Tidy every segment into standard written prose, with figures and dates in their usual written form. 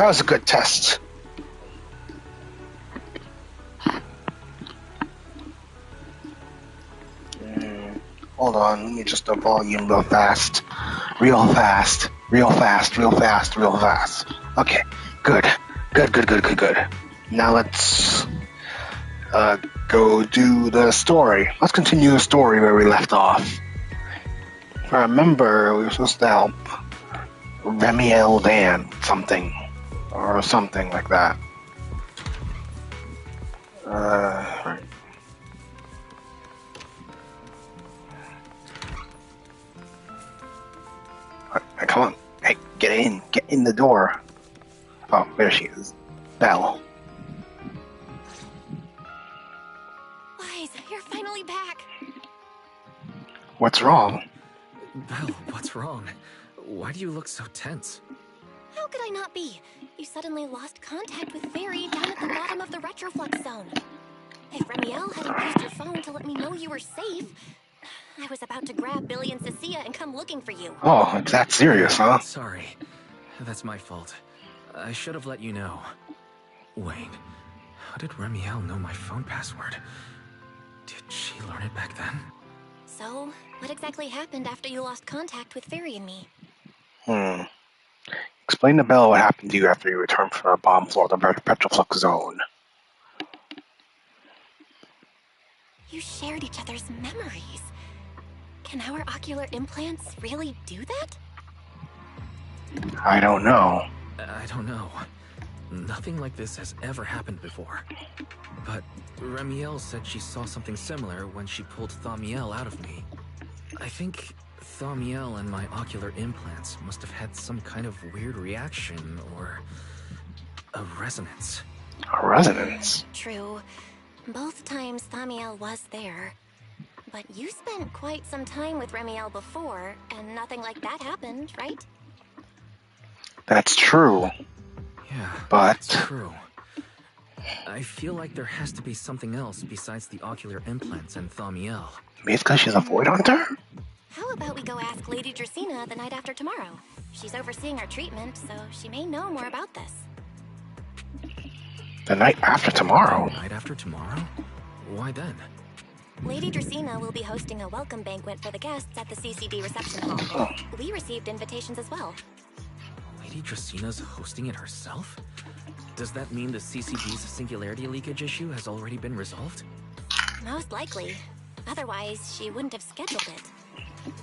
That was a good test. Hold on, let me just the volume real fast. Real fast. Okay, good. Now let's go do the story. Let's continue the story where we left off. If I remember, we were supposed to help Remiel Dan something like that. Right. Come on. Hey, get in the door. Oh, there she is. Belle. Wise, you're finally back. What's wrong? Belle, what's wrong? Why do you look so tense? How could I not be? You suddenly lost contact with Fairy down at the bottom of the retroflux zone. If Remiel hadn't used her phone to let me know you were safe, I was about to grab Billy and Cecilia and come looking for you. Oh, it's that serious, huh? Sorry. That's my fault. I should have let you know. Wait, how did Remiel know my phone password? Did she learn it back then? So, what exactly happened after you lost contact with Fairy and me? Explain to Belle what happened to you after you returned from the bomb floor of the Petroflux zone. You shared each other's memories. Can our ocular implants really do that? I don't know. I don't know. Nothing like this has ever happened before. But Remiel said she saw something similar when she pulled Thaumiel out of me. I think Thaumiel and my ocular implants must have had some kind of weird reaction or a resonance. A resonance? True. Both times Thaumiel was there. But you spent quite some time with Remiel before, and nothing like that happened, right? That's true. Yeah, but that's true. I feel like there has to be something else besides the ocular implants and Thaumiel. Maybe it's because she's a void hunter? How about we go ask Lady Dracaena the night after tomorrow? She's overseeing our treatment, so she may know more about this. The night after tomorrow? The night after tomorrow? Why then? Lady Dracaena will be hosting a welcome banquet for the guests at the CCD reception hall. We received invitations as well. Lady Dracena's hosting it herself? Does that mean the CCD's singularity leakage issue has already been resolved? Most likely. Otherwise, she wouldn't have scheduled it.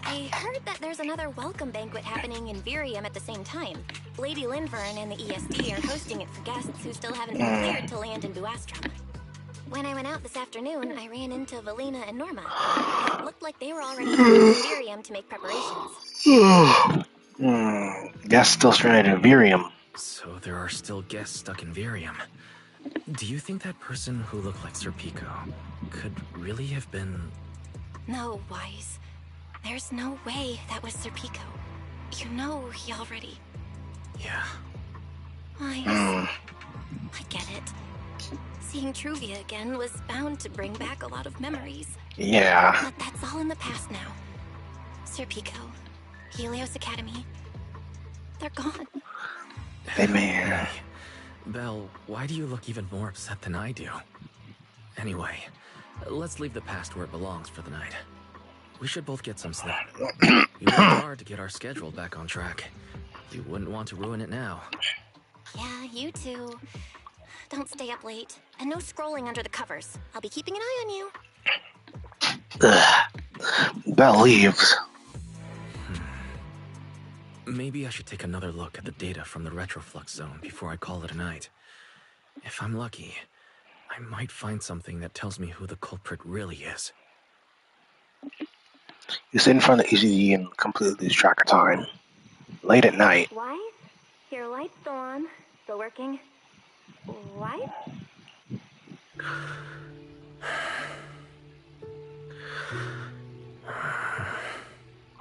I heard that there's another welcome banquet happening in Virium at the same time. Lady Linvern and the ESD are hosting it for guests who still haven't been cleared to land in Buastrom. When I went out this afternoon, I ran into Valina and Norma. It looked like they were already heading to Virium to make preparations. Guests still stranded in Virium. So there are still guests stuck in Virium. Do you think that person who looked like Sir Pico could really have been... No, Wise. There's no way that was Sir Pico. You know he already... Yeah. Wise. I get it. Seeing Truvia again was bound to bring back a lot of memories. Yeah. But that's all in the past now. Sir Pico, Helios Academy, they're gone. Hey, man. Belle, why do you look even more upset than I do? Anyway, let's leave the past where it belongs for the night. We should both get some sleep. We worked hard to get our schedule back on track. You wouldn't want to ruin it now. Yeah, you too. Don't stay up late. And no scrolling under the covers. I'll be keeping an eye on you. Belle leaves. Maybe I should take another look at the data from the retroflux zone before I call it a night. If I'm lucky, I might find something that tells me who the culprit really is. You sit in front of the ECD and completely lose track of time. Late at night. Why? Your light's still on. Still working. Why?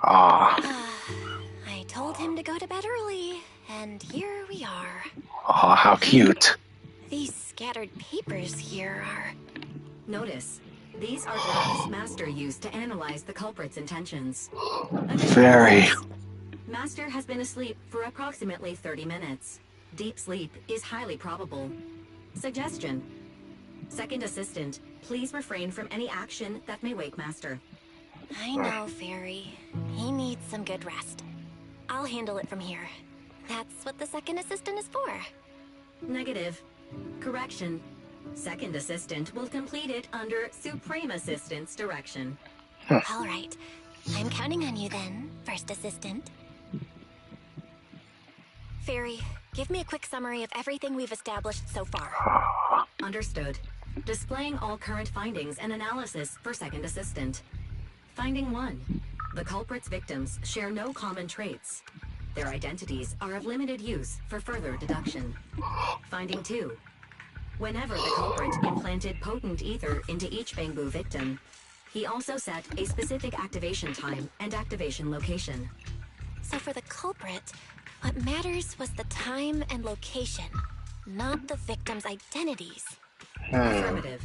I told him to go to bed early, and here we are. Oh, how cute. These scattered papers here are... Notice, these are drafts Master used to analyze the culprit's intentions. Very. Master has been asleep for approximately 30 minutes. Deep sleep is highly probable. Suggestion. Second assistant, please refrain from any action that may wake Master. I know, Fairy. He needs some good rest. I'll handle it from here. That's what the second assistant is for. Negative. Correction. Second assistant will complete it under Supreme Assistant's direction. All right. I'm counting on you then, first assistant. Fairy, give me a quick summary of everything we've established so far. Understood. Displaying all current findings and analysis for second assistant. Finding 1. The culprit's victims share no common traits. Their identities are of limited use for further deduction. Finding 2. Whenever the culprit implanted potent ether into each Bangbu victim, he also set a specific activation time and activation location. So for the culprit, what matters was the time and location, not the victims' identities. Affirmative.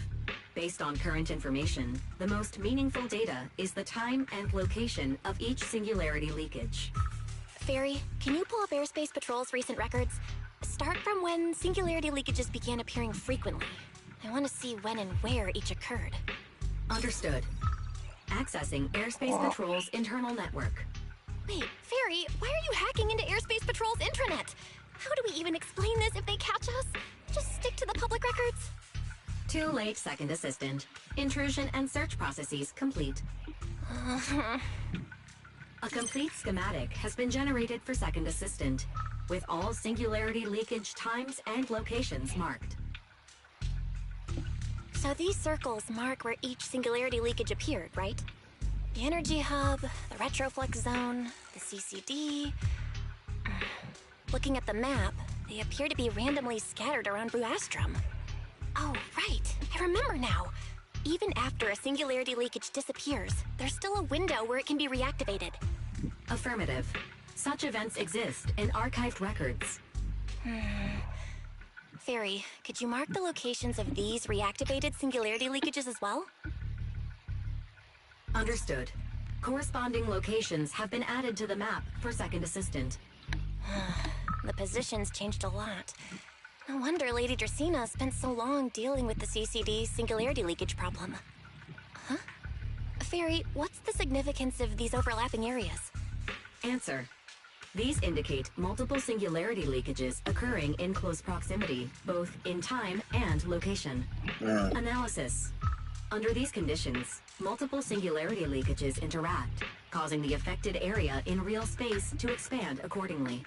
Based on current information, the most meaningful data is the time and location of each singularity leakage. Fairy, can you pull up Airspace Patrol's recent records? Start from when singularity leakages began appearing frequently. I want to see when and where each occurred. Understood. Accessing Airspace Patrol's internal network. Wait, Fairy, why are you hacking into Airspace Patrol's intranet? How do we even explain this if they catch us? Just stick to the public records? Too late, second assistant. Intrusion and search processes complete. A complete schematic has been generated for second assistant, with all singularity leakage times and locations marked. So these circles mark where each singularity leakage appeared, right? The energy hub, the retroflux zone, the CCD. Looking at the map, they appear to be randomly scattered around Buastrom. Oh, right. I remember now. Even after a singularity leakage disappears, there's still a window where it can be reactivated. Affirmative. Such events exist in archived records. Fairy, could you mark the locations of these reactivated singularity leakages as well? Understood. Corresponding locations have been added to the map for second assistant. The positions changed a lot. No wonder Lady Dracaena spent so long dealing with the CCD singularity leakage problem. Huh? Fairy, what's the significance of these overlapping areas? Answer. These indicate multiple singularity leakages occurring in close proximity, both in time and location. Analysis. Under these conditions, multiple singularity leakages interact, causing the affected area in real space to expand accordingly.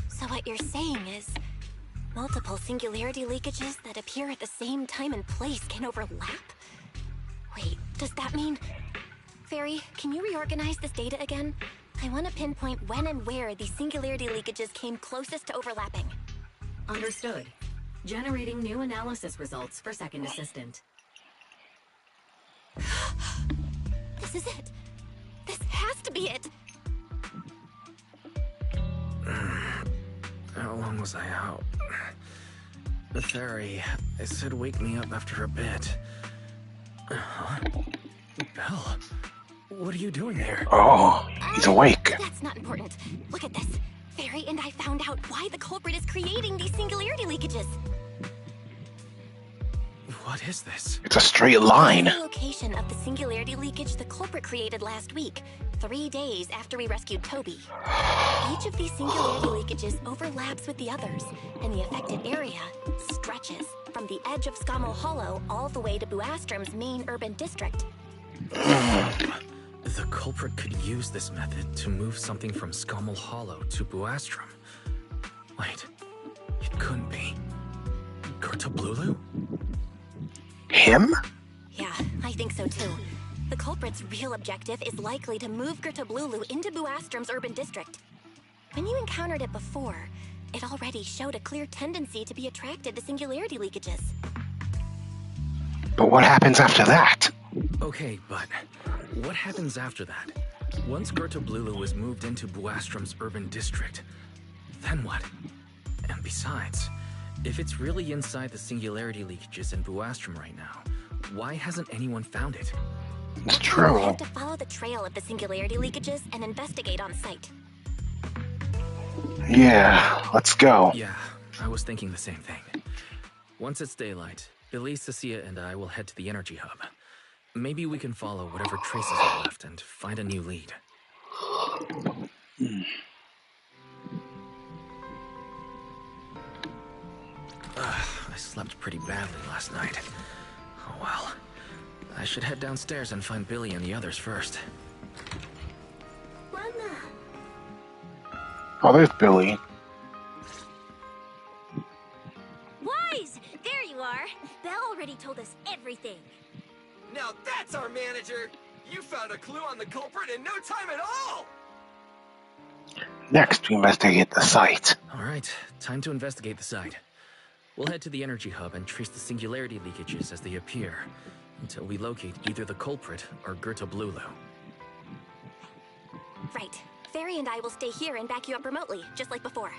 So what you're saying is, multiple singularity leakages that appear at the same time and place can overlap? Wait, does that mean... Fairy, can you reorganize this data again? I want to pinpoint when and where these singularity leakages came closest to overlapping. Understood. Generating new analysis results for second assistant. This is it. This has to be it. How long was I out? The fairy, I said wake me up after a bit. Huh? Belle, what are you doing here? Oh, he's awake. That's not important. Look at this. Fairy and I found out why the culprit is creating these singularity leakages. What is this? It's a straight line. This is the location of the singularity leakage the culprit created last week, 3 days after we rescued Toby. Each of these singularity leakages overlaps with the others, and the affected area stretches from the edge of Scommel Hollow all the way to Buastrom's main urban district. The culprit could use this method to move something from Scommel Hollow to Buastrom. Wait, it couldn't be. Gertablulu? Him? Yeah, I think so too. The culprit's real objective is likely to move Gertablulu into Buastrom's urban district. When you encountered it before, it already showed a clear tendency to be attracted to singularity leakages. But what happens after that? Okay, but what happens after that? Once Gertablulu was moved into Buastrom's urban district, then what? And besides, if it's really inside the singularity leakages in Buastrom right now, why hasn't anyone found it? It's We true. have to follow the trail of the singularity leakages and investigate on site. Yeah, let's go. Yeah, I was thinking the same thing. Once it's daylight, Billy, Cecilia, and I will head to the energy hub. Maybe we can follow whatever traces are left and find a new lead. I slept pretty badly last night. Oh well. I should head downstairs and find Billy and the others first. Oh, there's Billy. Wise! There you are! Belle already told us everything. Now that's our manager! You found a clue on the culprit in no time at all! Next, we investigate the site. Alright, time to investigate the site. We'll head to the energy hub and trace the singularity leakages as they appear, until we locate either the culprit or Gerta Blulu. Right. Fairy and I will stay here and back you up remotely, just like before.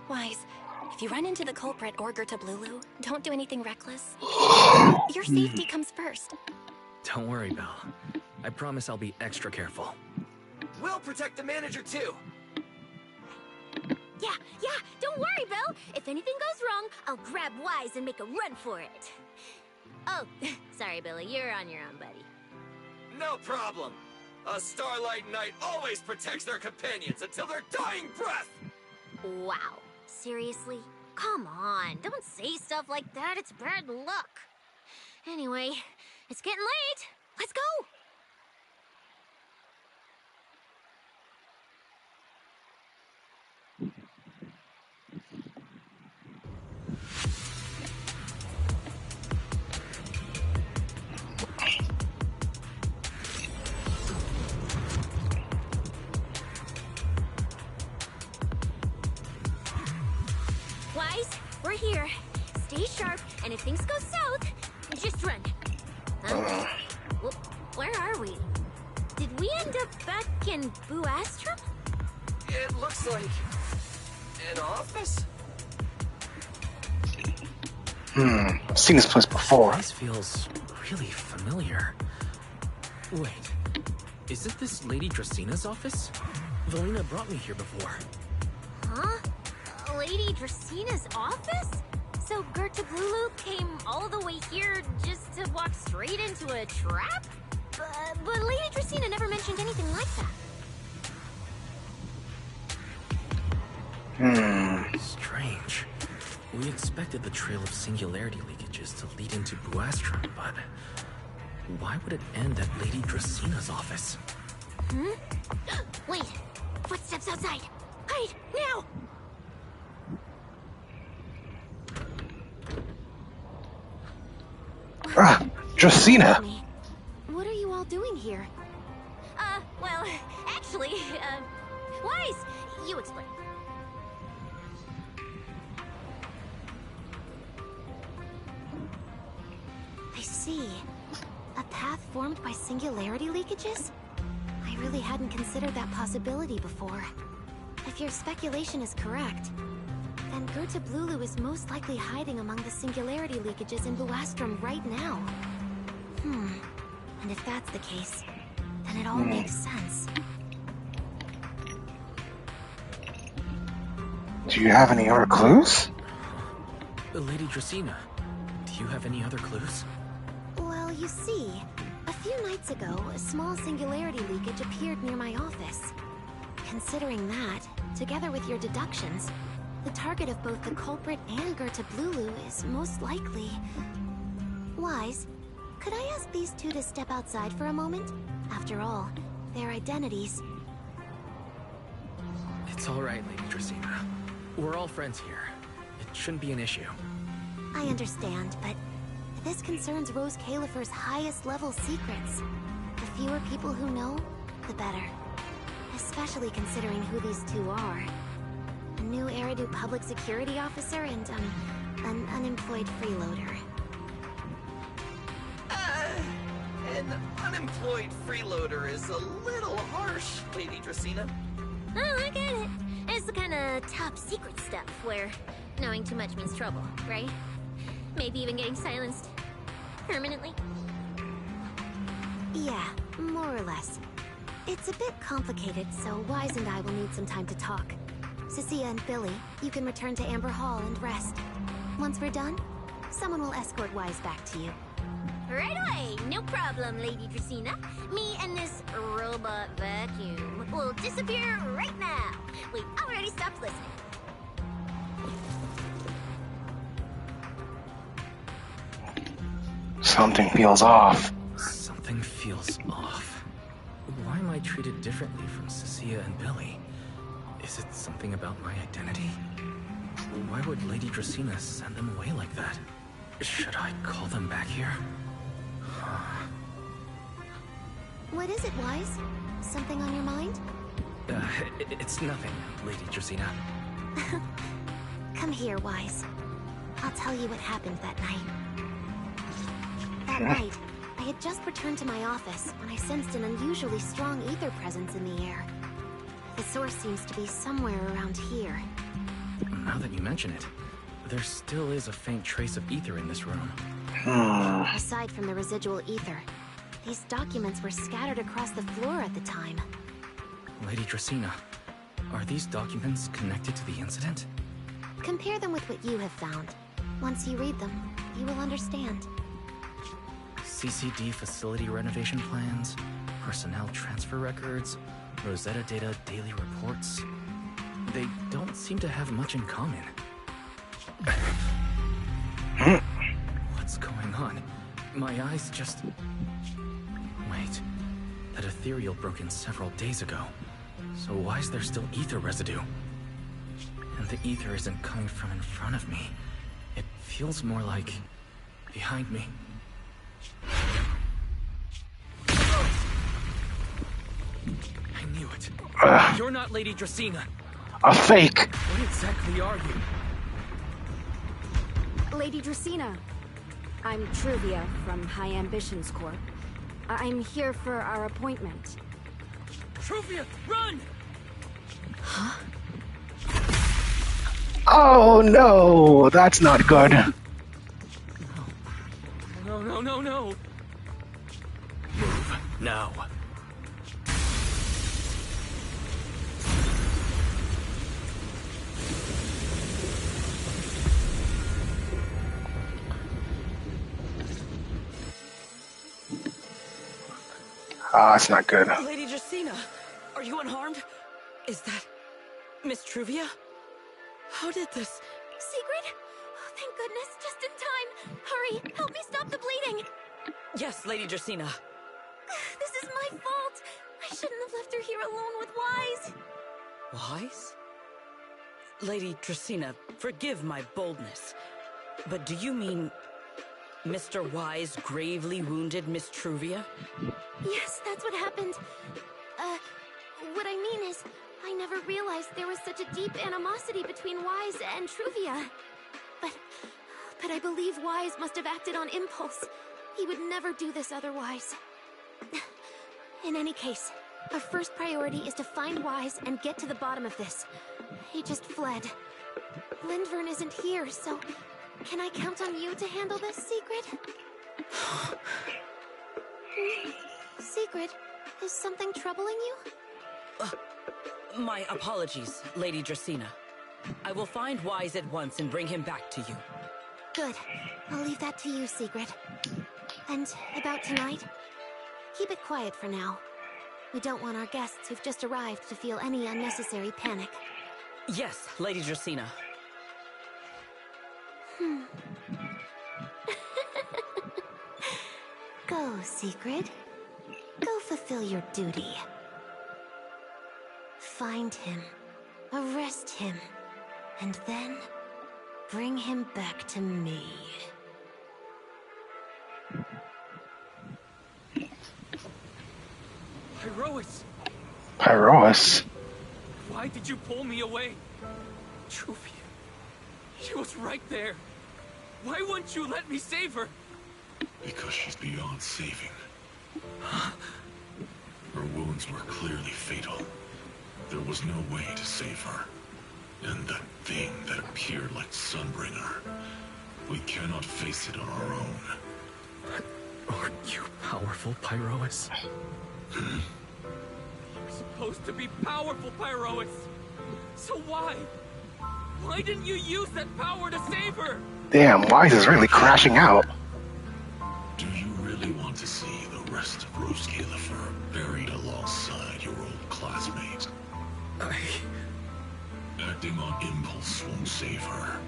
Wise, if you run into the culprit or Gerta Blulu, don't do anything reckless. Your safety comes first. Don't worry, Belle. I promise I'll be extra careful. We'll protect the manager too! Yeah, don't worry, Belle. If anything goes wrong, I'll grab Wise and make a run for it. Oh, sorry, Billy, you're on your own, buddy. No problem! A Starlight Knight always protects their companions until their dying breath! Wow. Seriously? Come on, don't say stuff like that, it's bad luck. Anyway, it's getting late. Let's go! Wise, we're here. Stay sharp, and if things go south, just run. Where are we? Did we end up back in Buastrum? It looks like... an office? I've seen this place before. This feels really familiar. Wait, isn't this Lady Dracina's office? Valina brought me here before. Huh? Lady Dracina's office? So Gerta Blulu came all the way here just to walk straight into a trap? But Lady Dracina never mentioned anything like that. Strange. We expected the trail of singularity leakages to lead into Buastrum, but why would it end at Lady Dracina's office? Wait! Footsteps outside! Hide! Now! Dracina! What are you all doing here? Well, actually, Wise, you explain. I see. A path formed by singularity leakages? I really hadn't considered that possibility before. If your speculation is correct, then Gerta Blulu is most likely hiding among the singularity leakages in Buastrum right now. And if that's the case, then it all makes sense. Do you have any other clues? Lady Dracina, do you have any other clues? Well, you see, a few nights ago, a small singularity leakage appeared near my office. Considering that, together with your deductions, the target of both the culprit and Gerta Blulu is most likely... Wise, could I ask these two to step outside for a moment? After all, their identities... It's alright, Lady Dracina. We're all friends here. It shouldn't be an issue. I understand, but this concerns Rose Califer's highest level secrets. The fewer people who know, the better. Especially considering who these two are. A new Eridu public security officer and, an unemployed freeloader. An unemployed freeloader is a little harsh, Lady Dracina. Oh, I get it. It's the kind of top secret stuff where knowing too much means trouble, right? Maybe even getting silenced permanently. Yeah, more or less. It's a bit complicated, so Wise and I will need some time to talk. Cecilia and Billy, you can return to Amber Hall and rest. Once we're done, someone will escort Wise back to you. Right away, no problem, Lady Dracaena. Me and this robot vacuum will disappear right now. We've already stopped listening. Something feels off. Something feels off. Why am I treated differently from Cecilia and Billy? Is it something about my identity? Why would Lady Dracaena send them away like that? Should I call them back here? What is it, Wise? Something on your mind? It's nothing, Lady Dracaena. Come here, Wise. I'll tell you what happened that night. That night, I had just returned to my office when I sensed an unusually strong ether presence in the air. The source seems to be somewhere around here. Now that you mention it, there still is a faint trace of ether in this room. Aside from the residual ether, these documents were scattered across the floor at the time. Lady Dracaena, are these documents connected to the incident? Compare them with what you have found. Once you read them, you will understand. CCD facility renovation plans, personnel transfer records, Rosetta Data daily reports. They don't seem to have much in common. What's going on? My eyes just... Wait, that ethereal broke in several days ago. So why is there still ether residue? And the ether isn't coming from in front of me. It feels more like... behind me. I knew it. You're not Lady Dracaena. A fake. What exactly are you? Lady Dracaena. I'm Truvia from High Ambitions Corp. I'm here for our appointment. Truvia, run! Oh no, that's not good. No. Move, now. Ah, it's not good. Lady Dracaena, are you unharmed? Is that Miss Truvia? How did this... Secret? Oh, thank goodness, just in time. Hurry, help me stop the bleeding. Yes, Lady Dracaena. This is my fault. I shouldn't have left her here alone with Wise. Wise? Lady Dracaena, forgive my boldness, but do you mean Mr. Wise gravely wounded Miss Truvia? Yes, that's what happened. What I mean is, I never realized there was such a deep animosity between Wise and Truvia. But I believe Wise must have acted on impulse. He would never do this otherwise. In any case, our first priority is to find Wise and get to the bottom of this. He just fled. Lindvern isn't here, so can I count on you to handle this, Secret? Secret, is something troubling you? My apologies, Lady Dracaena. I will find Wise at once and bring him back to you. Good. I'll leave that to you, Secret. And about tonight? Keep it quiet for now. We don't want our guests who've just arrived to feel any unnecessary panic. Yes, Lady Dracaena. Go, Secret. Go fulfill your duty. Find him, arrest him, and then bring him back to me. Pyrois! Pyrois? Why did you pull me away? Truvia, she was right there. Why wouldn't you let me save her? Because she's beyond saving. Her wounds were clearly fatal. There was no way to save her. And that thing that appeared like Sunbringer, we cannot face it on our own. But aren't you powerful, Pyrois? You're supposed to be powerful, Pyrois! So why? Why didn't you use that power to save her? Damn, Wise is really crashing out. Do you really want to see the rest of Rose Galifer buried alongside your old classmate? Acting on impulse won't save her,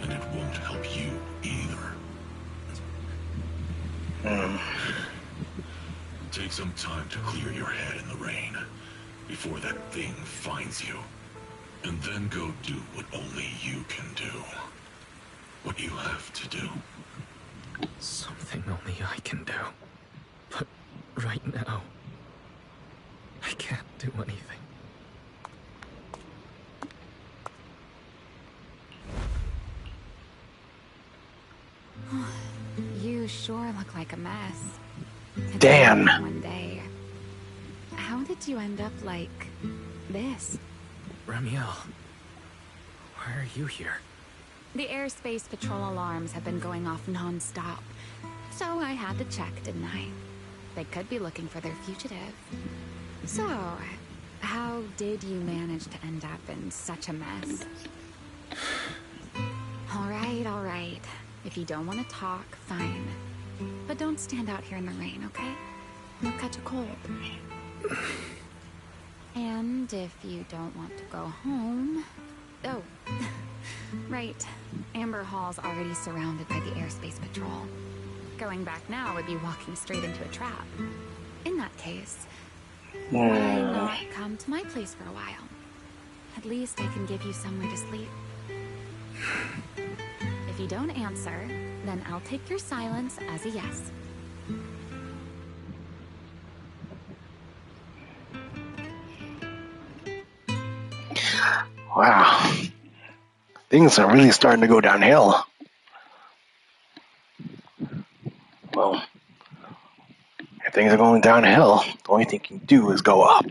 and it won't help you either. Take some time to clear your head in the rain before that thing finds you. And then go do what only you can do. What you have to do. Something only I can do. But right now, I can't do anything. You sure look like a mess. It's Damn. One day. How did you end up like this? Ramiel, why are you here? The airspace patrol alarms have been going off non-stop. So I had to check, didn't I? They could be looking for their fugitive. So, how did you manage to end up in such a mess? All right. If you don't want to talk, fine. But don't stand out here in the rain, okay? You'll catch a cold. And if you don't want to go home... Oh, right. Amber Hall's already surrounded by the airspace patrol. Going back now would be walking straight into a trap. In that case, why not come to my place for a while? At least I can give you somewhere to sleep. If you don't answer, then I'll take your silence as a yes. Wow. Things are really starting to go downhill. Well, if things are going downhill, the only thing you can do is go up.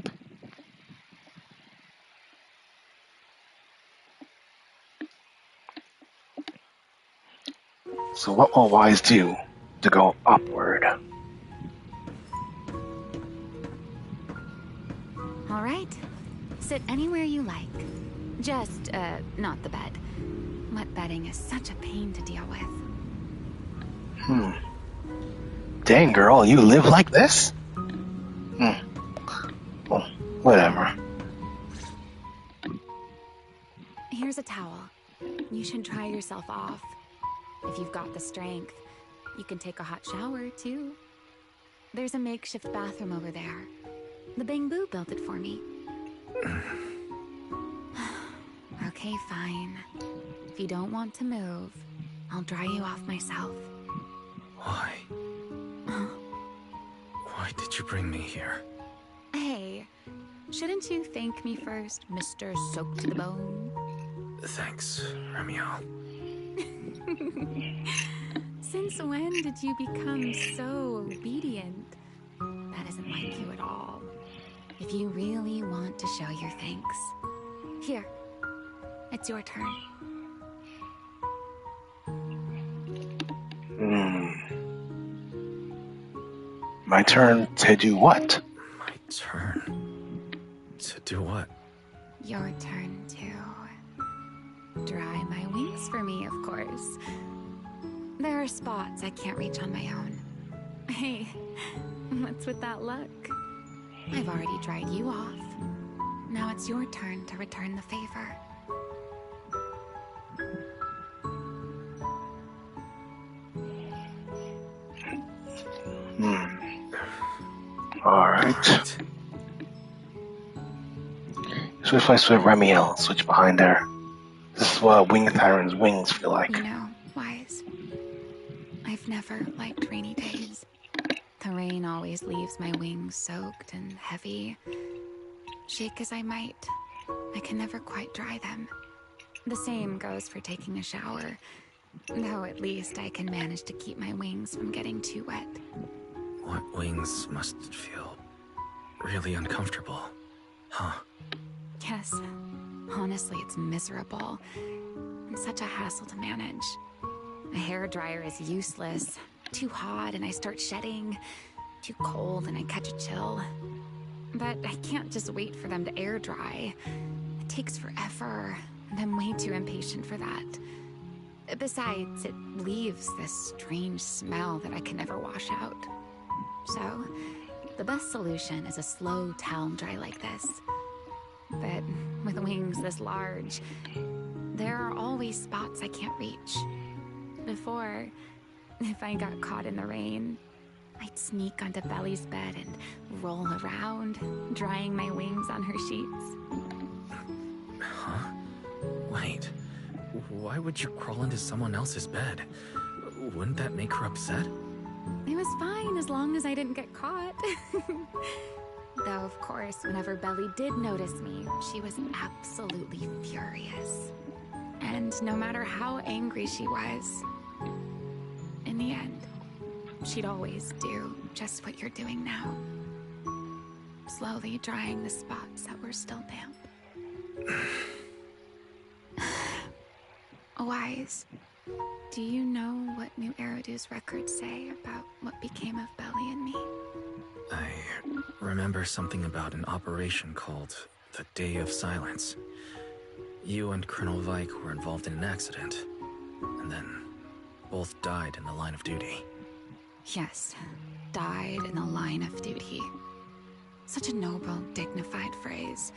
So what will Wise do to go upward? All right. Sit anywhere you like. Just, not the bed. Wet bedding is such a pain to deal with. Dang, girl, you live like this? Well, whatever. Here's a towel. You should dry yourself off. If you've got the strength, you can take a hot shower, too. There's a makeshift bathroom over there. The Bamboo built it for me. Okay, fine. If you don't want to move, I'll dry you off myself. Why? Why did you bring me here? Hey, shouldn't you thank me first, Mr. Soaked to the Bone? Thanks, Ramiel. Since when did you become so obedient? That isn't like you at all. If you really want to show your thanks, here, it's your turn. My turn to do what? My turn? To do what? Your turn to dry my wings for me, of course. There are spots I can't reach on my own. Hey, what's with that look? I've already dried you off. Now it's your turn to return the favor. Alright. Switch place with Ramiel. Switch behind there. This is what Wing Tyrant's wings feel like. You know, Wise, I've never liked rainy days. The rain always leaves my wings soaked and heavy. Shake as I might, I can never quite dry them. The same goes for taking a shower, though at least I can manage to keep my wings from getting too wet. What wings must feel really uncomfortable, huh? Yes, honestly, it's miserable and such a hassle to manage. A hairdryer is useless. Too hot and I start shedding. Too cold and I catch a chill. But I can't just wait for them to air dry. It takes forever, and I'm way too impatient for that. Besides, it leaves this strange smell that I can never wash out. So, the best solution is a slow towel dry like this. But with wings this large, there are always spots I can't reach. Before, if I got caught in the rain, I'd sneak onto Belly's bed and roll around, drying my wings on her sheets. Huh? Wait, why would you crawl into someone else's bed? Wouldn't that make her upset? It was fine as long as I didn't get caught. Though, of course, whenever Belly did notice me, she was absolutely furious. And no matter how angry she was, in the end, she'd always do just what you're doing now. Slowly drying the spots that were still damp. Wise, do you know what New Eridu's records say about what became of Belly and me? I remember something about an operation called the Day of Silence. You and Colonel Vike were involved in an accident, and then both died in the line of duty. Yes, died in the line of duty. Such a noble, dignified phrase.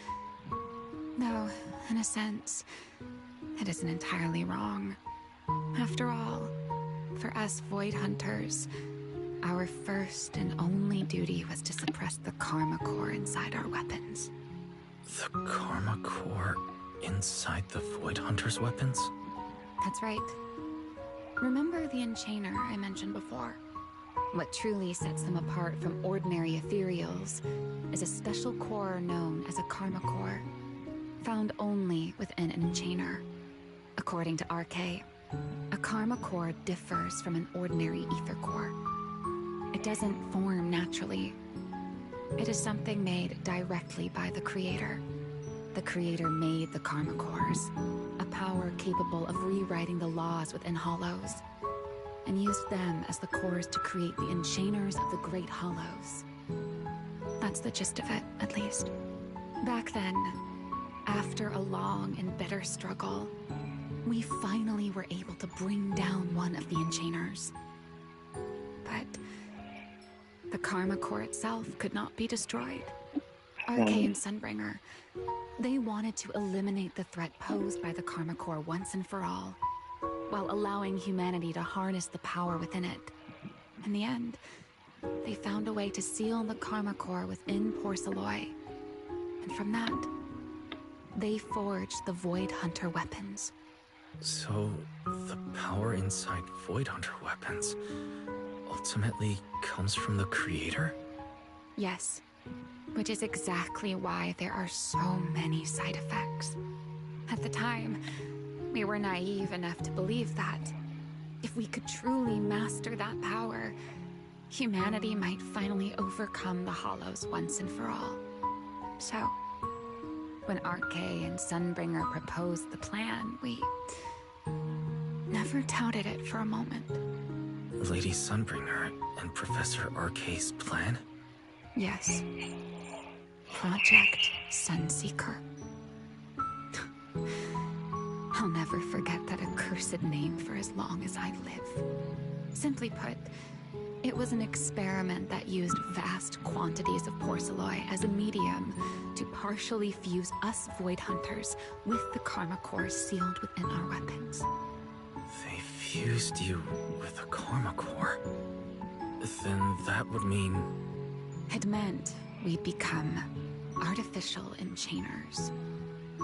Though, in a sense, it isn't entirely wrong. After all, for us Void Hunters, our first and only duty was to suppress the Karma Core inside our weapons. The Karma Core inside the Void Hunter's weapons? That's right. Remember the Enchainer I mentioned before? What truly sets them apart from ordinary ethereals is a special core known as a Karma Core, found only within an Enchainer. According to RK, a Karma Core differs from an ordinary ether core. It doesn't form naturally. It is something made directly by the Creator. The Creator made the Karma Cores, a power capable of rewriting the laws within Hollows, and used them as the cores to create the Enchainers of the Great Hollows. That's the gist of it, at least. Back then, after a long and bitter struggle, we finally were able to bring down one of the Enchainers. But the Karma Core itself could not be destroyed. RK and Sunbringer, they wanted to eliminate the threat posed by the Karma Core once and for all, while allowing humanity to harness the power within it. In the end, they found a way to seal the Karma Core within Porceloy. And from that, they forged the Void Hunter weapons. So, the power inside Void Hunter weapons ultimately comes from the Creator? Yes, which is exactly why there are so many side effects. At the time, we were naive enough to believe that if we could truly master that power, humanity might finally overcome the Hollows once and for all. So, when RK and Sunbringer proposed the plan, we never doubted it for a moment. Lady Sunbringer and Professor RK's plan? Yes. Project Sunseeker. I'll never forget that accursed name for as long as I live. Simply put, it was an experiment that used vast quantities of porceloy as a medium to partially fuse us Void Hunters with the Karma Core sealed within our weapons. They fused you with a Karma Core. Then that would mean... It meant we'd become artificial enchainers.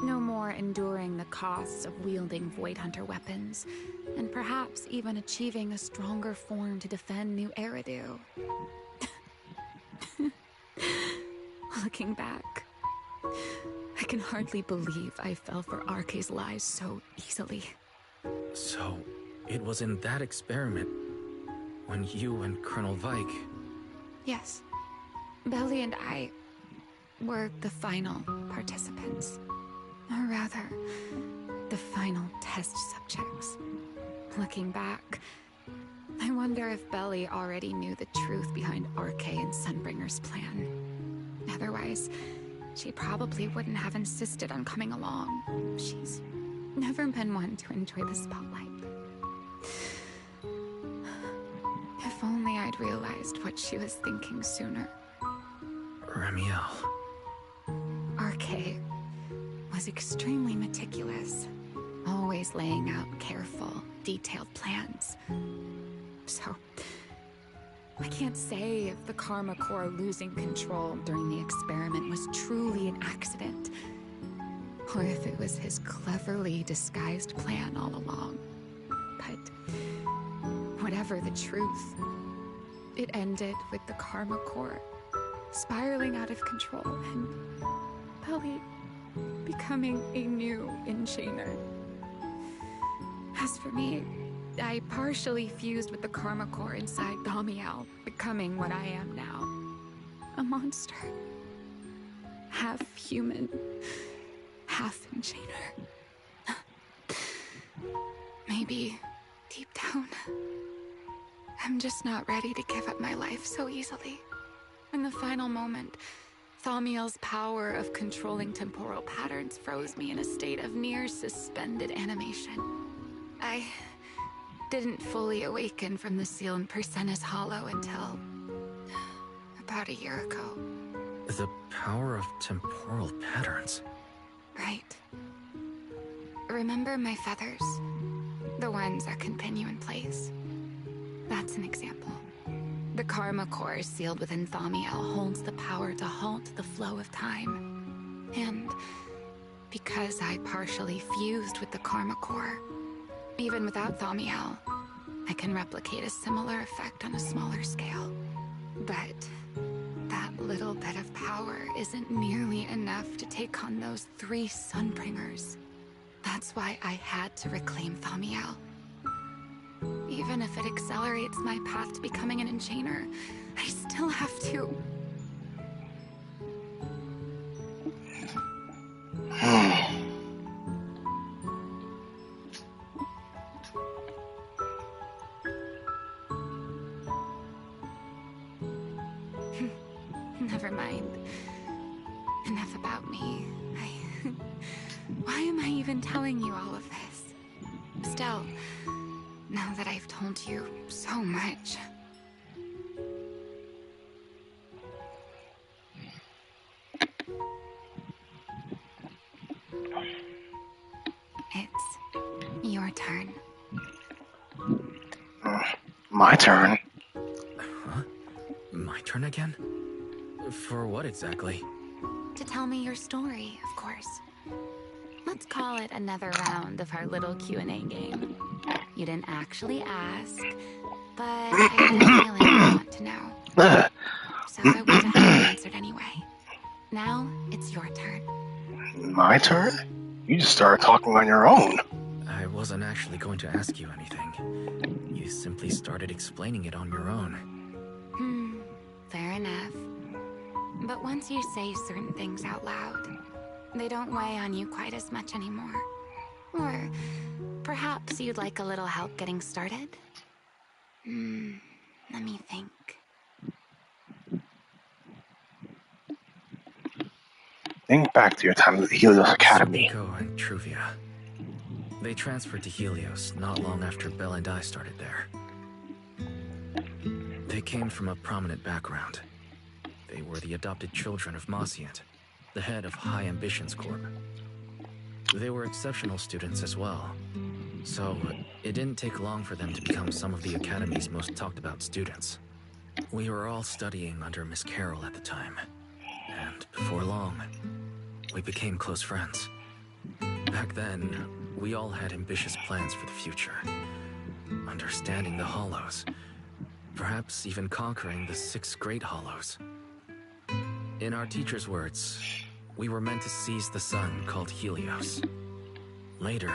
No more enduring the costs of wielding Void Hunter weapons, and perhaps even achieving a stronger form to defend New Eridu. Looking back, I can hardly believe I fell for RK's lies so easily. So, it was in that experiment when you and Colonel Vike... Yes. Belly and I were the final participants. Or rather, the final test subjects. Looking back, I wonder if Belly already knew the truth behind RK and Sunbringer's plan. Otherwise, she probably wouldn't have insisted on coming along. She's never been one to enjoy the spotlight. If only I'd realized what she was thinking sooner. Remiel. RK was extremely meticulous, always laying out careful, detailed plans. So, I can't say if the Karma Corps losing control during the experiment was truly an accident, or if it was his cleverly disguised plan all along. But whatever the truth, it ended with the Karma Corps spiraling out of control and Belly becoming a new enchainer. As for me, I partially fused with the Karma Core inside Thaumiel, becoming what I am now. A monster. Half human, half enchainer. Maybe, deep down, I'm just not ready to give up my life so easily. In the final moment, Thaumiel's power of controlling temporal patterns froze me in a state of near suspended animation. I didn't fully awaken from the seal in Persena's Hollow until about a year ago. The power of temporal patterns. Right. Remember my feathers? The ones that can pin you in place? That's an example. The Karma Core sealed within Thaumiel holds the power to halt the flow of time. And because I partially fused with the Karma Core, even without Thaumiel, I can replicate a similar effect on a smaller scale. But that little bit of power isn't nearly enough to take on those 3 Sunbringers. That's why I had to reclaim Thaumiel. Even if it accelerates my path to becoming an enchainer, I still have to. Never mind. Enough about me. Why am I even telling you all of this? Still, now that I've told you so much. It's your turn. My turn? Huh? My turn again? For what exactly? To tell me your story, of course. Let's call it another round of our little Q&A game. You didn't actually ask, but I had a feeling you want to know. So I went ahead and answered anyway. Now, it's your turn. My turn? You just started talking on your own. I wasn't actually going to ask you anything. You simply started explaining it on your own. Fair enough. But once you say certain things out loud, they don't weigh on you quite as much anymore. Or perhaps you'd like a little help getting started? Let me think. Think back to your time at the Helios Academy. Serpico and Truvia. They transferred to Helios not long after Belle and I started there. They came from a prominent background. They were the adopted children of Mosient, the head of High Ambitions Corp. They were exceptional students as well, so it didn't take long for them to become some of the Academy's most talked about students. We were all studying under Miss Carroll at the time, and before long, we became close friends. Back then, we all had ambitious plans for the future, understanding the Hollows, perhaps even conquering the 6 Great Hollows. In our teacher's words, we were meant to seize the sun called Helios. Later,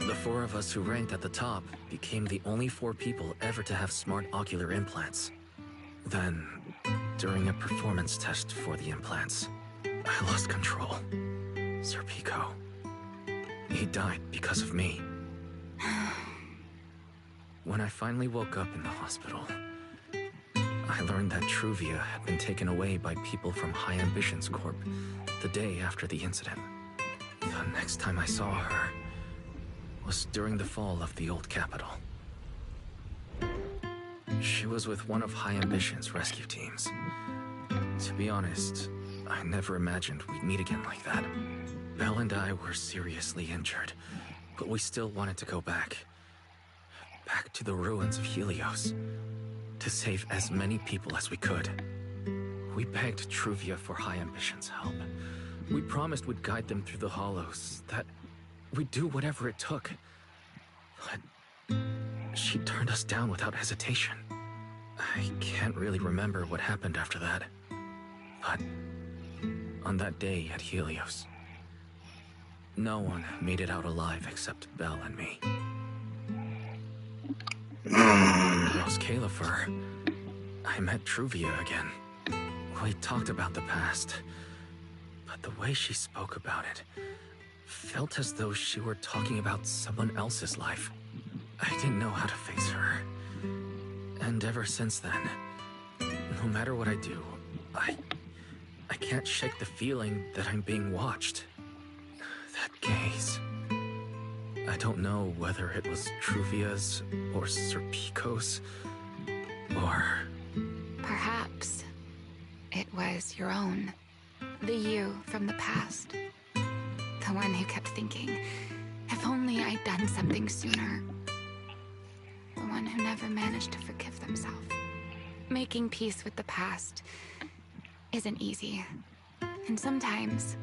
the 4 of us who ranked at the top became the only 4 people ever to have smart ocular implants. Then, during a performance test for the implants, I lost control. Serpico. He died because of me. When I finally woke up in the hospital, I learned that Truvia had been taken away by people from High Ambitions Corp. the day after the incident. The next time I saw her was during the fall of the old capital. She was with one of High Ambition's rescue teams. To be honest, I never imagined we'd meet again like that. Belle and I were seriously injured, but we still wanted to go back. Back to the ruins of Helios, to save as many people as we could. We begged Truvia for High Ambition's help. We promised we'd guide them through the hollows, that we'd do whatever it took. But she turned us down without hesitation. I can't really remember what happened after that. But on that day at Helios, no one made it out alive except Belle and me. Rose Califer, I met Truvia again. We talked about the past, but the way she spoke about it felt as though she were talking about someone else's life. I didn't know how to face her. And ever since then, no matter what I do, I can't shake the feeling that I'm being watched. That gaze. I don't know whether it was Truvia's or Serpico's, or... Perhaps it was your own. The you from the past. The one who kept thinking, if only I'd done something sooner. The one who never managed to forgive themselves. Making peace with the past isn't easy. And sometimes,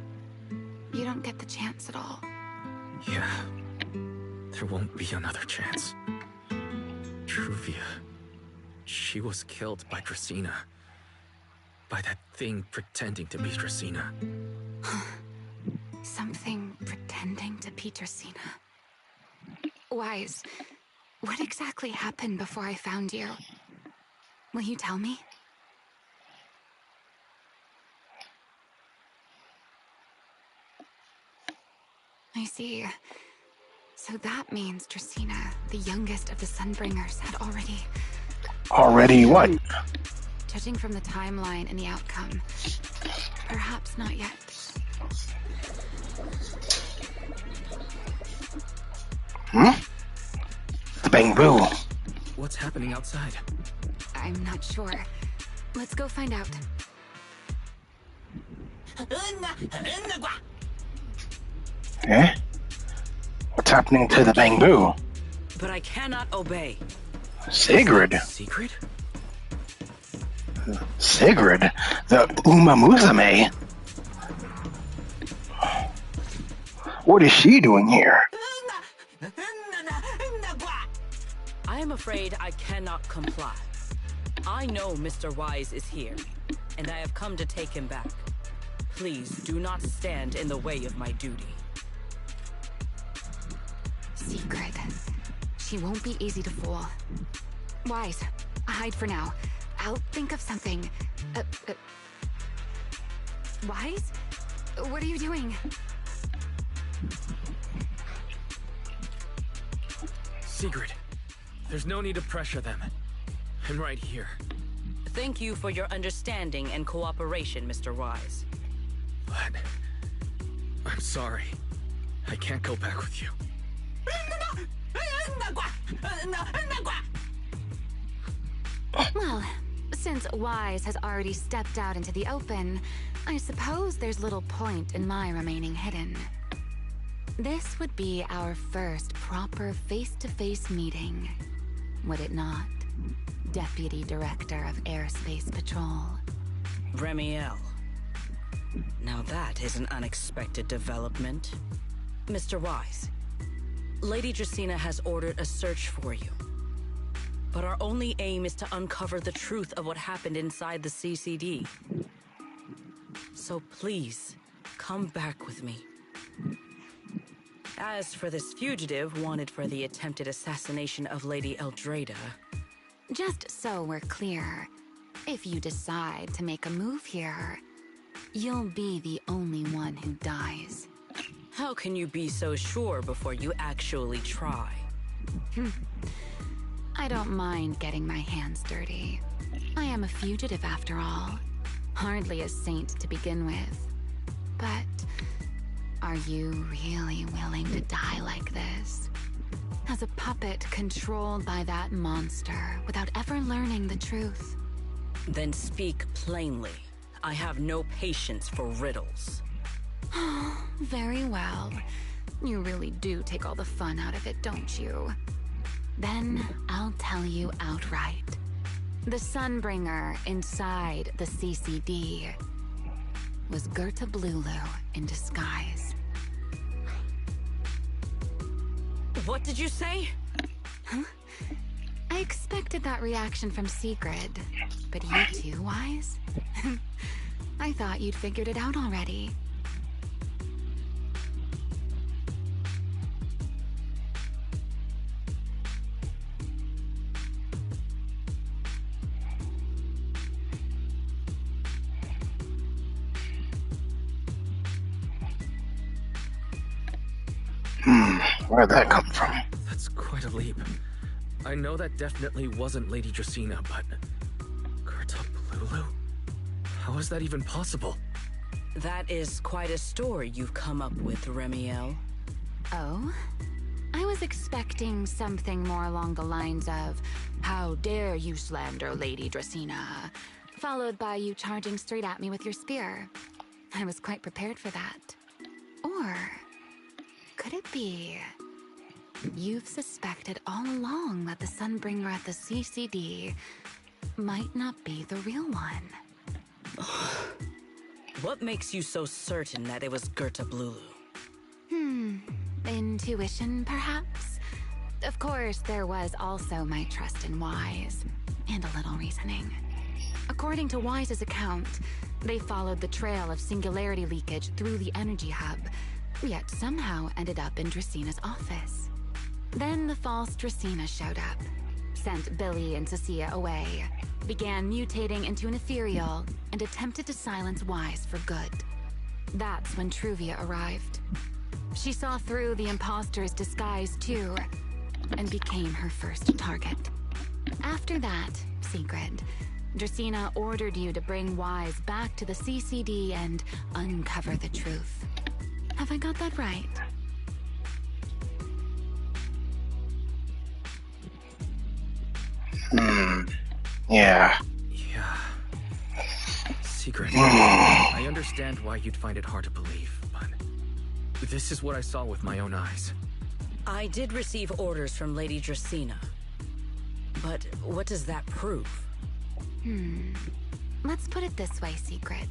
you don't get the chance at all. Yeah. There won't be another chance. Truvia. She was killed by Dracena. By that thing pretending to be Dracena. Something pretending to be Dracena. Wise, what exactly happened before I found you? Will you tell me? I see. So that means Dracena, the youngest of the Sunbringers, had already... Already what? Judging from the timeline and the outcome, perhaps not yet. The bamboo. What's happening outside? I'm not sure. Let's go find out. Eh? What's happening to the bamboo? But I cannot obey. Sigrid? Secret? Sigrid? The Uma Musume? What is she doing here? I am afraid I cannot comply. I know Mr. Wise is here, and I have come to take him back. Please do not stand in the way of my duty. Secret. She won't be easy to fool. Wise, hide for now. I'll think of something. Wise? What are you doing? Sigrid, there's no need to pressure them. I'm right here. Thank you for your understanding and cooperation, Mr. Wise. But... I'm sorry. I can't go back with you. Well, since Wise has already stepped out into the open, I suppose there's little point in my remaining hidden. This would be our first proper face-to-face meeting, would it not? Deputy Director of Airspace Patrol. Remiel. Now that is an unexpected development. Mr. Wise, Lady Dracena has ordered a search for you. But our only aim is to uncover the truth of what happened inside the CCD. So please, come back with me. As for this fugitive wanted for the attempted assassination of Lady Eldrada... Just so we're clear, if you decide to make a move here, you'll be the only one who dies. How can you be so sure before you actually try? I don't mind getting my hands dirty. I am a fugitive after all. Hardly a saint to begin with. But are you really willing to die like this? As a puppet controlled by that monster without ever learning the truth? Then speak plainly. I have no patience for riddles. Very well. You really do take all the fun out of it, don't you? Then I'll tell you outright. The Sunbringer inside the CCD was Gerta Blulu in disguise. What did you say? Huh? I expected that reaction from Sigrid, but you too, Wise? I thought you'd figured it out already. Where'd that come from? That's quite a leap. I know that definitely wasn't Lady Dracena, but... Gerta Blulu? How is that even possible? That is quite a story you've come up with, Remiel. Oh? I was expecting something more along the lines of, "How dare you slander Lady Dracena?" followed by you charging straight at me with your spear. I was quite prepared for that. Or... could it be... you've suspected all along that the Sunbringer at the CCD might not be the real one? What makes you so certain that it was Gerta Blulu? Intuition, perhaps? Of course, there was also my trust in Wise, and a little reasoning. According to Wise's account, they followed the trail of singularity leakage through the energy hub, yet somehow ended up in Dracena's office. Then the false Dracena showed up, sent Billy and Cecilia away, began mutating into an ethereal, and attempted to silence Wise for good. That's when Truvia arrived. She saw through the imposter's disguise too, and became her first target. After that, Sigrid, Dracena ordered you to bring Wise back to the CCD and uncover the truth. Have I got that right? Yeah. Yeah. Secret. I understand why you'd find it hard to believe, but this is what I saw with my own eyes. I did receive orders from Lady Dracena. But what does that prove? Let's put it this way, Secret.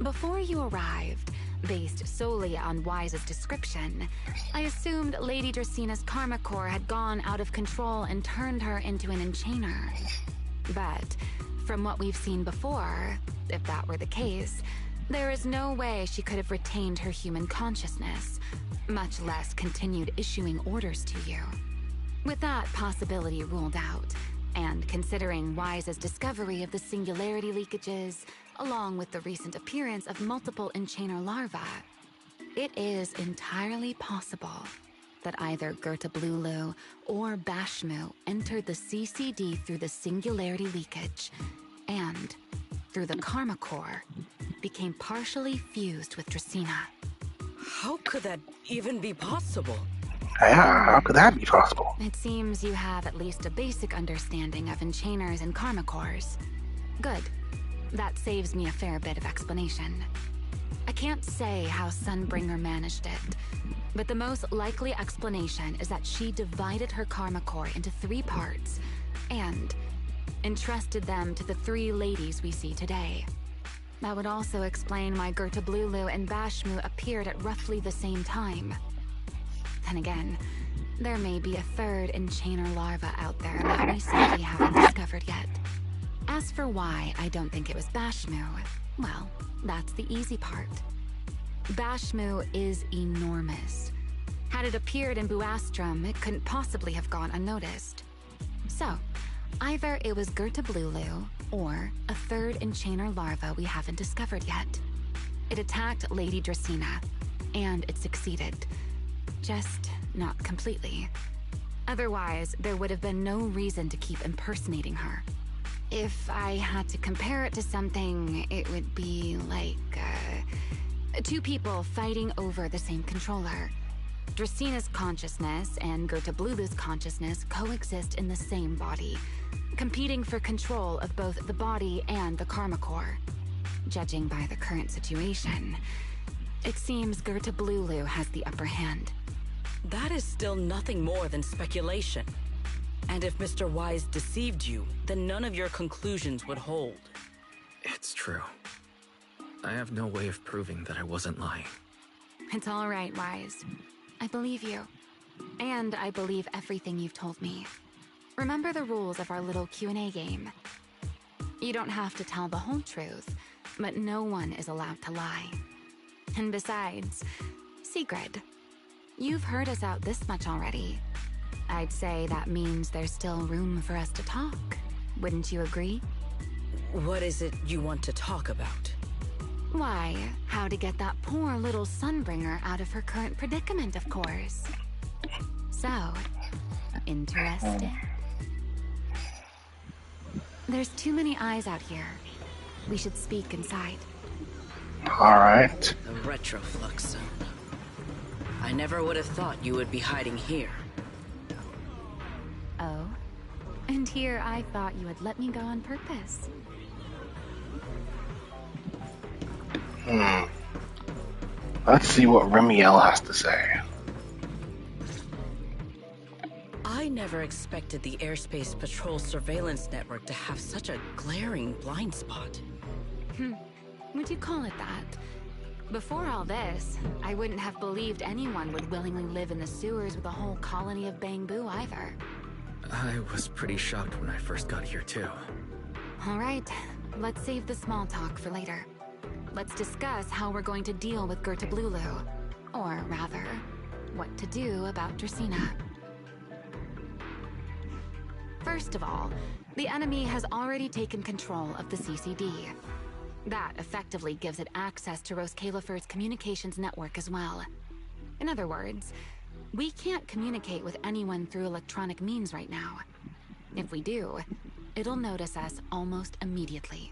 Before you arrived, based solely on Wise's description, I assumed Lady Dracena's karma core had gone out of control and turned her into an enchainer. But from what we've seen before, if that were the case, there is no way she could have retained her human consciousness, much less continued issuing orders to you. With that possibility ruled out, and considering Wise's discovery of the singularity leakages, along with the recent appearance of multiple enchainer larvae, it is entirely possible that either Gerta Blulu or Bashmu entered the CCD through the singularity leakage, and, through the karma core, became partially fused with Dracena. How could that even be possible? Yeah, how could that be possible? It seems you have at least a basic understanding of enchainers and karma cores. Good. That saves me a fair bit of explanation. I can't say how Sunbringer managed it, but the most likely explanation is that she divided her karma core into 3 parts and entrusted them to the 3 ladies we see today. That would also explain why Gerta Blulu and Bashmu appeared at roughly the same time. Then again, there may be a 3rd enchainer larva out there that we simply haven't discovered yet. As for why I don't think it was Bashmu, well, that's the easy part. Bashmu is enormous. Had it appeared in Buastrum, it couldn't possibly have gone unnoticed. So, either it was Gerta Blulu, or a 3rd enchainer larva we haven't discovered yet. It attacked Lady Dracena, and it succeeded. Just not completely. Otherwise, there would have been no reason to keep impersonating her. If I had to compare it to something, it would be like, two people fighting over the same controller. Dracina's consciousness and Gerta Blulu's consciousness coexist in the same body, competing for control of both the body and the Karma Core. Judging by the current situation, it seems Gerta Blulu has the upper hand. That is still nothing more than speculation. And if Mr. Wise deceived you, then none of your conclusions would hold. It's true. I have no way of proving that I wasn't lying. It's all right, Wise. I believe you. And I believe everything you've told me. Remember the rules of our little Q&A game. You don't have to tell the whole truth, but no one is allowed to lie. And besides, Sigrid, you've heard us out this much already. I'd say that means there's still room for us to talk. Wouldn't you agree? What is it you want to talk about? Why, how to get that poor little Sunbringer out of her current predicament, of course. So, interested? There's too many eyes out here. We should speak inside. Alright. The Retroflux Zone. I never would have thought you would be hiding here. Oh? And here I thought you had let me go on purpose. Let's see what Remiel has to say. I never expected the Airspace Patrol surveillance network to have such a glaring blind spot. Would you call it that? Before all this, I wouldn't have believed anyone would willingly live in the sewers with a whole colony of Bangbu either. I was pretty shocked when I first got here, too. All right, let's save the small talk for later. Let's discuss how we're going to deal with Gerta Blulu. Or rather, what to do about Dracina. First of all, the enemy has already taken control of the CCD. That effectively gives it access to Roskalifer's communications network as well. In other words, we can't communicate with anyone through electronic means right now. If we do, it'll notice us almost immediately.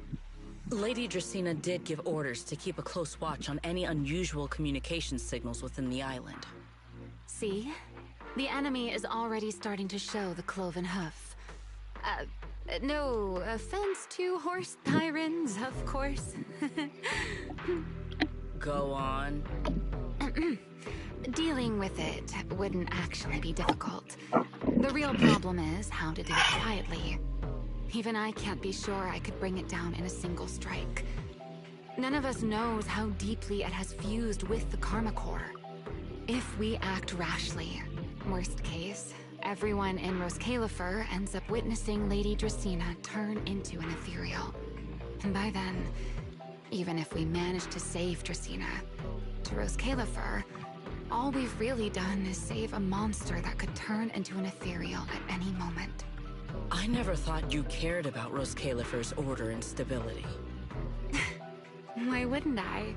Lady Dracina did give orders to keep a close watch on any unusual communication signals within the island. See? The enemy is already starting to show the cloven hoof. No offense to horse tyrants, of course. Go on. Dealing with it wouldn't actually be difficult. The real problem is how to do it quietly. Even I can't be sure I could bring it down in a single strike. None of us knows how deeply it has fused with the Karma Core. If we act rashly, worst case, everyone in Roskalifer ends up witnessing Lady Dracina turn into an ethereal. And by then, even if we manage to save Dracina, to Roskalifer, all we've really done is save a monster that could turn into an ethereal at any moment. I never thought you cared about Roskalifer's order and stability. Why wouldn't I?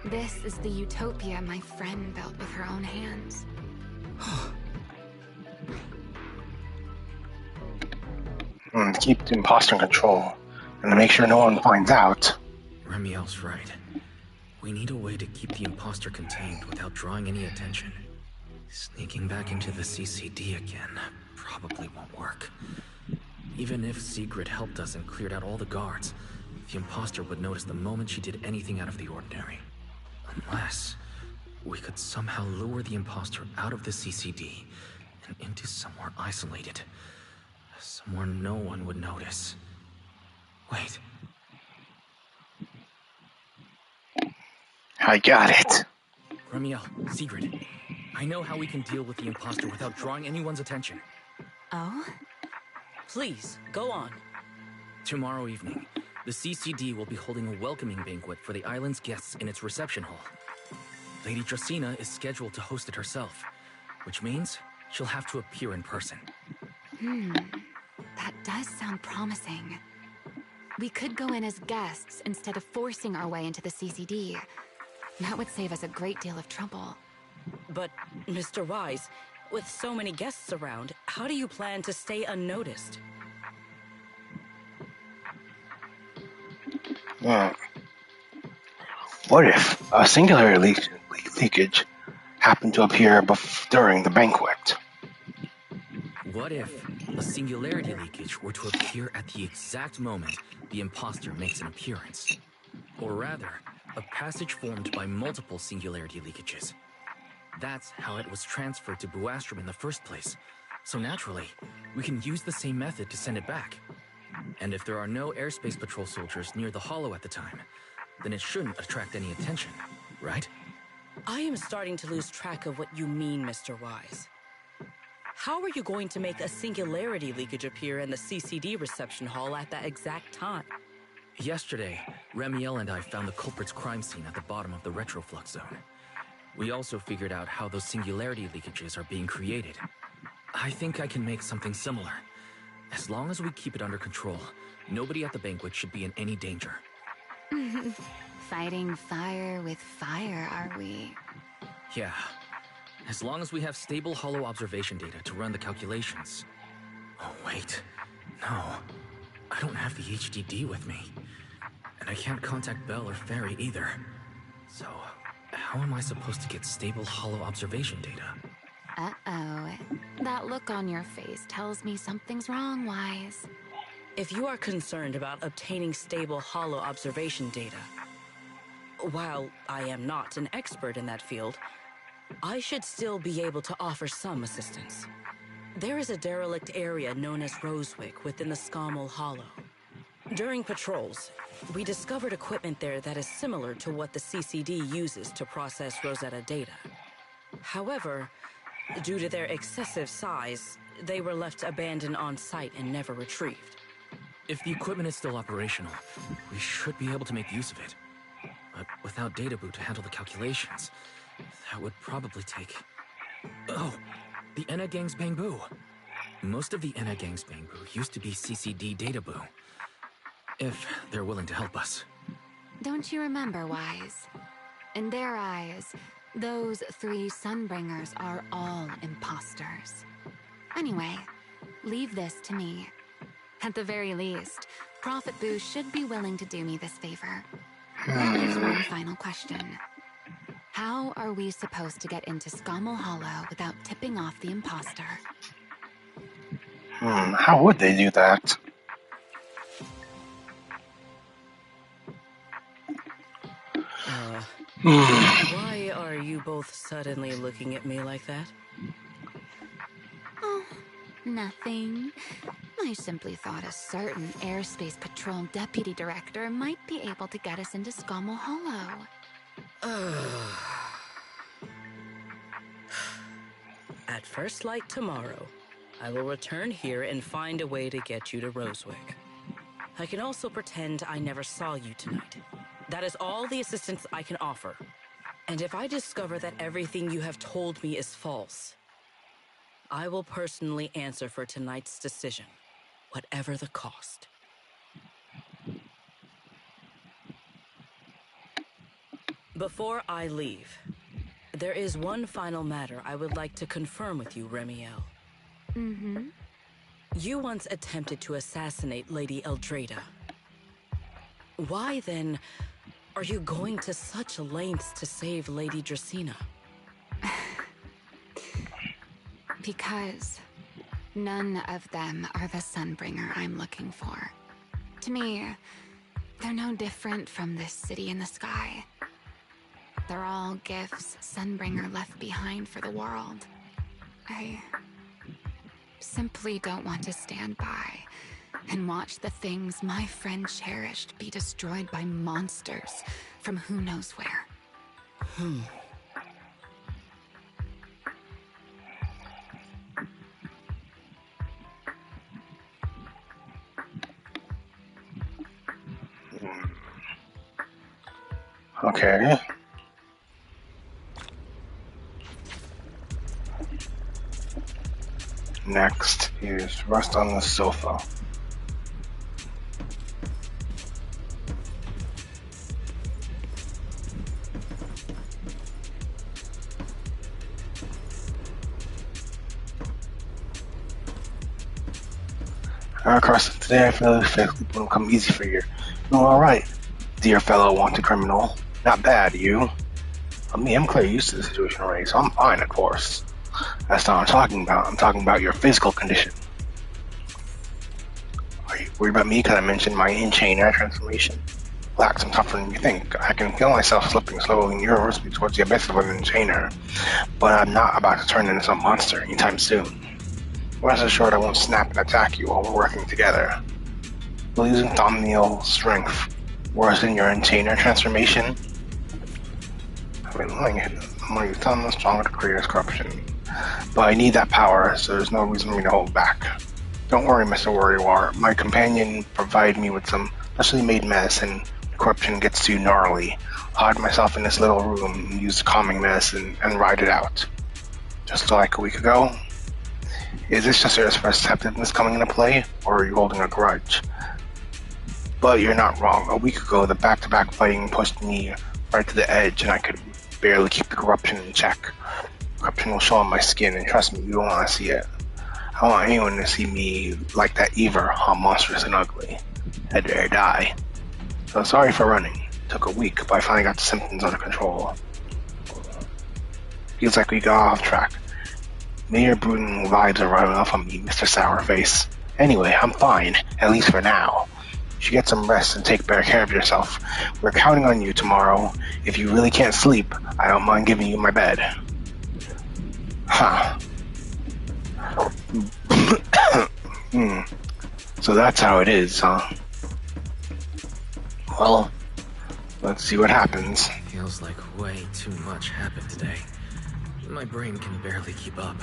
This is the utopia my friend built with her own hands. Keep the imposter in control, and to make sure no one finds out. Remiel's right. We need a way to keep the imposter contained without drawing any attention. Sneaking back into the CCD again probably won't work. Even if Sigrid helped us and cleared out all the guards, the imposter would notice the moment she did anything out of the ordinary. Unless we could somehow lure the imposter out of the CCD and into somewhere isolated. Somewhere no one would notice. Wait. I got it. Remiel, Sigrid, I know how we can deal with the imposter without drawing anyone's attention. Oh? Please, go on. Tomorrow evening, the CCD will be holding a welcoming banquet for the island's guests in its reception hall. Lady Dracina is scheduled to host it herself, which means she'll have to appear in person. That does sound promising. We could go in as guests instead of forcing our way into the CCD. That would save us a great deal of trouble. But, Mr. Wise, with so many guests around, how do you plan to stay unnoticed? Hmm. What if a singularity leakage happened to appear during the banquet? What if a singularity leakage were to appear at the exact moment the imposter makes an appearance? Or rather, a passage formed by multiple singularity leakages. That's how it was transferred to Buastrom in the first place. So naturally, we can use the same method to send it back. And if there are no airspace patrol soldiers near the hollow at the time, then it shouldn't attract any attention, right? I am starting to lose track of what you mean, Mr. Wise. How are you going to make a singularity leakage appear in the CCD reception hall at that exact time? Yesterday, Remiel and I found the culprit's crime scene at the bottom of the retroflux zone. We also figured out how those singularity leakages are being created. I think I can make something similar. As long as we keep it under control, nobody at the banquet should be in any danger. Fighting fire with fire, are we? Yeah. As long as we have stable hollow observation data to run the calculations. Oh, wait. No. I don't have the HDD with me. And I can't contact Bell or Ferry either. So, how am I supposed to get stable hollow observation data? Uh-oh. That look on your face tells me something's wrong, Wise. If you are concerned about obtaining stable hollow observation data, while I am not an expert in that field, I should still be able to offer some assistance. There is a derelict area known as Rosewick within the Scommel Hollow. During patrols, we discovered equipment there that is similar to what the CCD uses to process Rosetta data. However, due to their excessive size, they were left abandoned on site and never retrieved. If the equipment is still operational, we should be able to make use of it. But without data boot to handle the calculations, that would probably take... Oh, the Enna Gang's Bangbu. Most of the Enna Gang's Bangbu used to be CCD data boo. If they're willing to help us. Don't you remember, Wise? In their eyes, those 3 Sunbringers are all imposters. Anyway, leave this to me. At the very least, Prophet Boo should be willing to do me this favor. That leaves one final question. How are we supposed to get into Scommel Hollow without tipping off the imposter? How would they do that? Why are you both suddenly looking at me like that? Oh, nothing. I simply thought a certain airspace patrol deputy director might be able to get us into Scommel Hollow. At first light tomorrow, I will return here and find a way to get you to Rosewick. I can also pretend I never saw you tonight. That is all the assistance I can offer. And if I discover that everything you have told me is false, I will personally answer for tonight's decision, whatever the cost. Before I leave, there is one final matter I would like to confirm with you, Remiel. Mm-hmm. You once attempted to assassinate Lady Eldrada. Why, then, are you going to such lengths to save Lady Dracena? Because none of them are the Sunbringer I'm looking for. To me, they're no different from this city in the sky. They're all gifts Sunbringer left behind for the world. I simply don't want to stand by and watch the things my friend cherished be destroyed by monsters from who knows where. Okay. Next is rest on the sofa. Of course, today I feel like it will come easy for you. No, alright. dear fellow wanted criminal. Not bad, you. Me, I'm clearly used to the situation already, so I'm fine, of course. That's not what I'm talking about. I'm talking about your physical condition. Are you worried about me because I mentioned my in-chain air transformation? Relax, I'm tougher than you think. I can feel myself slipping slowly in yours towards the abyss of an in-chainer, but I'm not about to turn into some monster anytime soon. Rest assured I won't snap and attack you while we're working together. Will using thumbnail strength worsen your in-chainer transformation? I've been lying it. I'm going to use thumbnail stronger to create corruption. But I need that power, so there's no reason for me to hold back. Don't worry, Mr. Worrywar. My companion provided me with some specially made medicine. When corruption gets too gnarly, I'll hide myself in this little room and use the calming medicine and ride it out. Just like a week ago? Is this just your perceptiveness coming into play, or are you holding a grudge? But you're not wrong. A week ago, the back-to-back fighting pushed me right to the edge, and I could barely keep the corruption in check. Corruption will show on my skin, and trust me, you don't want to see it. I don't want anyone to see me like that either, how monstrous and ugly. I'd dare die. So sorry for running. It took a week, but I finally got the symptoms under control. Feels like we got off track. Maybe your brooding vibes are rubbing off on me, Mr. Sourface. Anyway, I'm fine, at least for now. You should get some rest and take better care of yourself. We're counting on you tomorrow. If you really can't sleep, I don't mind giving you my bed. Huh. So that's how it is, huh? Well, let's see what happens. Feels like way too much happened today. My brain can barely keep up.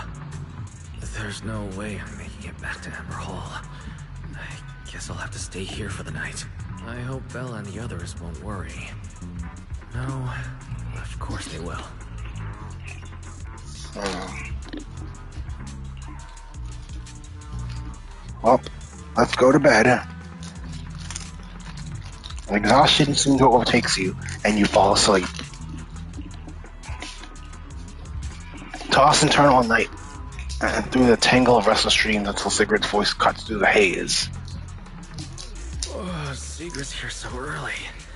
There's no way I'm making it back to Amber Hall. I guess I'll have to stay here for the night. I hope Bella and the others won't worry. No, of course they will. Well, let's go to bed. Exhaustion soon overtakes you, and you fall asleep. Toss and turn all night, and through the tangle of restless dreams until Sigurd's voice cuts through the haze. Oh, Sigurd's here so early.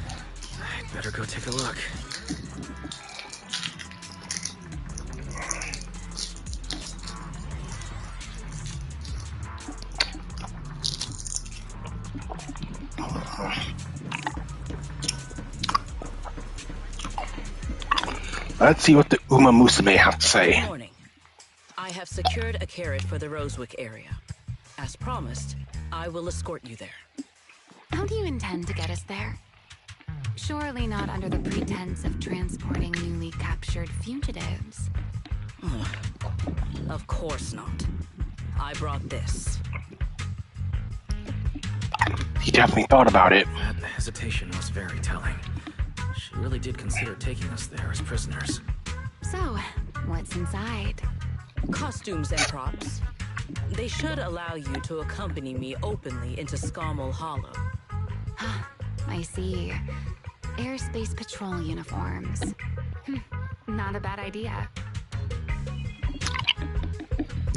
I'd better go take a look. Let's see what the Uma Musume have to say. Good morning. I have secured a carriage for the Rosewick area. As promised, I will escort you there. How do you intend to get us there? Surely not under the pretense of transporting newly captured fugitives. Of course not. I brought this. He definitely thought about it. That hesitation was very telling. She really did consider taking us there as prisoners. So, what's inside? Costumes and props. They should allow you to accompany me openly into Scommel Hollow. I see. Airspace patrol uniforms. Not a bad idea.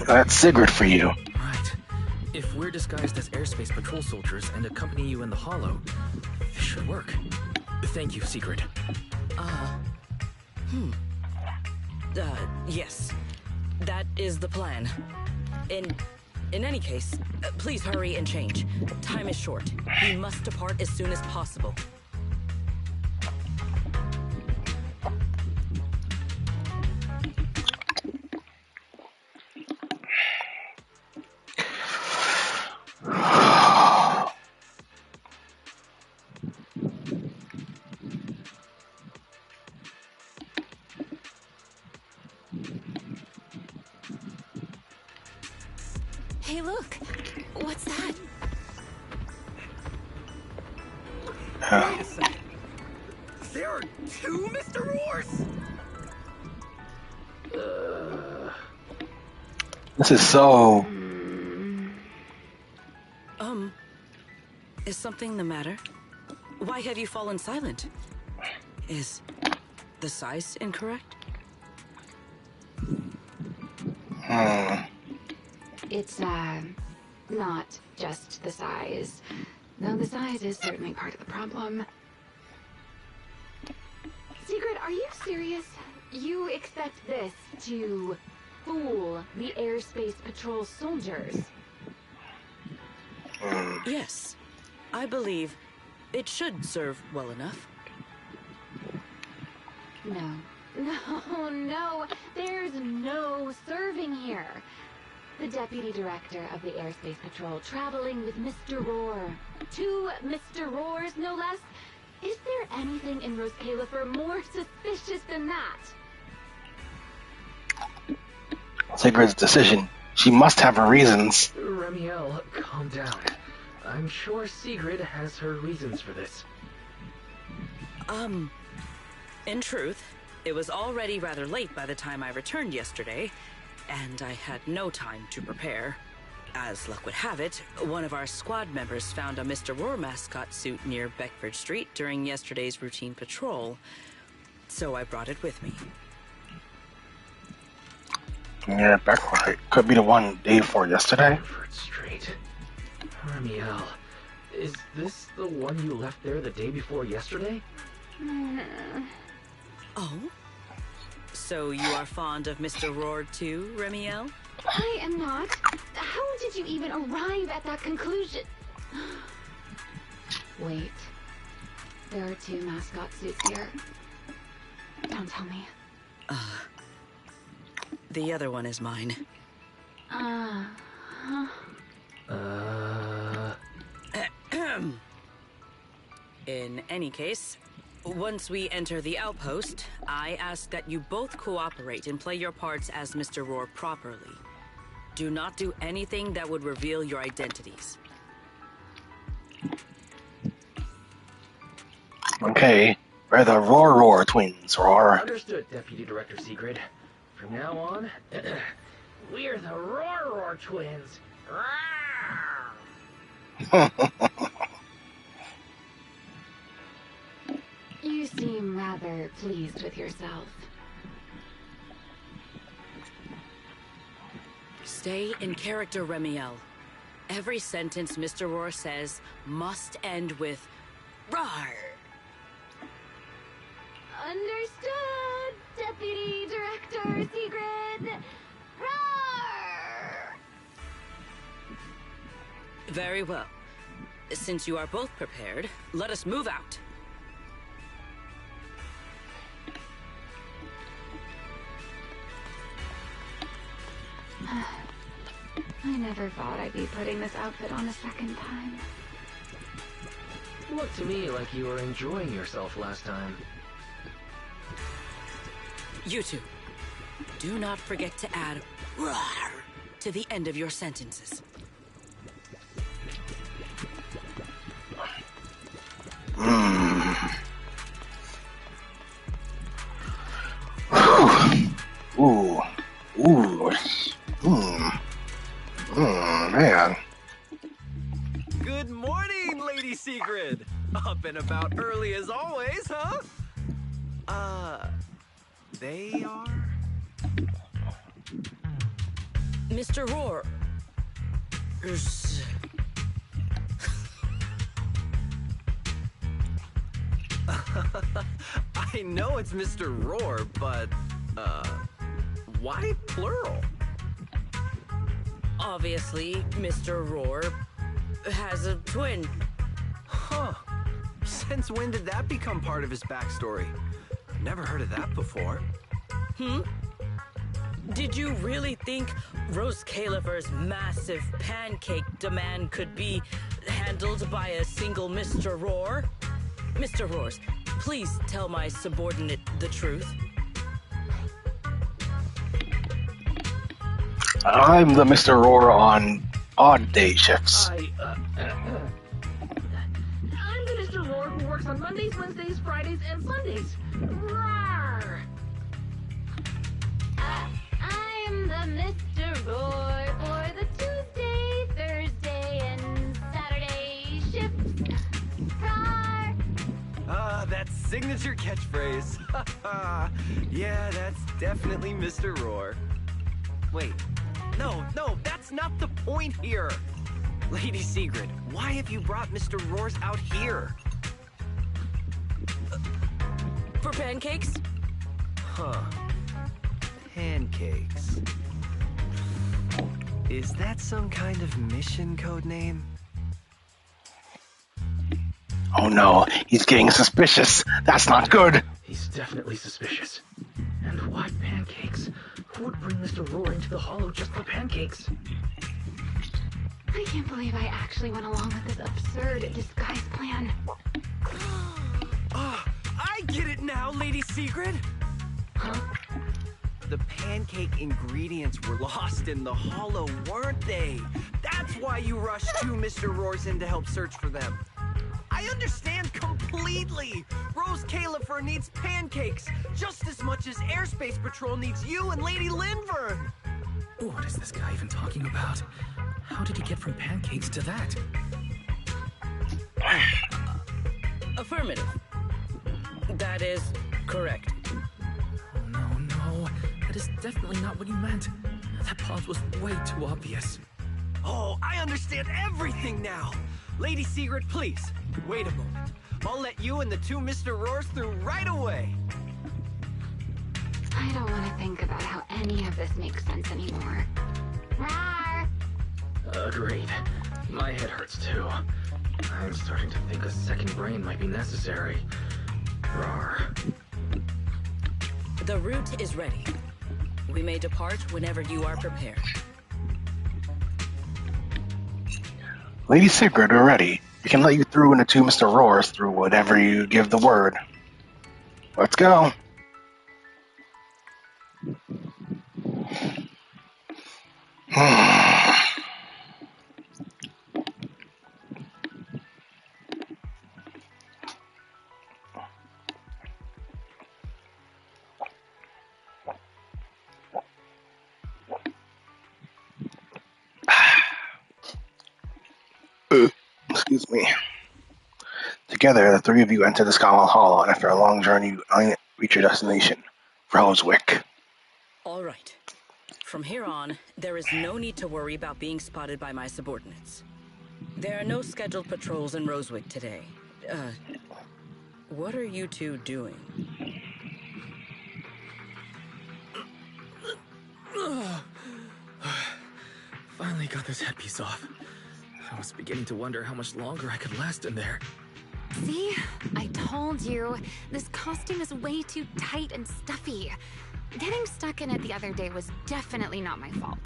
That's Sigurd for you. Right. If we're disguised as airspace patrol soldiers and accompany you in the Hollow, this should work. Thank you, Sigurd. Yes. That is the plan. In any case, please hurry and change. Time is short. We must depart as soon as possible. Hey, look! What's that? Wait a second. There are two Mr. Roars? This is so... Is something the matter? Why have you fallen silent? Is the size incorrect? It's, not just the size. Though the size is certainly part of the problem. Are you serious? You expect this to fool the airspace patrol soldiers? Yes. I believe it should serve well enough. No. No. There's no serving here. The Deputy Director of the Airspace Patrol traveling with Mr. Roar. 2 Mr. Roars, no less. Is there anything in Rose Califer more suspicious than that? Sigrid's decision. She must have her reasons. Remiel, calm down. I'm sure Sigrid has her reasons for this. In truth, it was already rather late by the time I returned yesterday, and I had no time to prepare. As luck would have it, one of our squad members found a Mr. Roar mascot suit near Beckford Street during yesterday's routine patrol, so I brought it with me. Yeah, Beckford could be the one day before yesterday. Beckford Street. Remiel, is this the one you left there the day before yesterday? Oh? So you are fond of Mr. Roar too, Remiel? I am not. How did you even arrive at that conclusion? Wait. There are 2 mascot suits here. Don't tell me. The other one is mine. In any case, once we enter the outpost, I ask that you both cooperate and play your parts as Mr. Roar properly. Do not do anything that would reveal your identities. Okay, we're the Roar twins, Roar. Understood, Deputy Director Sigrid. From now on, we're the Roar twins. You seem rather pleased with yourself. Stay in character, Remiel. Every sentence Mr. Roar says must end with "Rawr." Understood, Deputy Director Sigrid. Roar! Very well. Since you are both prepared, let us move out. I never thought I'd be putting this outfit on a second time. Looked to me like you were enjoying yourself last time. You two, do not forget to add "rawr" to the end of your sentences. Man. Good morning, Lady Sigrid. Up and about early as always, huh? They are? Mr. Roar. I know it's Mr. Roar, but, why plural? Obviously, Mr. Roar has a twin. Huh. Since when did that become part of his backstory? Never heard of that before. Did you really think Rose Califer's massive pancake demand could be handled by a single Mr. Roar? Mr. Roars, please tell my subordinate the truth. I'm the Mr. Roar on odd day shifts. I'm the Mr. Roar who works on Mondays, Wednesdays, Fridays, and Sundays. Rawr! I'm the Mr. Roar for the Tuesday, Thursday, and Saturday shifts. Roar! That signature catchphrase. Yeah, that's definitely Mr. Roar. Wait, no, that's not the point here. Lady Sigrid, why have you brought Mr. Roars out here? For pancakes? Huh. Pancakes. Is that some kind of mission code name? Oh no, he's getting suspicious. That's not good. He's definitely suspicious. And why pancakes? Who would bring Mr. Roar into the hollow just for pancakes? I can't believe I actually went along with this absurd disguise plan. I get it now, Lady Sigrid! Huh? The pancake ingredients were lost in the hollow, weren't they? That's why you rushed two Mr. Roars in to help search for them. I understand completely! Rose Califer needs pancakes just as much as Airspace Patrol needs you and Lady Linvern! What is this guy even talking about? How did he get from pancakes to that? Affirmative. That is correct. Oh, no. That is definitely not what he meant. That pause was way too obvious. Oh, I understand everything now! Lady Sigrid, please, wait a moment. I'll let you and the two Mr. Roars through right away. I don't want to think about how any of this makes sense anymore. Rawr! Agreed. My head hurts too. I'm starting to think a second brain might be necessary. Rawr. The route is ready. We may depart whenever you are prepared. Lady Sigrid, we're ready. We can let you through and the two Mr. Roars through whatever you give the word. Let's go. Excuse me. Together, the three of you enter the Scotland Hollow, and after a long journey, you reach your destination, Rosewick. All right. From here on, there is no need to worry about being spotted by my subordinates. There are no scheduled patrols in Rosewick today. What are you two doing? Finally got this headpiece off. I was beginning to wonder how much longer I could last in there. See? I told you. This costume is way too tight and stuffy. Getting stuck in it the other day was definitely not my fault.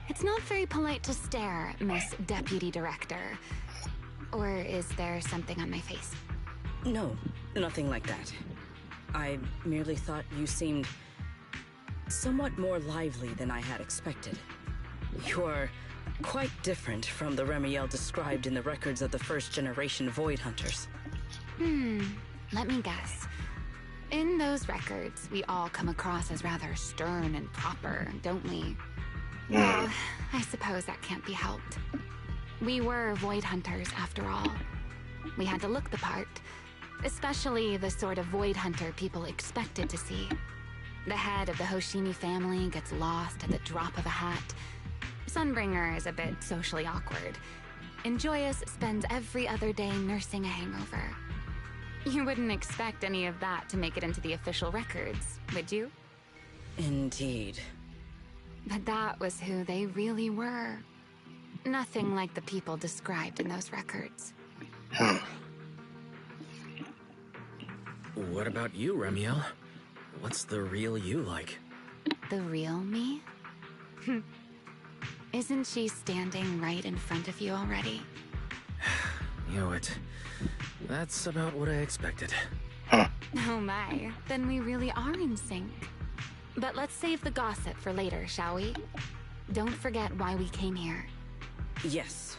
It's not very polite to stare, Miss Deputy Director. Or is there something on my face? No, nothing like that. I merely thought you seemed somewhat more lively than I had expected. You are quite different from the Remiel described in the records of the first-generation Void Hunters. Let me guess. In those records, we all come across as rather stern and proper, don't we? Well, I suppose that can't be helped. We were Void Hunters, after all. We had to look the part, especially the sort of Void Hunter people expected to see. The head of the Hoshimi family gets lost at the drop of a hat. Sunbringer is a bit socially awkward. And Joyous spends every other day nursing a hangover. You wouldn't expect any of that to make it into the official records, would you? Indeed. But that was who they really were. Nothing like the people described in those records. What about you, Remiel? What's the real you like? The real me? Isn't she standing right in front of you already? Knew it. That's about what I expected. Oh my, then we really are in sync. But let's save the gossip for later, shall we? Don't forget why we came here. Yes.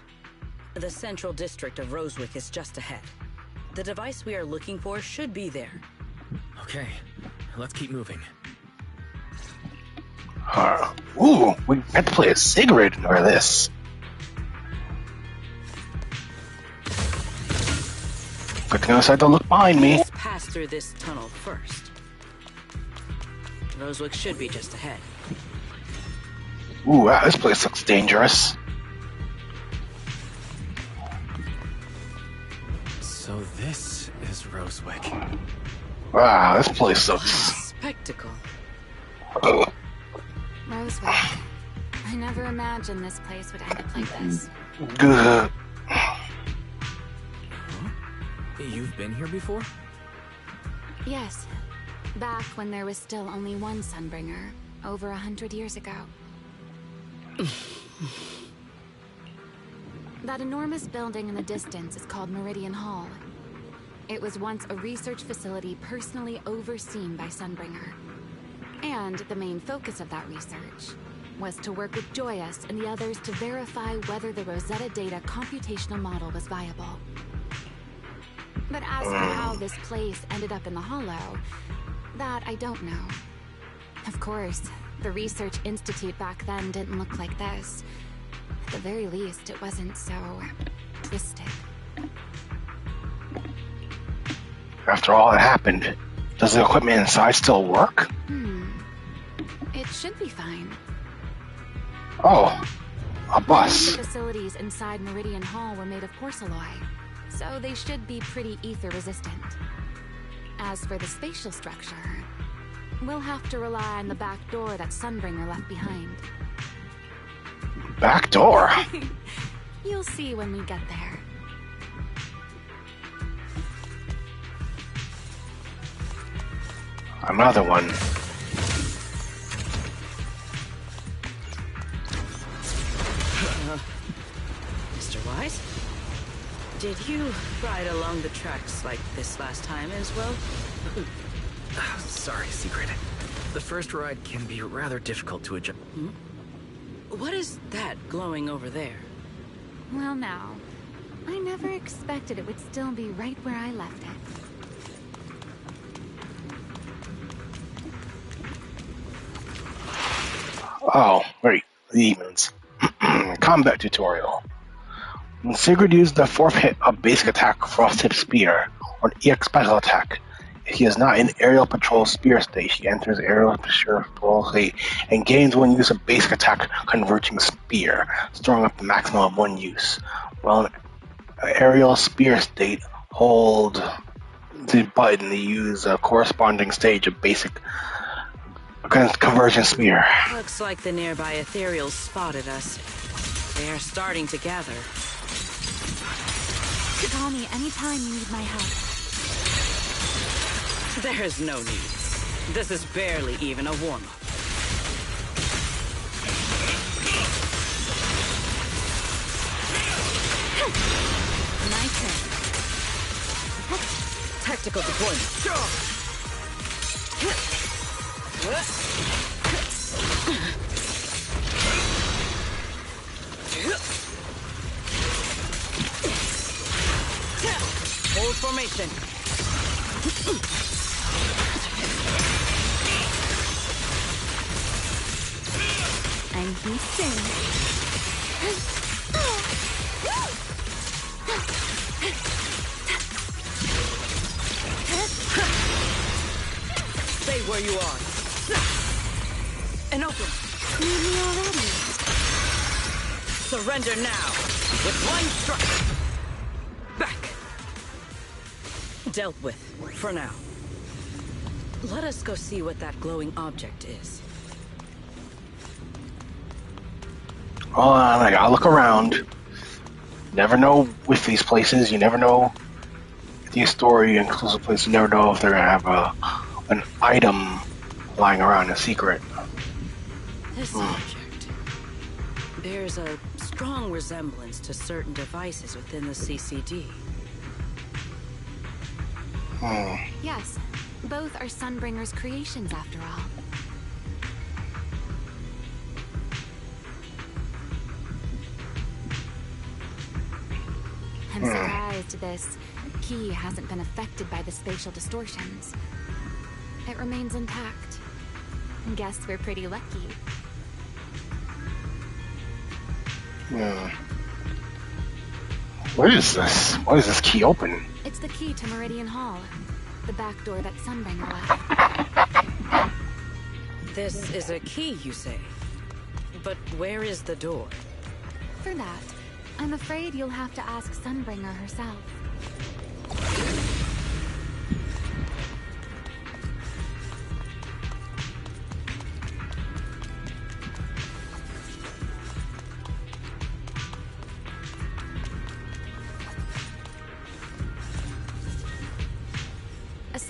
The central district of Rosewick is just ahead. The device we are looking for should be there. Okay, let's keep moving. Ooh, we had to play a Sigrid or this. Good thing I decided to look behind me. Let's pass through this tunnel first. Rosewick should be just ahead. Ooh, wow, this place looks dangerous. So this is Rosewick. Wow, this place What a looks. spectacle. Rosewood. I never imagined this place would end up like this. Good. You've been here before? Yes. Back when there was still only one Sunbringer, over 100 years ago. That enormous building in the distance is called Meridian Hall. It was once a research facility personally overseen by Sunbringer. And the main focus of that research was to work with Joyous and the others to verify whether the Rosetta Data computational model was viable. But as for how this place ended up in the Hollow, that I don't know. Of course, the Research Institute back then didn't look like this. At the very least, it wasn't so twisted. After all that happened, does the equipment inside still work? It should be fine. Oh, a bus. The facilities inside Meridian Hall were made of porcelain, so they should be pretty ether resistant. As for the spatial structure, we'll have to rely on the back door that Sunbringer left behind. Back door? You'll see when we get there. Another one. Mr. Wise? Did you ride along the tracks like this last time as well? Sorry, Secret. The first ride can be rather difficult to adjust. What is that glowing over there? Well now, I never expected it would still be right where I left it. Oh, wait. Demons. Combat tutorial. When Sigurd used the fourth hit of basic attack Frost Tip Spear, or an EX special attack, if he is not in aerial patrol spear state, she enters aerial patrol state and gains one use of basic attack converging spear, storing up the maximum of one use. While in aerial spear state, hold the button to use a corresponding stage of basic conversion spear. Looks like the nearby ethereals spotted us. They are starting to gather. Call me anytime you need my help. There's no need. This is barely even a warm-up. My turn. Tactical deployment. Hold formation. I'm here Stay where you are. And open. Need me already? Surrender now. With one strike. Back. Dealt with, for now. Let us go see what that glowing object is. Hold on, I gotta look around. Never know with these places, you never know. With these story inclusive places, you never know if they're gonna have an item lying around, a secret. This object bears a strong resemblance to certain devices within the CCD. Yes, both are Sunbringer's creations after all. I'm surprised this key hasn't been affected by the spatial distortions. It remains intact. Guess we're pretty lucky. What is this? Why is this key open? It's the key to Meridian Hall, the back door that Sunbringer left. This is a key, you say? But where is the door? For that, I'm afraid you'll have to ask Sunbringer herself.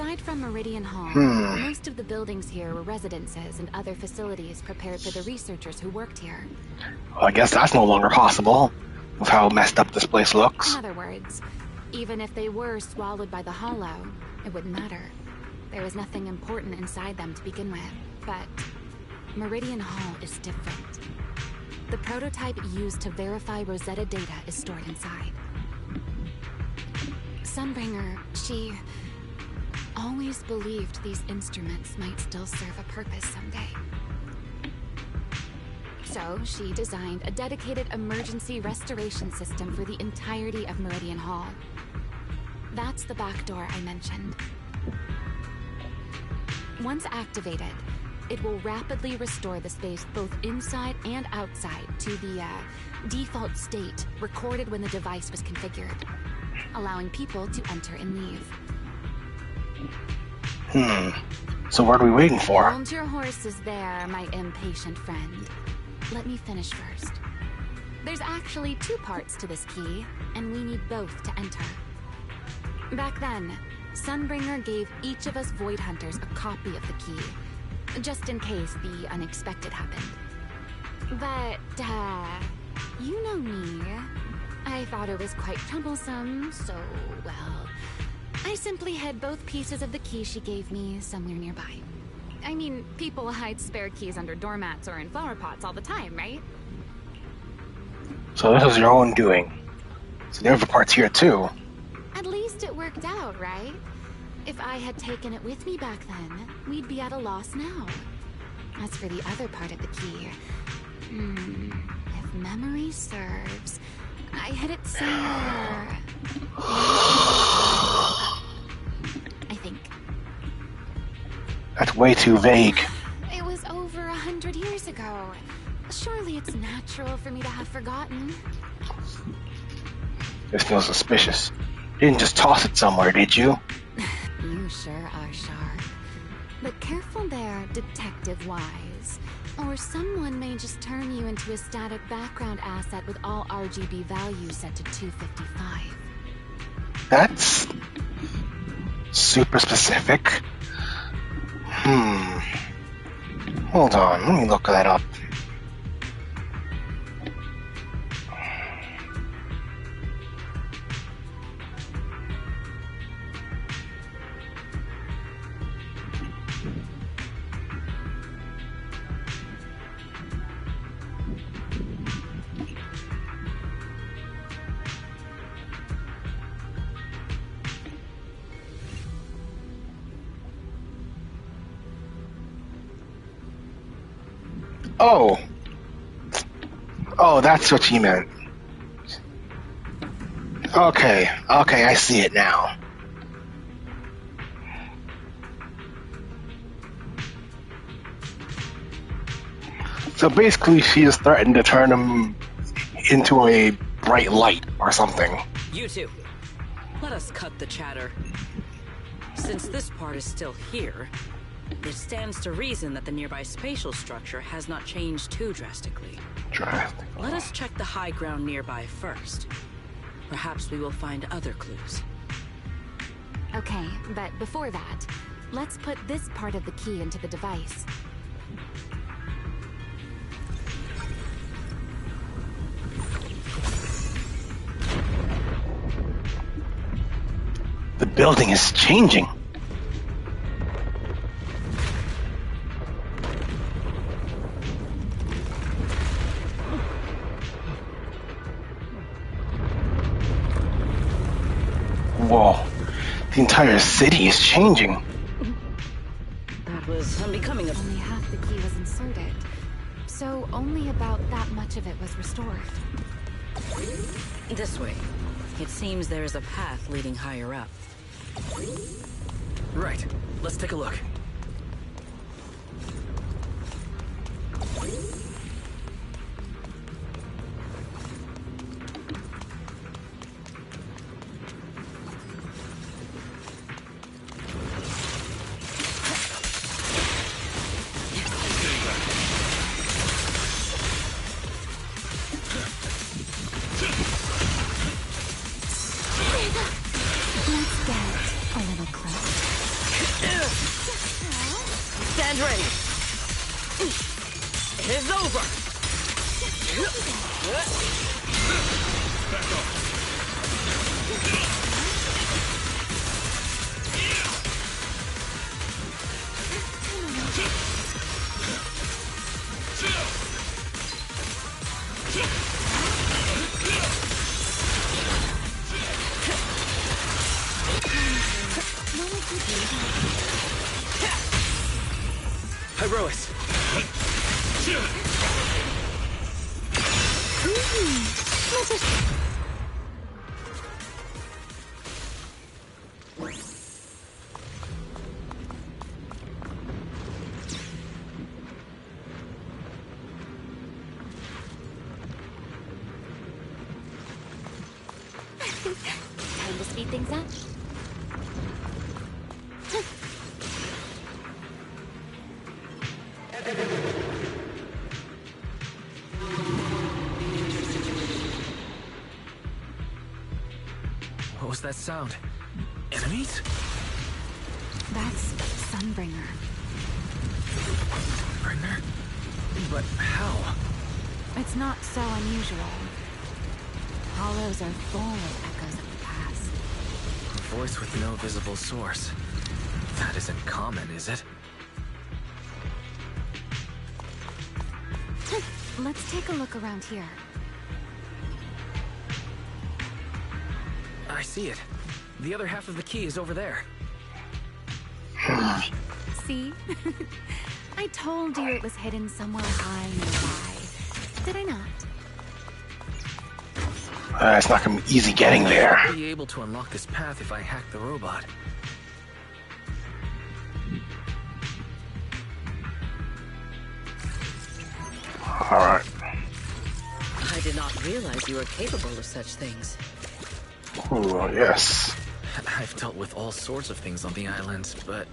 Aside from Meridian Hall, most of the buildings here were residences and other facilities prepared for the researchers who worked here. Well, I guess that's no longer possible, with how messed up this place looks. In other words, even if they were swallowed by the Hollow, it wouldn't matter. There was nothing important inside them to begin with. But Meridian Hall is different. The prototype used to verify Rosetta data is stored inside. Sunbringer, she always believed these instruments might still serve a purpose someday. So she designed a dedicated emergency restoration system for the entirety of Meridian Hall. That's the back door I mentioned. Once activated, it will rapidly restore the space both inside and outside to the default state recorded when the device was configured, allowing people to enter and leave. So what are we waiting for? Hold your horses there, my impatient friend. Let me finish first. There's actually 2 parts to this key, and we need both to enter. Back then, Sunbringer gave each of us Void Hunters a copy of the key, just in case the unexpected happened. But, you know me. I thought it was quite troublesome, so, well, I simply hid both pieces of the key she gave me somewhere nearby. I mean, people hide spare keys under doormats or in flower pots all the time, right? So this is your own doing. So the other part's here too. At least it worked out, right? If I had taken it with me back then, we'd be at a loss now. As for the other part of the key, if memory serves, I hid it somewhere. I think. That's way too vague. It was over 100 years ago. Surely it's natural for me to have forgotten. This feels suspicious. You didn't just toss it somewhere, did you? You sure are sharp. But careful there, Detective Wise. Or someone may just turn you into a static background asset with all RGB values set to 255. That's super specific. Hold on, let me look that up. Oh, that's what you meant. Okay, I see it now. So basically, she is threatened to turn him into a bright light or something. You two, let us cut the chatter. Since this part is still here, it stands to reason that the nearby spatial structure has not changed too drastically. Let us check the high ground nearby first. Perhaps we will find other clues. Okay, but before that, let's put this part of the key into the device. The building is changing. Whoa, the entire city is changing. That was unbecoming of... Only half the key was inserted, so only about that much of it was restored. This way. It seems there is a path leading higher up. Right, let's take a look. Let's get a little close. Land ready. It's over. Back off. Herois. Time to speed things up. What was that sound? Enemies? That's Sunbringer. Bringer? But how? It's not so unusual. Hollows are full of echoes of the past. A voice with no visible source. That isn't common, is it? Let's take a look around here. I see it. The other half of the key is over there. See? I told you it was hidden somewhere high nearby. Did I not? It's not gonna be easy getting there. I'll be able to unlock this path if I hack the robot. Alright. I did not realize you were capable of such things. Ooh, yes. I've dealt with all sorts of things on the island, but...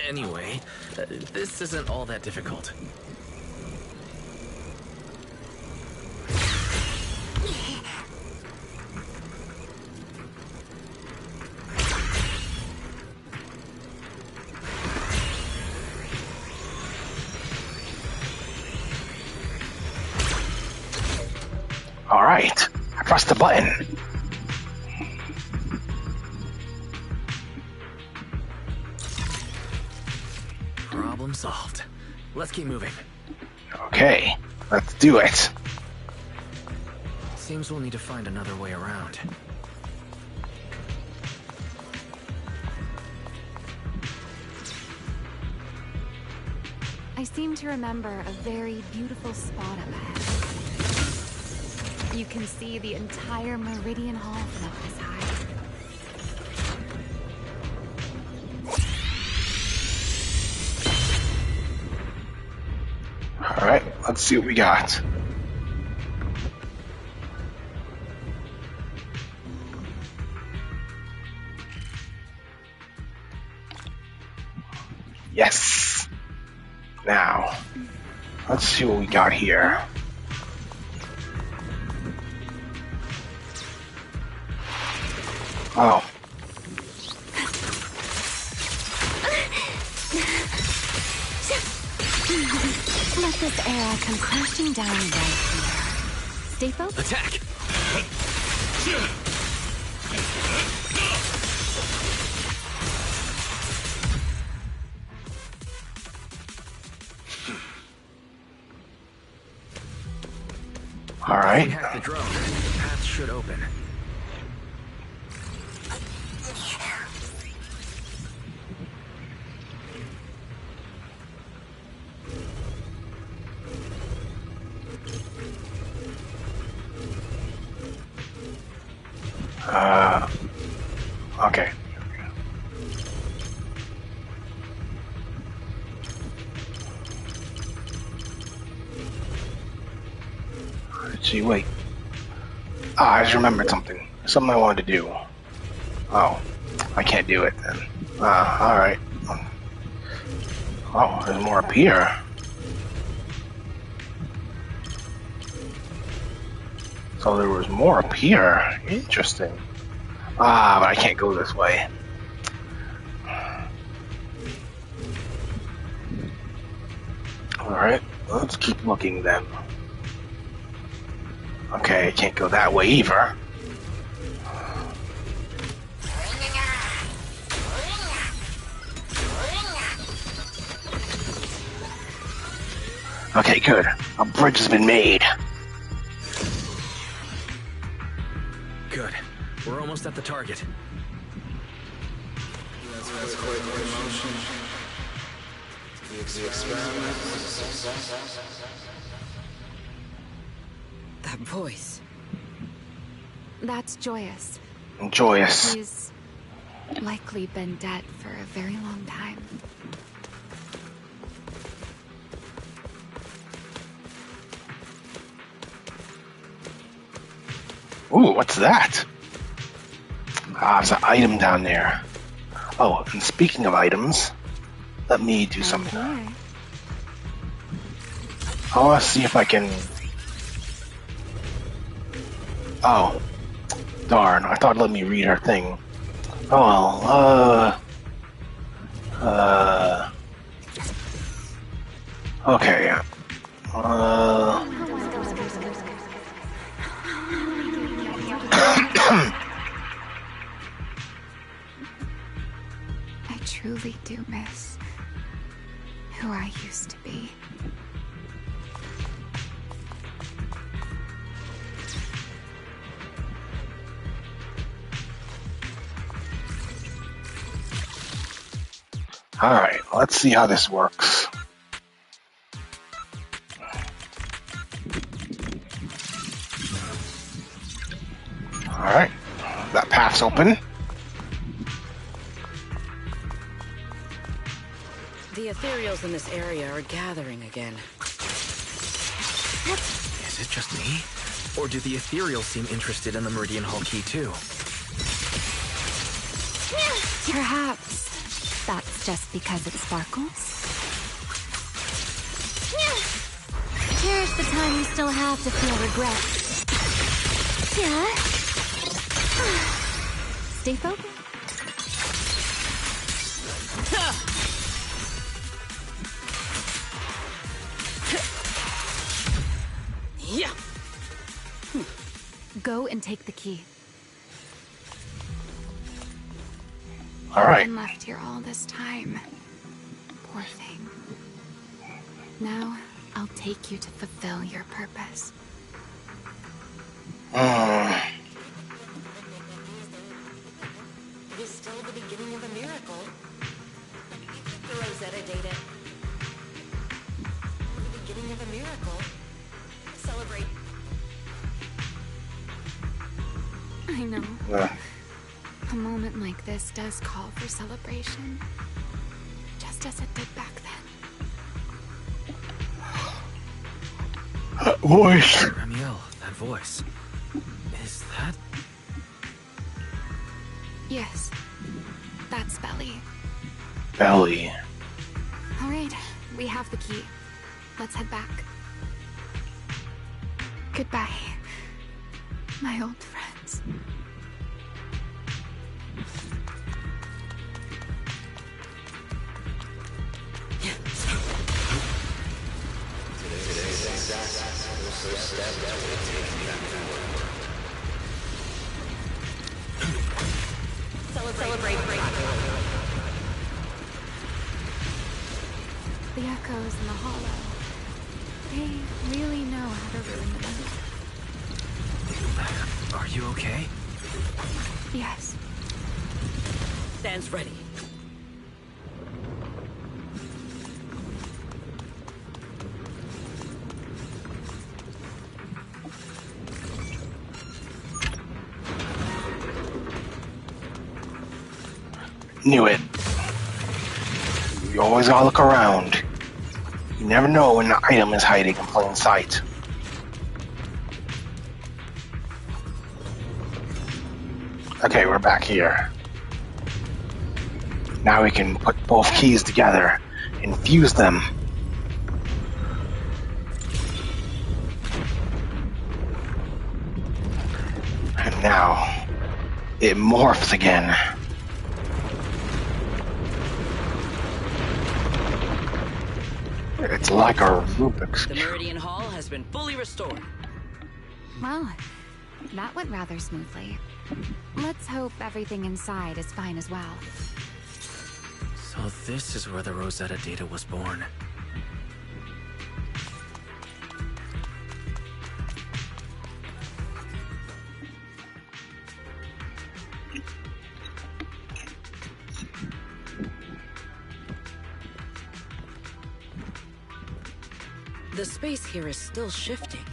anyway, this isn't all that difficult. Alright. I pressed the button. Problem solved. Let's keep moving. Okay. Let's do it. Seems we'll need to find another way around. I seem to remember a very beautiful spot up ahead. You can see the entire Meridian Hall from up this high. Alright, let's see what we got. Yes! Now, let's see what we got here. Oh. Let this era come crashing down right here. Stay focused. Attack! Alright. If we hack the drone, the path should open. Okay. Let's see, wait. I just remembered something. Something I wanted to do. Oh, I can't do it then. Alright. Oh, there's more up here. So there was more up here. Interesting. But I can't go this way. Alright, let's keep looking then. Okay, can't go that way either. Okay, good. A bridge has been made. Good. We're almost at the target. That voice. That's Joyous. Joyous. He's likely been dead for a very long time. Ooh, what's that? Ah, there's an item down there. Oh, and speaking of items, let me do something. Here. I want to see if I can... Oh. Darn, I thought it let me read her thing. Oh well, okay. I truly do miss who I used to be. Alright, let's see how this works. Alright, that path's open. The ethereals in this area are gathering again. Is it just me? Or do the ethereals seem interested in the Meridian Hall key too? Perhaps that's just because it sparkles. Cherish the time you still have to feel regret. Yeah. Stay focused. Yeah. Go and take the key. Alright. Been left here all this time. Poor thing. Now, I'll take you to fulfill your purpose. It is still the beginning of a miracle. The Rosetta data. The beginning of a miracle. Celebrate. I know. Yeah. A moment like this does call for celebration. Just as it did back then. Voice. Ramiel, that voice. Is that... Yes. That's Belly. Belly. Alright, we have the key. Let's head back. Goodbye, my old friends. Celebrate. The echoes in the hollow. They really know how to ruin the mood. Are you okay? Yes. Stands ready. Knew it. You always gotta look around. You never know when the item is hiding in plain sight. Okay, we're back here. Now we can put both keys together and fuse them. And now, it morphs again. It's like a Rubik's The Cube. Meridian Hall has been fully restored. Well, that went rather smoothly. Let's hope everything inside is fine as well. So this is where the Rosetta data was born. The space here is still shifting.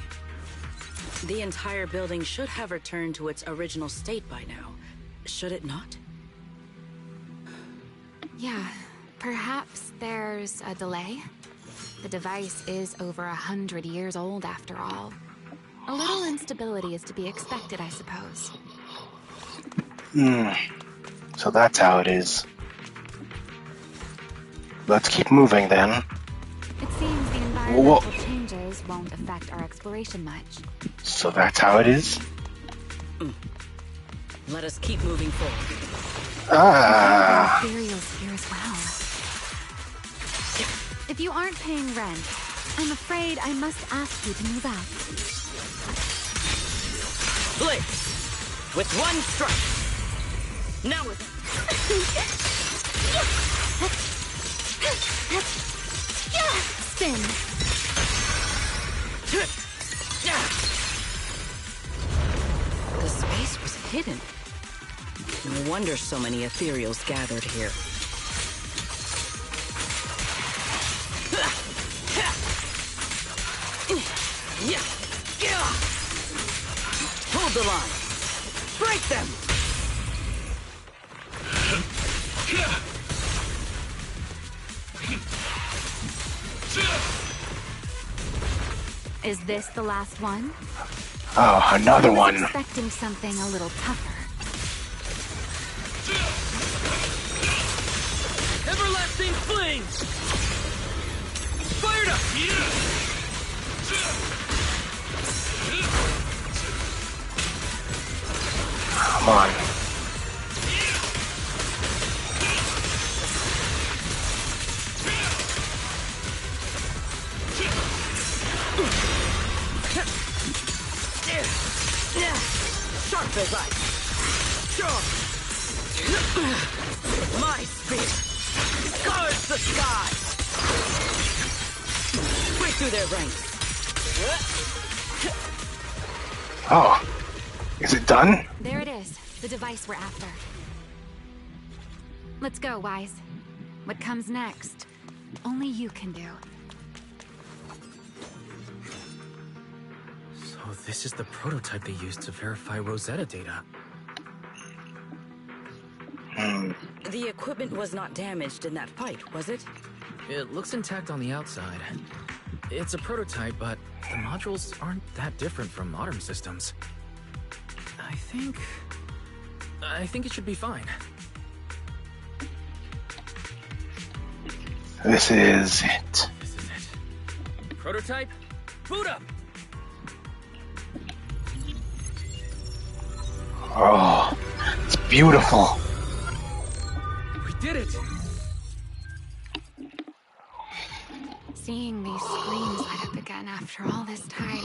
The entire building should have returned to its original state by now, should it not? Yeah, perhaps there's a delay. The device is over 100 years old after all. A little instability is to be expected, I suppose. So that's how it is. Let's keep moving then. It seems the environmental changes won't affect our exploration much. So that's how it is? Let us keep moving forward. Ah. Ethereal's here as well. If you aren't paying rent, I'm afraid I must ask you to move out. Blitz! With one strike! Now with... Spin! The space was hidden. No wonder so many ethereals gathered here. Hold the line. Break them! Is this the last one? Oh, another I was one. expecting something a little tougher. Everlasting flames! Fired up! Come on. Sharp as ice. My spear guards the sky. Break through their ranks. Oh. Is it done? There it is, the device we're after. Let's go, Wise. What comes next, only you can do. So this is the prototype they used to verify Rosetta data. The equipment was not damaged in that fight, was it? It looks intact on the outside. It's a prototype, but the modules aren't that different from modern systems. I think it should be fine. This is it. This is it. Prototype, boot up! Oh, it's beautiful. We did it! Seeing these screens light up again after all this time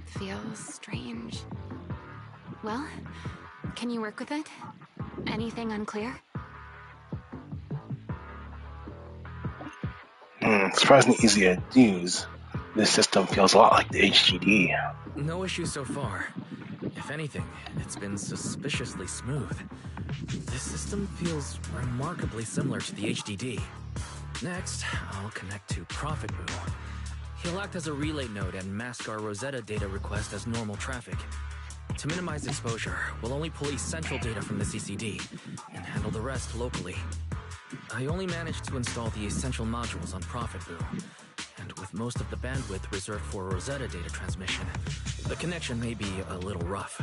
feels strange. Well, can you work with it? Anything unclear? Surprisingly easy to use. This system feels a lot like the HGD. No issues so far. If anything, it's been suspiciously smooth. This system feels remarkably similar to the HDD. Next, I'll connect to Prophet Boo. He'll act as a relay node and mask our Rosetta data request as normal traffic. To minimize exposure, we'll only pull essential data from the CCD and handle the rest locally. I only managed to install the essential modules on Prophet Boo, and with most of the bandwidth reserved for Rosetta data transmission, the connection may be a little rough.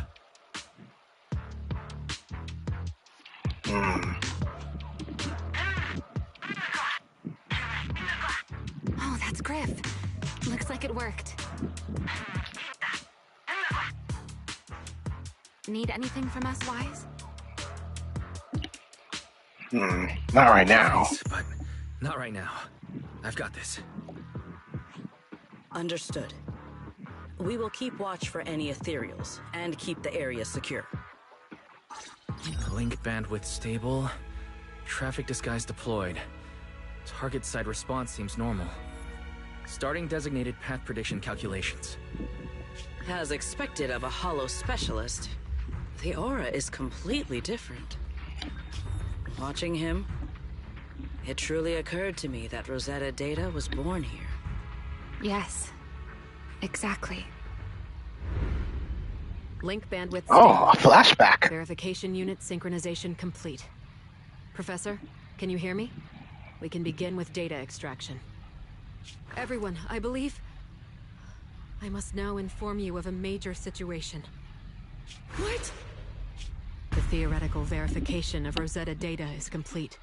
Oh, that's Griff. Looks like it worked. Need anything from us, Wise? Not right now. Thanks, but not right now. I've got this. Understood. We will keep watch for any ethereals and keep the area secure. Link bandwidth stable. Traffic disguise deployed. Target side response seems normal. Starting designated path prediction calculations. As expected of a holo specialist, the aura is completely different. Watching him, it truly occurred to me that Rosetta Data was born here. Yes, exactly. Link bandwidth Oh, a stable. flashback. Verification unit synchronization complete. Professor, can you hear me? We can begin with data extraction. Everyone, I believe... I must now inform you of a major situation. What? The theoretical verification of Rosetta Data is complete.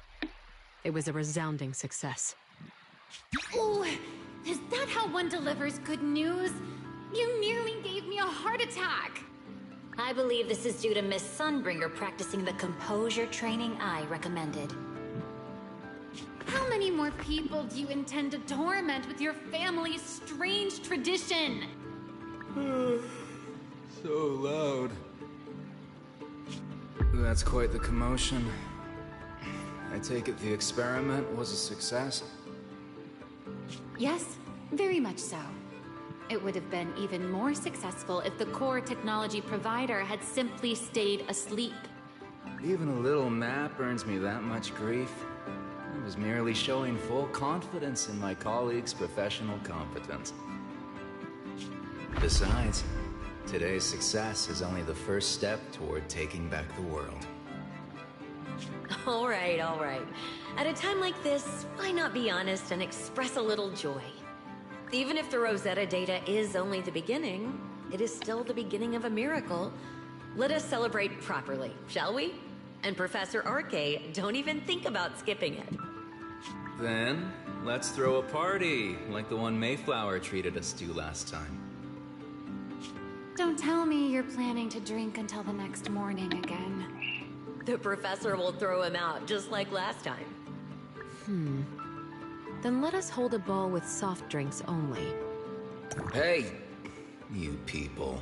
It was a resounding success. Oh, is that how one delivers good news? You nearly gave me a heart attack. I believe this is due to Miss Sunbringer practicing the composure training I recommended. How many more people do you intend to torment with your family's strange tradition? So loud. That's quite the commotion. I take it the experiment was a success? Yes, very much so. It would have been even more successful if the core technology provider had simply stayed asleep. Even a little nap earns me that much grief. I was merely showing full confidence in my colleagues' professional competence. Besides, today's success is only the first step toward taking back the world. All right, all right. At a time like this, why not be honest and express a little joy? Even if the Rosetta Data is only the beginning, it is still the beginning of a miracle. Let us celebrate properly, shall we? And Professor Arke, don't even think about skipping it. Then, let's throw a party, like the one Mayflower treated us to last time. Don't tell me you're planning to drink until the next morning again. The professor will throw him out, just like last time. Then let us hold a ball with soft drinks only. Hey, you people.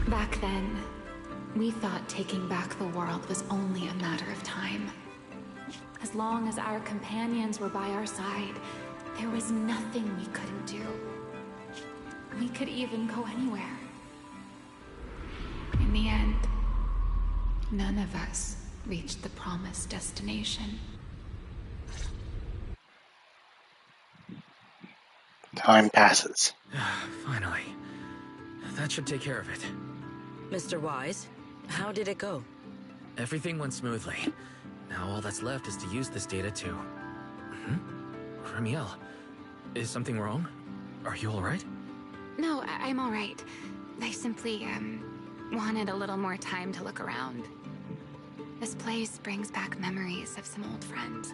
Back then, we thought taking back the world was only a matter of time. As long as our companions were by our side, there was nothing we couldn't do. We could even go anywhere. In the end, none of us reached the promised destination. Time passes. Finally. That should take care of it. Mr. Wise, how did it go? Everything went smoothly. Now all that's left is to use this data to... Remiel, is something wrong? Are you alright? No, I'm all right. I simply, wanted a little more time to look around. This place brings back memories of some old friends.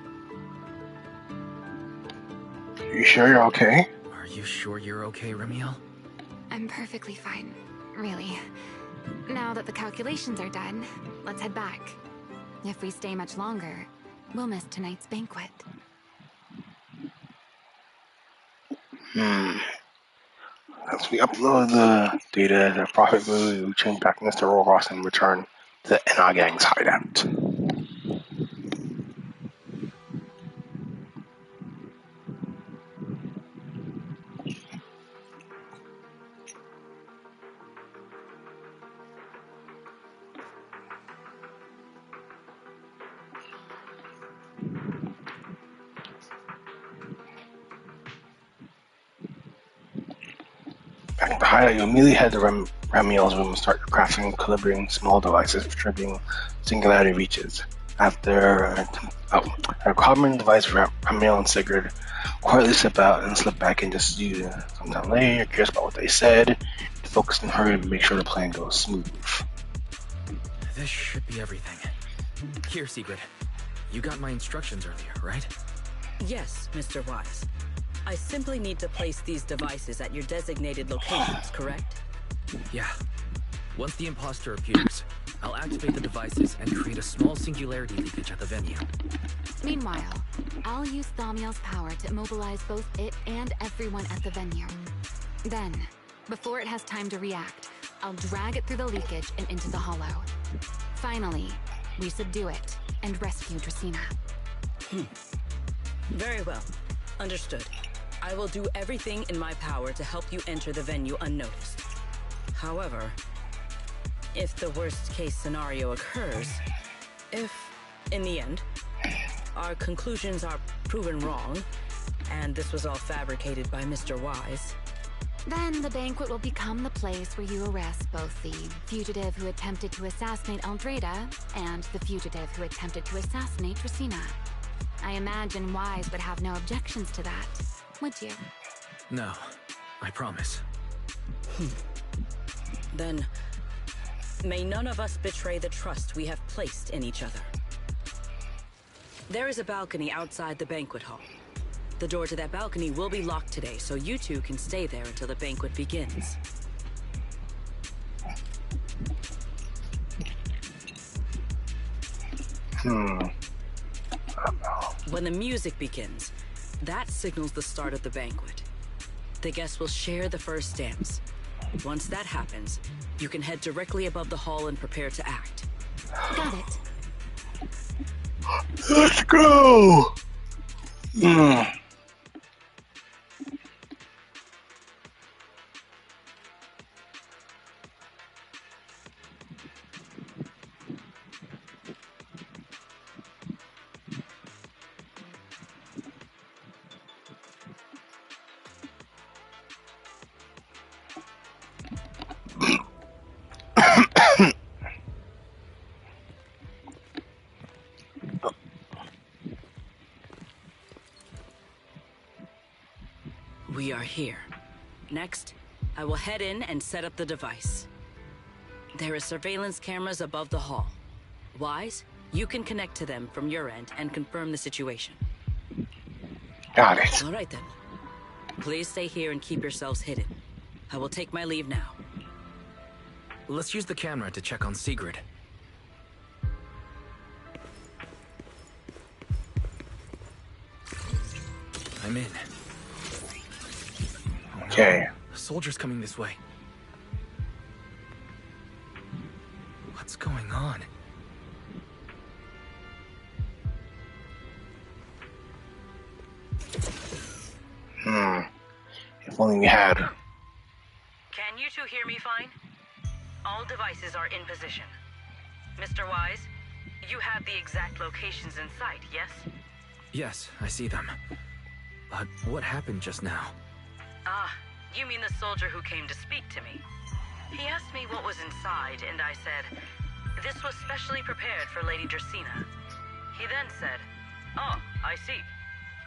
You sure you're okay? Are you sure you're okay, Remiel? I'm perfectly fine, really. Now that the calculations are done, let's head back. If we stay much longer, we'll miss tonight's banquet. As we upload the data, the Prophet will change back Mr. Rojas and return to the NR Gang's hideout. Back at the hideout, you immediately head to Ramiel's room and start crafting and calibrating small devices for triggering singularity reaches. After a common device, Ramiel and Sigurd quietly slip out and slip back in just as you. Sometime later, you're curious about what they said. You focus and hurry to make sure the plan goes smooth. This should be everything. Here, Sigurd. You got my instructions earlier, right? Yes, Mr. Wise. I simply need to place these devices at your designated locations, correct? Yeah. Once the imposter appears, I'll activate the devices and create a small singularity leakage at the venue. Meanwhile, I'll use Thaumiel's power to immobilize both it and everyone at the venue. Then, before it has time to react, I'll drag it through the leakage and into the hollow. Finally, we subdue it and rescue Dracaena. Very well. Understood. I will do everything in my power to help you enter the venue unnoticed. However, if the worst-case scenario occurs, if, in the end, our conclusions are proven wrong, and this was all fabricated by Mr. Wise, then the banquet will become the place where you arrest both the fugitive who attempted to assassinate Aldrada and the fugitive who attempted to assassinate Dracaena. I imagine Wise would have no objections to that, would you? No, I promise. Then, may none of us betray the trust we have placed in each other. There is a balcony outside the banquet hall. The door to that balcony will be locked today, so you two can stay there until the banquet begins. When the music begins, that signals the start of the banquet. The guests will share the first dance. Once that happens, you can head directly above the hall and prepare to act. Got it. Let's go! We are here. Next, I will head in and set up the device. There are surveillance cameras above the hall. Wise, you can connect to them from your end and confirm the situation. Got it. All right then. Please stay here and keep yourselves hidden. I will take my leave now. Let's use the camera to check on Sigrid. I'm in. Oh, no. Okay. Soldiers coming this way. What's going on? If only we had. Can you two hear me fine? All devices are in position. Mr. Wise, you have the exact locations in sight, yes? Yes, I see them. But what happened just now? Ah, you mean the soldier who came to speak to me. He asked me what was inside, and I said, this was specially prepared for Lady Dracaena. He then said, oh, I see.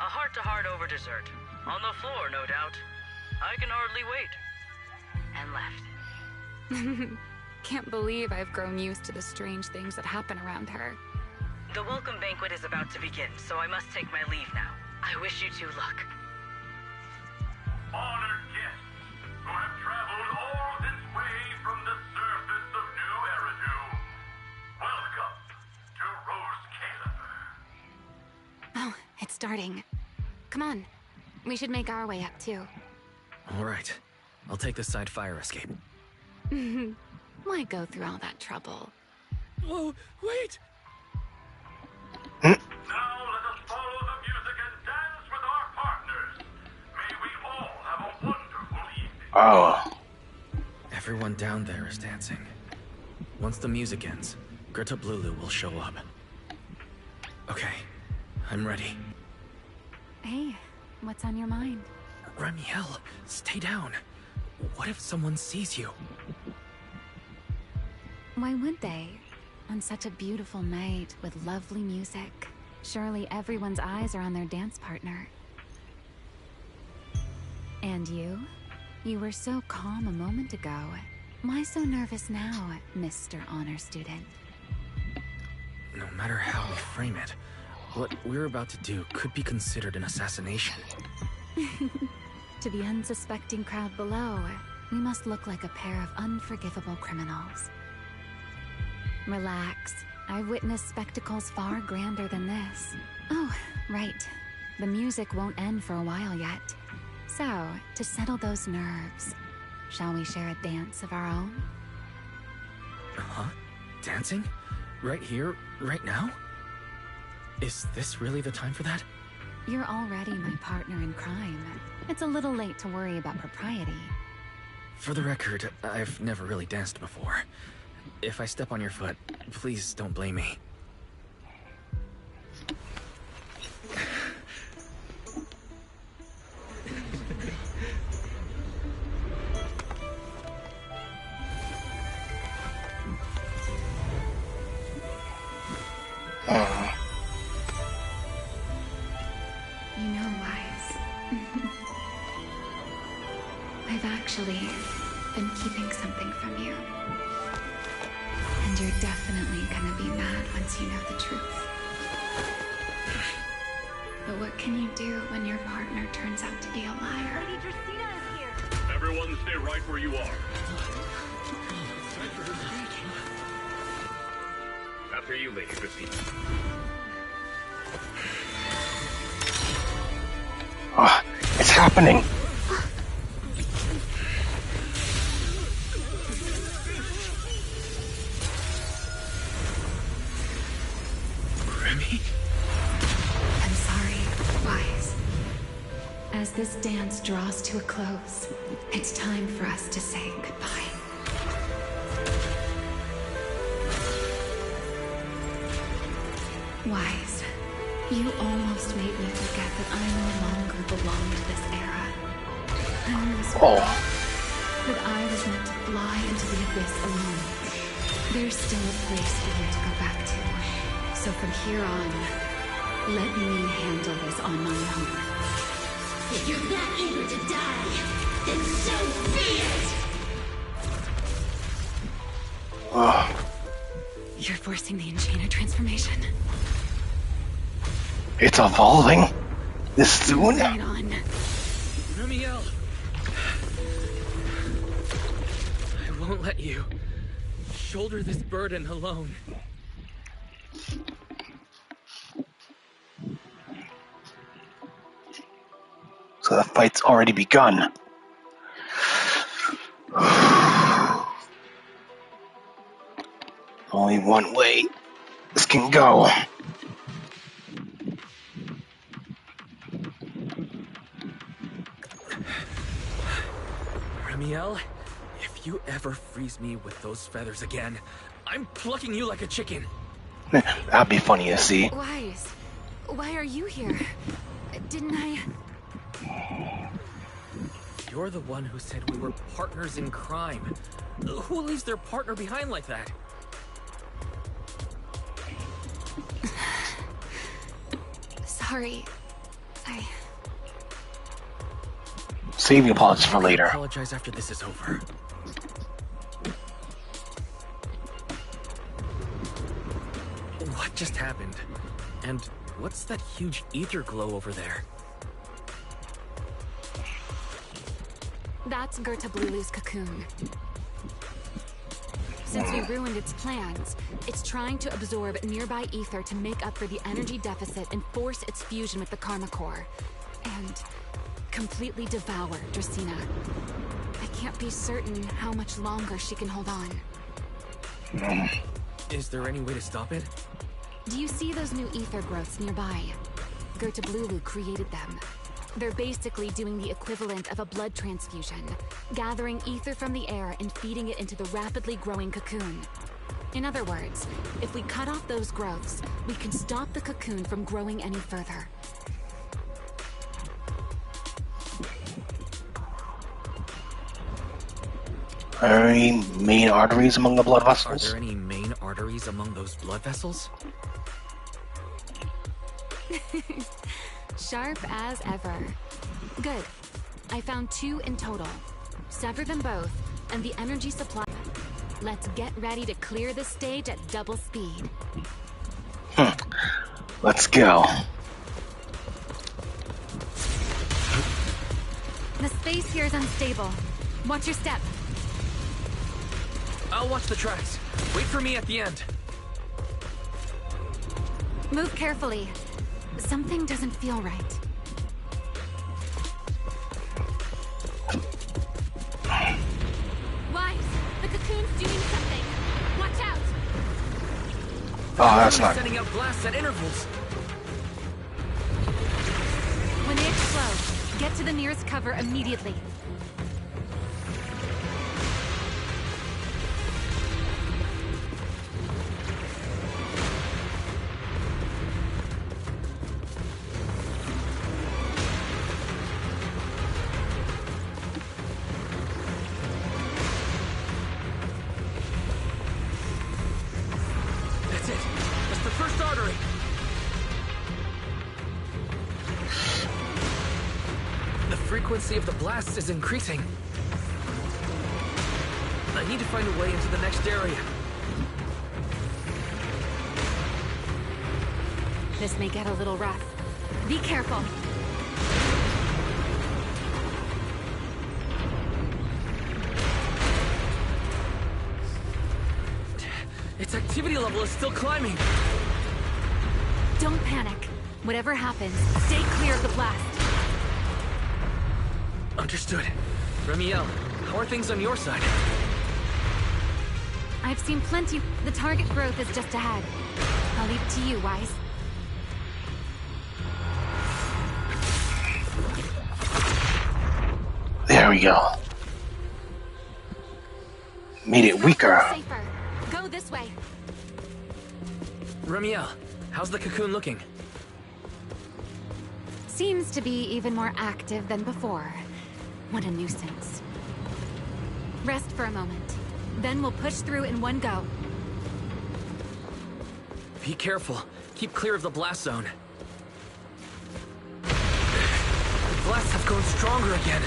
A heart-to-heart over dessert. On the floor, no doubt. I can hardly wait. And left. Can't believe I've grown used to the strange things that happen around her. The welcome banquet is about to begin, so I must take my leave now. I wish you two luck. Honored guests who have traveled all this way from the surface of New Eridu, welcome to Rose Caleb. Oh, it's starting. Come on. We should make our way up, too. All right. I'll take the side fire escape. Why go through all that trouble? Oh, wait! Now let us follow the music and dance with our partners. May we all have a wonderful evening. Oh. Everyone down there is dancing. Once the music ends, Greta Blulu will show up. Okay, I'm ready. Hey, what's on your mind? Ramiel, stay down. What if someone sees you? Why would they? On such a beautiful night with lovely music. Surely everyone's eyes are on their dance partner. And you? You were so calm a moment ago. Why so nervous now, Mr. Honor Student? No matter how we frame it, what we're about to do could be considered an assassination. To the unsuspecting crowd below, we must look like a pair of unforgivable criminals. Relax. I've witnessed spectacles far grander than this. Oh, right. The music won't end for a while yet. So, to settle those nerves, shall we share a dance of our own? Huh? Dancing? Right here, right now? Is this really the time for that? You're already my partner in crime. It's a little late to worry about propriety. For the record, I've never really danced before. If I step on your foot, please don't blame me. You know, Wise. I've actually been keeping something from you. And you're definitely gonna be mad once you know the truth. But what can you do when your partner turns out to be a liar? Lady Dracena is here. Everyone stay right where you are. After you, Lady Dracena. Oh, it's happening. Remy? I'm sorry, Wise. As this dance draws to a close, it's time for us to say goodbye. Wise, you almost made me forget that I no longer belong to this era. I almost forgot that I was meant to fly into the abyss alone. There's still a place for you to go back to. So from here on, let me handle this on my own. If you're that eager to die, then so be it! You're forcing the Enchainer transformation. It's evolving this soon? Right on. Remiel! I won't let you shoulder this burden alone. So the fight's already begun. Only one way this can go. Remiel, if you ever freeze me with those feathers again, I'm plucking you like a chicken. That'd be funny to see. Wise, why are you here? Didn't I... You're the one who said we were partners in crime. Who leaves their partner behind like that? Sorry. Save your apologies for later. Apologize after this is over. What just happened? And what's that huge ether glow over there? That's Gerta Blulu's cocoon. Since we ruined its plans, it's trying to absorb nearby ether to make up for the energy deficit and force its fusion with the Karma Core. And completely devour Dracena. I can't be certain how much longer she can hold on. Is there any way to stop it? Do you see those new ether growths nearby? Gerta Blulu created them. They're basically doing the equivalent of a blood transfusion, gathering ether from the air and feeding it into the rapidly growing cocoon. In other words, if we cut off those growths, we can stop the cocoon from growing any further. Are there any main arteries among the blood vessels? Are there any main arteries among those blood vessels? Sharp as ever. Good. I found 2 in total. Sever them both, and the energy supply... Let's get ready to clear the stage at double speed. Let's go. The space here is unstable. Watch your step. I'll watch the tracks. Wait for me at the end. Move carefully. Something doesn't feel right. Wise, the cocoon's doing something. Watch out! Oh, that's not. Sending out blasts at intervals. When they explode, get to the nearest cover immediately. That's it. That's the first artery. The frequency of the blasts is increasing. I need to find a way into the next area. This may get a little rough. Be careful. Its activity level is still climbing. Don't panic. Whatever happens, stay clear of the blast. Understood. Remiel, how are things on your side? I've seen plenty. The target growth is just ahead. I'll leave it to you, Wise. There we go. Made it weaker. Safer. Go this way. Remiel, how's the cocoon looking? Seems to be even more active than before. What a nuisance. Rest for a moment. Then we'll push through in one go. Be careful. Keep clear of the blast zone. The blasts have grown stronger again.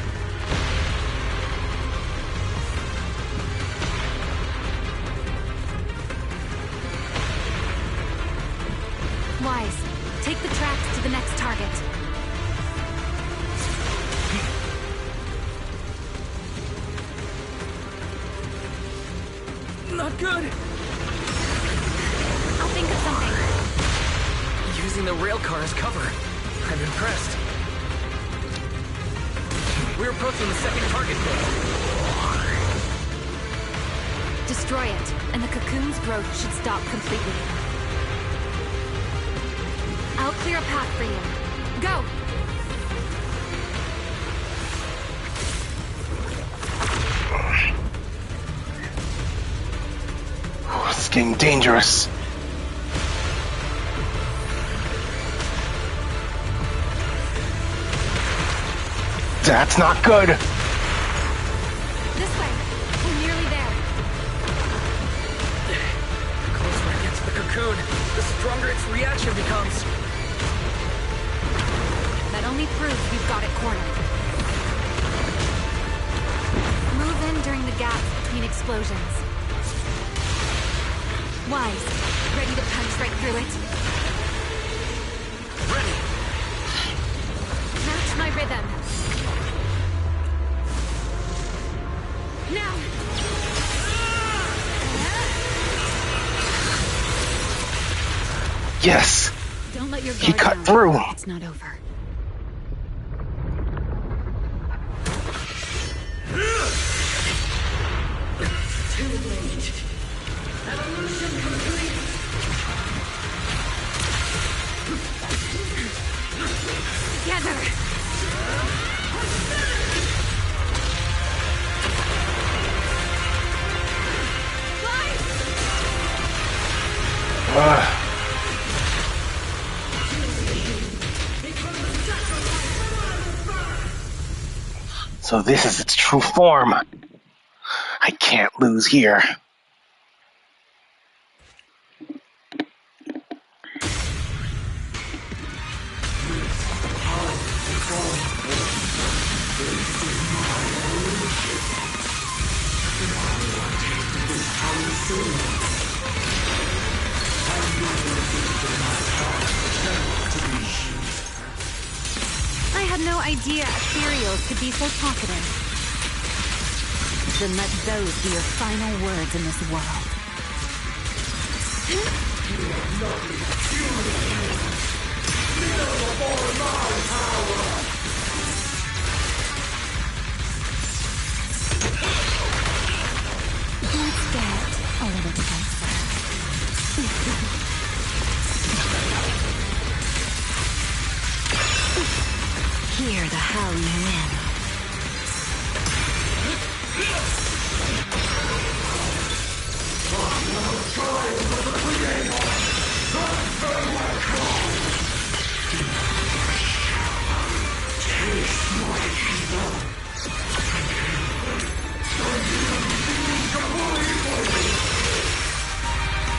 Wise, take the tracks to the next target. Not good! I'll think of something. Using the rail car as cover. I'm impressed. We're approaching the second target pit. Destroy it, and the cocoon's growth should stop completely. I'll clear a path for you. Go! Oh, it's getting dangerous. That's not good. This way. We're nearly there. The closer I get to the cocoon, the stronger its reaction becomes. That only proves we've got it cornered. Move in during the gaps between explosions. Wise, ready to punch right through it? Ready! Match my rhythm. Now! Yes. Don't let your He guard cut down. through. It's not over. Too late. Evolution complete. Together! So this is its true form. I can't lose here. I had no idea ethereals could be so talkative. Then let those be your final words in this world. Let's get a little closer. Hear the howling wind.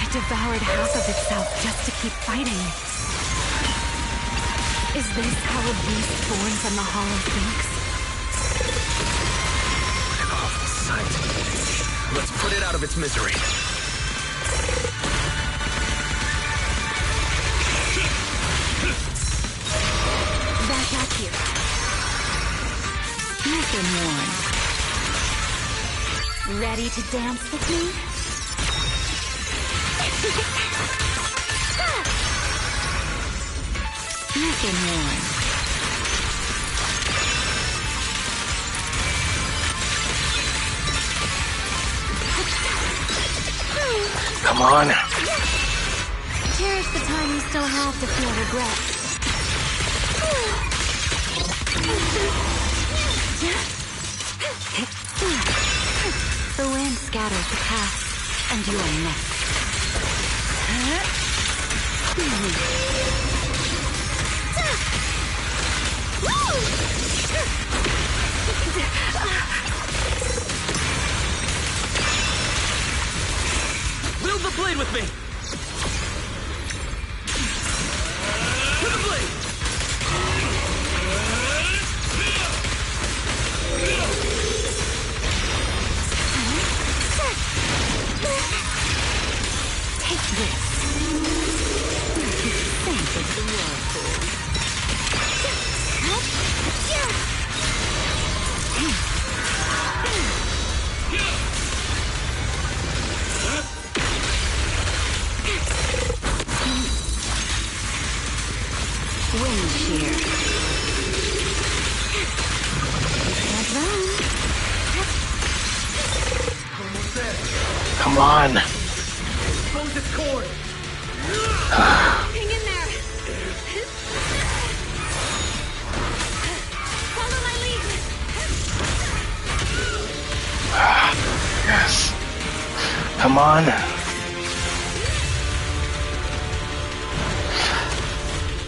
It devoured half of itself just to keep fighting. Is this how a beast born from the hollow thinks? What an awful sight. Let's put it out of its misery. Back at you. You've been warned. Ready to dance with me? You've been warned. Come on. Cherish the time you still have to feel regret. The wind scatters the past, and you are next. Wield the blade with me! To the blade! Take this. Thank you for the whirlpool. Wind shear. Can't run. Come on. Expose its cord. Hang in there. Follow my lead. Yes. Come on.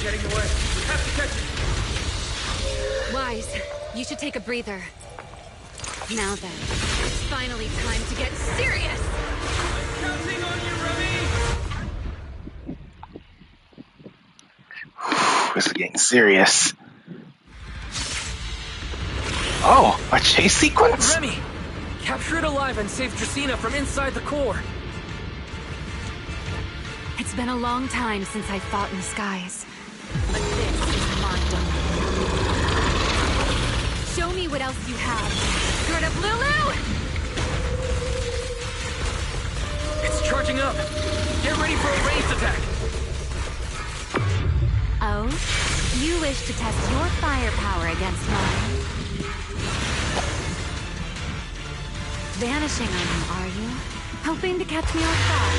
Getting away. We have to catch it. Wise, you should take a breather. Now then. It's finally time to get serious! Counting on you, Remy. This is getting serious. Oh, a chase sequence? Remy! Capture it alive and save Dracena from inside the core! It's been a long time since I fought in the skies. But this is my domain. Show me what else you have. Gird up, Lulu! It's charging up! Get ready for a ranged attack! Oh? You wish to test your firepower against mine? Vanishing on you, are you? Hoping to catch me off guard?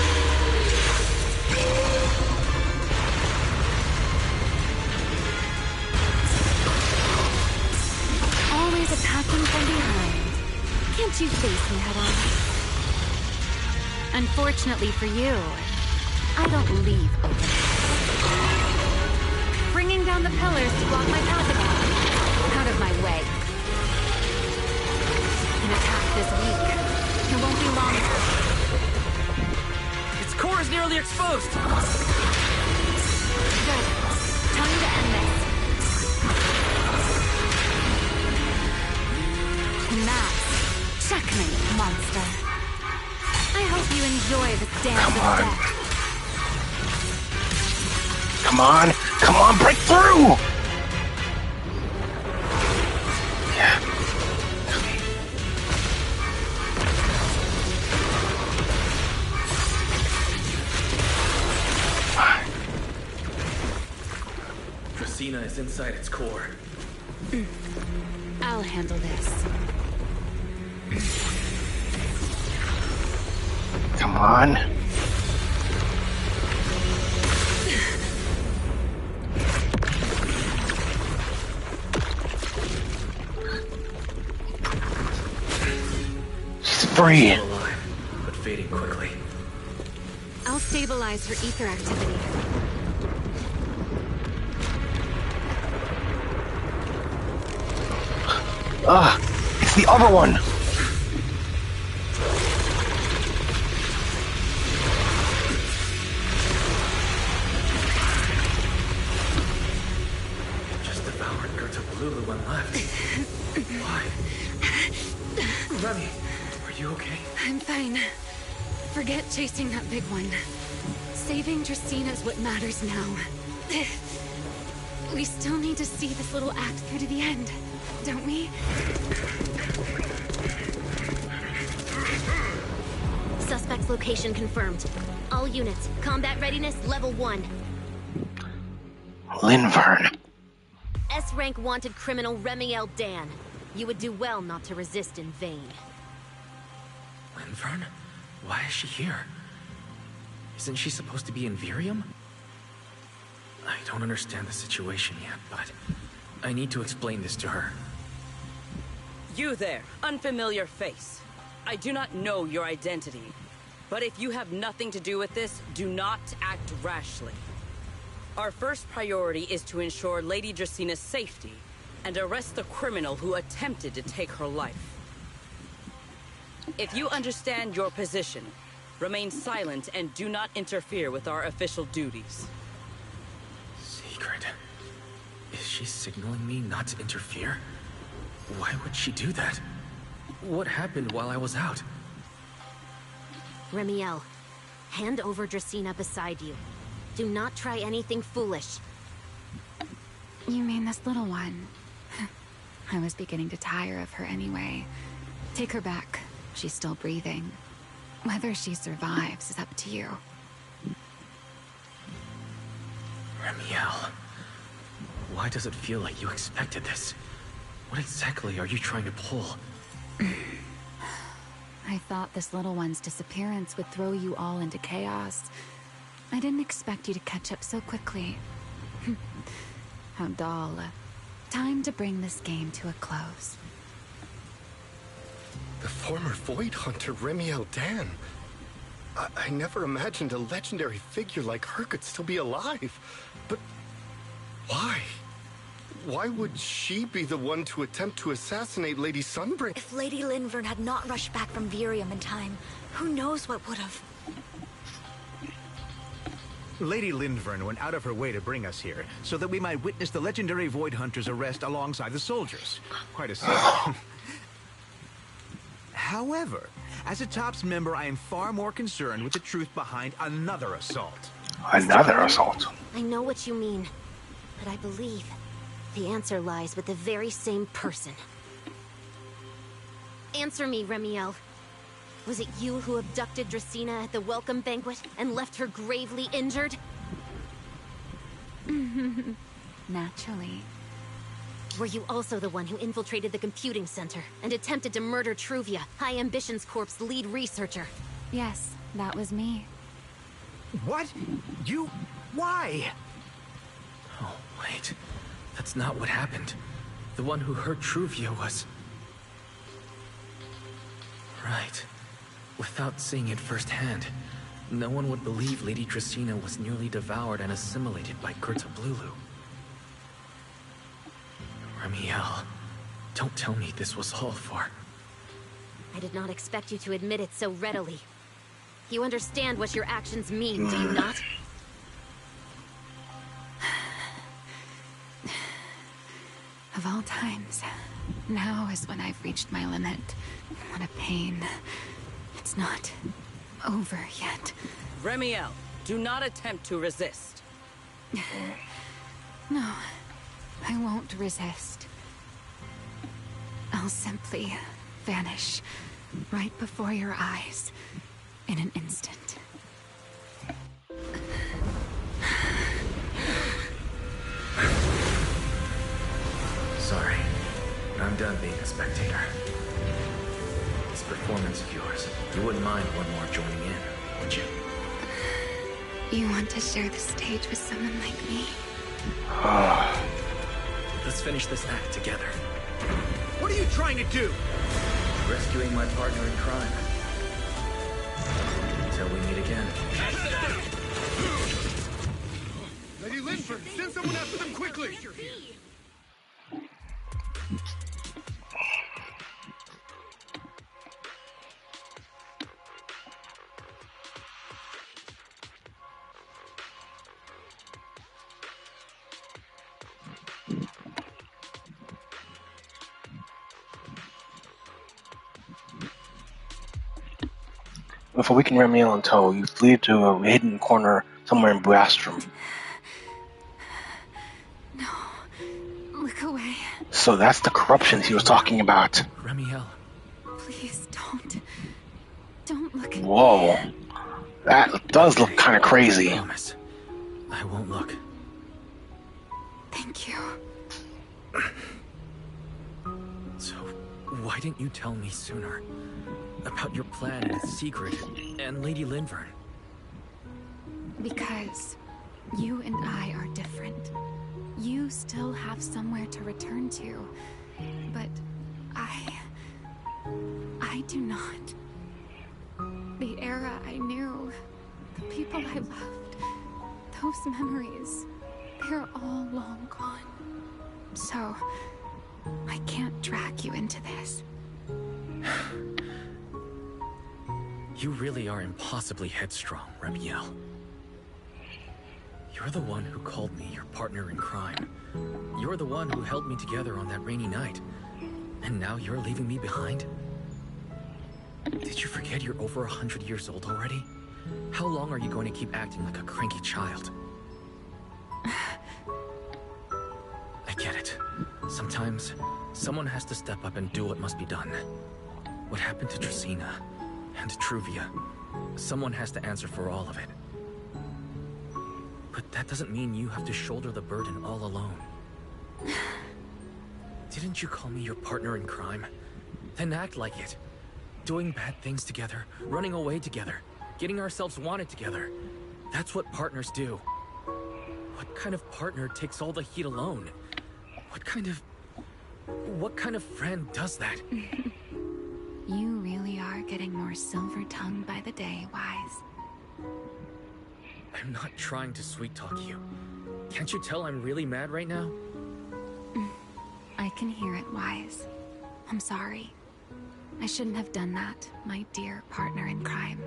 Always attacking from behind. Can't you face me head on? Unfortunately for you, I don't leave open. Bringing down the pillars to block my path again. Out of my way. An attack this weak. It won't be long. Its core is nearly exposed! Good. Time to end this. And that's checkmate, monster. I hope you enjoy the dance of death. Come on! Come on, break through! Yeah. is inside its core. I'll handle this. Come on. She's free. Still alive, but fading quickly. I'll stabilize her ether activity. It's the other one. Just devoured Gerta Blulu and left. Why? Remy, are you okay? I'm fine. Forget chasing that big one. Saving Dracina's what matters now. We still need to see this little act through to the end, don't we? Suspect's location confirmed. All units, combat readiness level 1. Linvern. S-rank wanted criminal Remiel Dan. You would do well not to resist in vain. Linvern? Why is she here? Isn't she supposed to be in Virium? I don't understand the situation yet, but I need to explain this to her. You there, unfamiliar face. I do not know your identity, but if you have nothing to do with this, do not act rashly. Our first priority is to ensure Lady Dracina's safety and arrest the criminal who attempted to take her life. If you understand your position, remain silent and do not interfere with our official duties. Secret? Is she signaling me not to interfere? Why would she do that? What happened while I was out? Remiel, hand over Dracina beside you. Do not try anything foolish. You mean this little one? I was beginning to tire of her anyway. Take her back. She's still breathing. Whether she survives is up to you. Remiel, why does it feel like you expected this? What exactly are you trying to pull? I thought this little one's disappearance would throw you all into chaos. I didn't expect you to catch up so quickly. How dull. Time to bring this game to a close. The former Void Hunter Remiel Dan. I never imagined a legendary figure like her could still be alive. But why? Why would she be the one to attempt to assassinate Lady Sunbreak? If Lady Linvern had not rushed back from Virium in time, who knows what would have... Lady Linvern went out of her way to bring us here, so that we might witness the legendary Void Hunter's arrest alongside the soldiers. Quite a sight. However, as a TOPS member, I am far more concerned with the truth behind another assault. Another assault? I know what you mean, but I believe the answer lies with the very same person. Answer me, Remiel. Was it you who abducted Dracina at the welcome banquet and left her gravely injured? Naturally. Were you also the one who infiltrated the computing center and attempted to murder Truvia, High Ambitions Corp's lead researcher? Yes, that was me. What? You... why? Oh, wait. That's not what happened. The one who hurt Truvia was... Right. Without seeing it firsthand, no one would believe Lady Dracina was nearly devoured and assimilated by Gerta Blulu. Remiel, don't tell me this was all for... I did not expect you to admit it so readily. You understand what your actions mean, do you not? Of all times, now is when I've reached my limit. What a pain. It's not over yet. Remiel, do not attempt to resist. No, I won't resist. I'll simply vanish right before your eyes in an instant. sorry, but I'm done being a spectator. This performance of yours, you wouldn't mind one more joining in, would you? You want to share the stage with someone like me? Let's finish this act together. What are you trying to do? Rescuing my partner in crime. Until we meet again. Lady Linford, send someone after them quickly! With a weakened Remiel in tow, you flee to a hidden corner somewhere in Brastrom. No. Look away. So that's the corruption he was talking about. Remiel. Please don't. Don't look at Whoa. me. That does look kind of crazy. I promise. I won't look. Thank you. So, why didn't you tell me sooner? About your plan with Secret and Lady Linvern? Because you and I are different. You still have somewhere to return to. But I do not. The era I knew, the people I loved, those memories, they're all long gone. So, I can't drag you into this. You really are impossibly headstrong, Remiel. You're the one who called me your partner in crime. You're the one who held me together on that rainy night. And now you're leaving me behind? Did you forget you're over 100 years old already? How long are you going to keep acting like a cranky child? I get it. Sometimes, someone has to step up and do what must be done. What happened to Tracina and Truvia? Someone has to answer for all of it. But that doesn't mean you have to shoulder the burden all alone. Didn't you call me your partner in crime? Then act like it. Doing bad things together, running away together, getting ourselves wanted together. That's what partners do. What kind of partner takes all the heat alone? What kind of friend does that? You really are getting more silver-tongued by the day, Wise. I'm not trying to sweet-talk you. Can't you tell I'm really mad right now? I can hear it, Wise. I'm sorry. I shouldn't have done that, my dear partner in crime.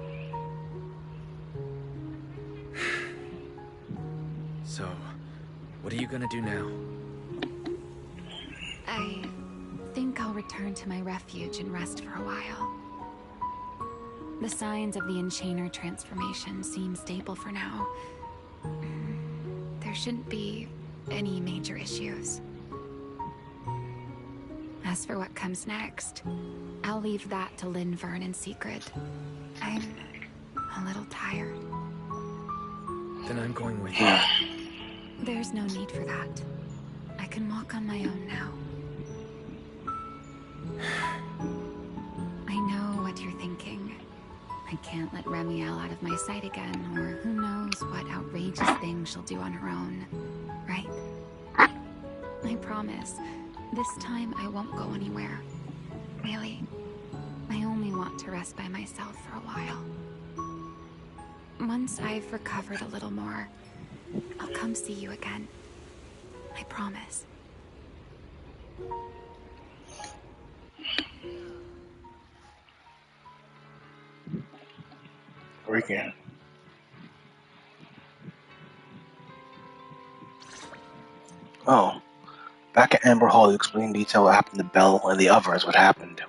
So, what are you gonna do now? I think I'll return to my refuge and rest for a while. The signs of the Enchainer transformation seem stable for now. There shouldn't be any major issues. As for what comes next, I'll leave that to Linvern and Secret. I'm a little tired. Then I'm going with you. There's no need for that. I can walk on my own now. I know what you're thinking. I can't let Remiel out of my sight again, or who knows what outrageous thing she'll do on her own, right? I promise, this time I won't go anywhere. Really, I only want to rest by myself for a while. Once I've recovered a little more, I'll come see you again. I promise. Freaking. Oh. Back at Amber Hall, you explain in detail what happened to Belle and the others what happened.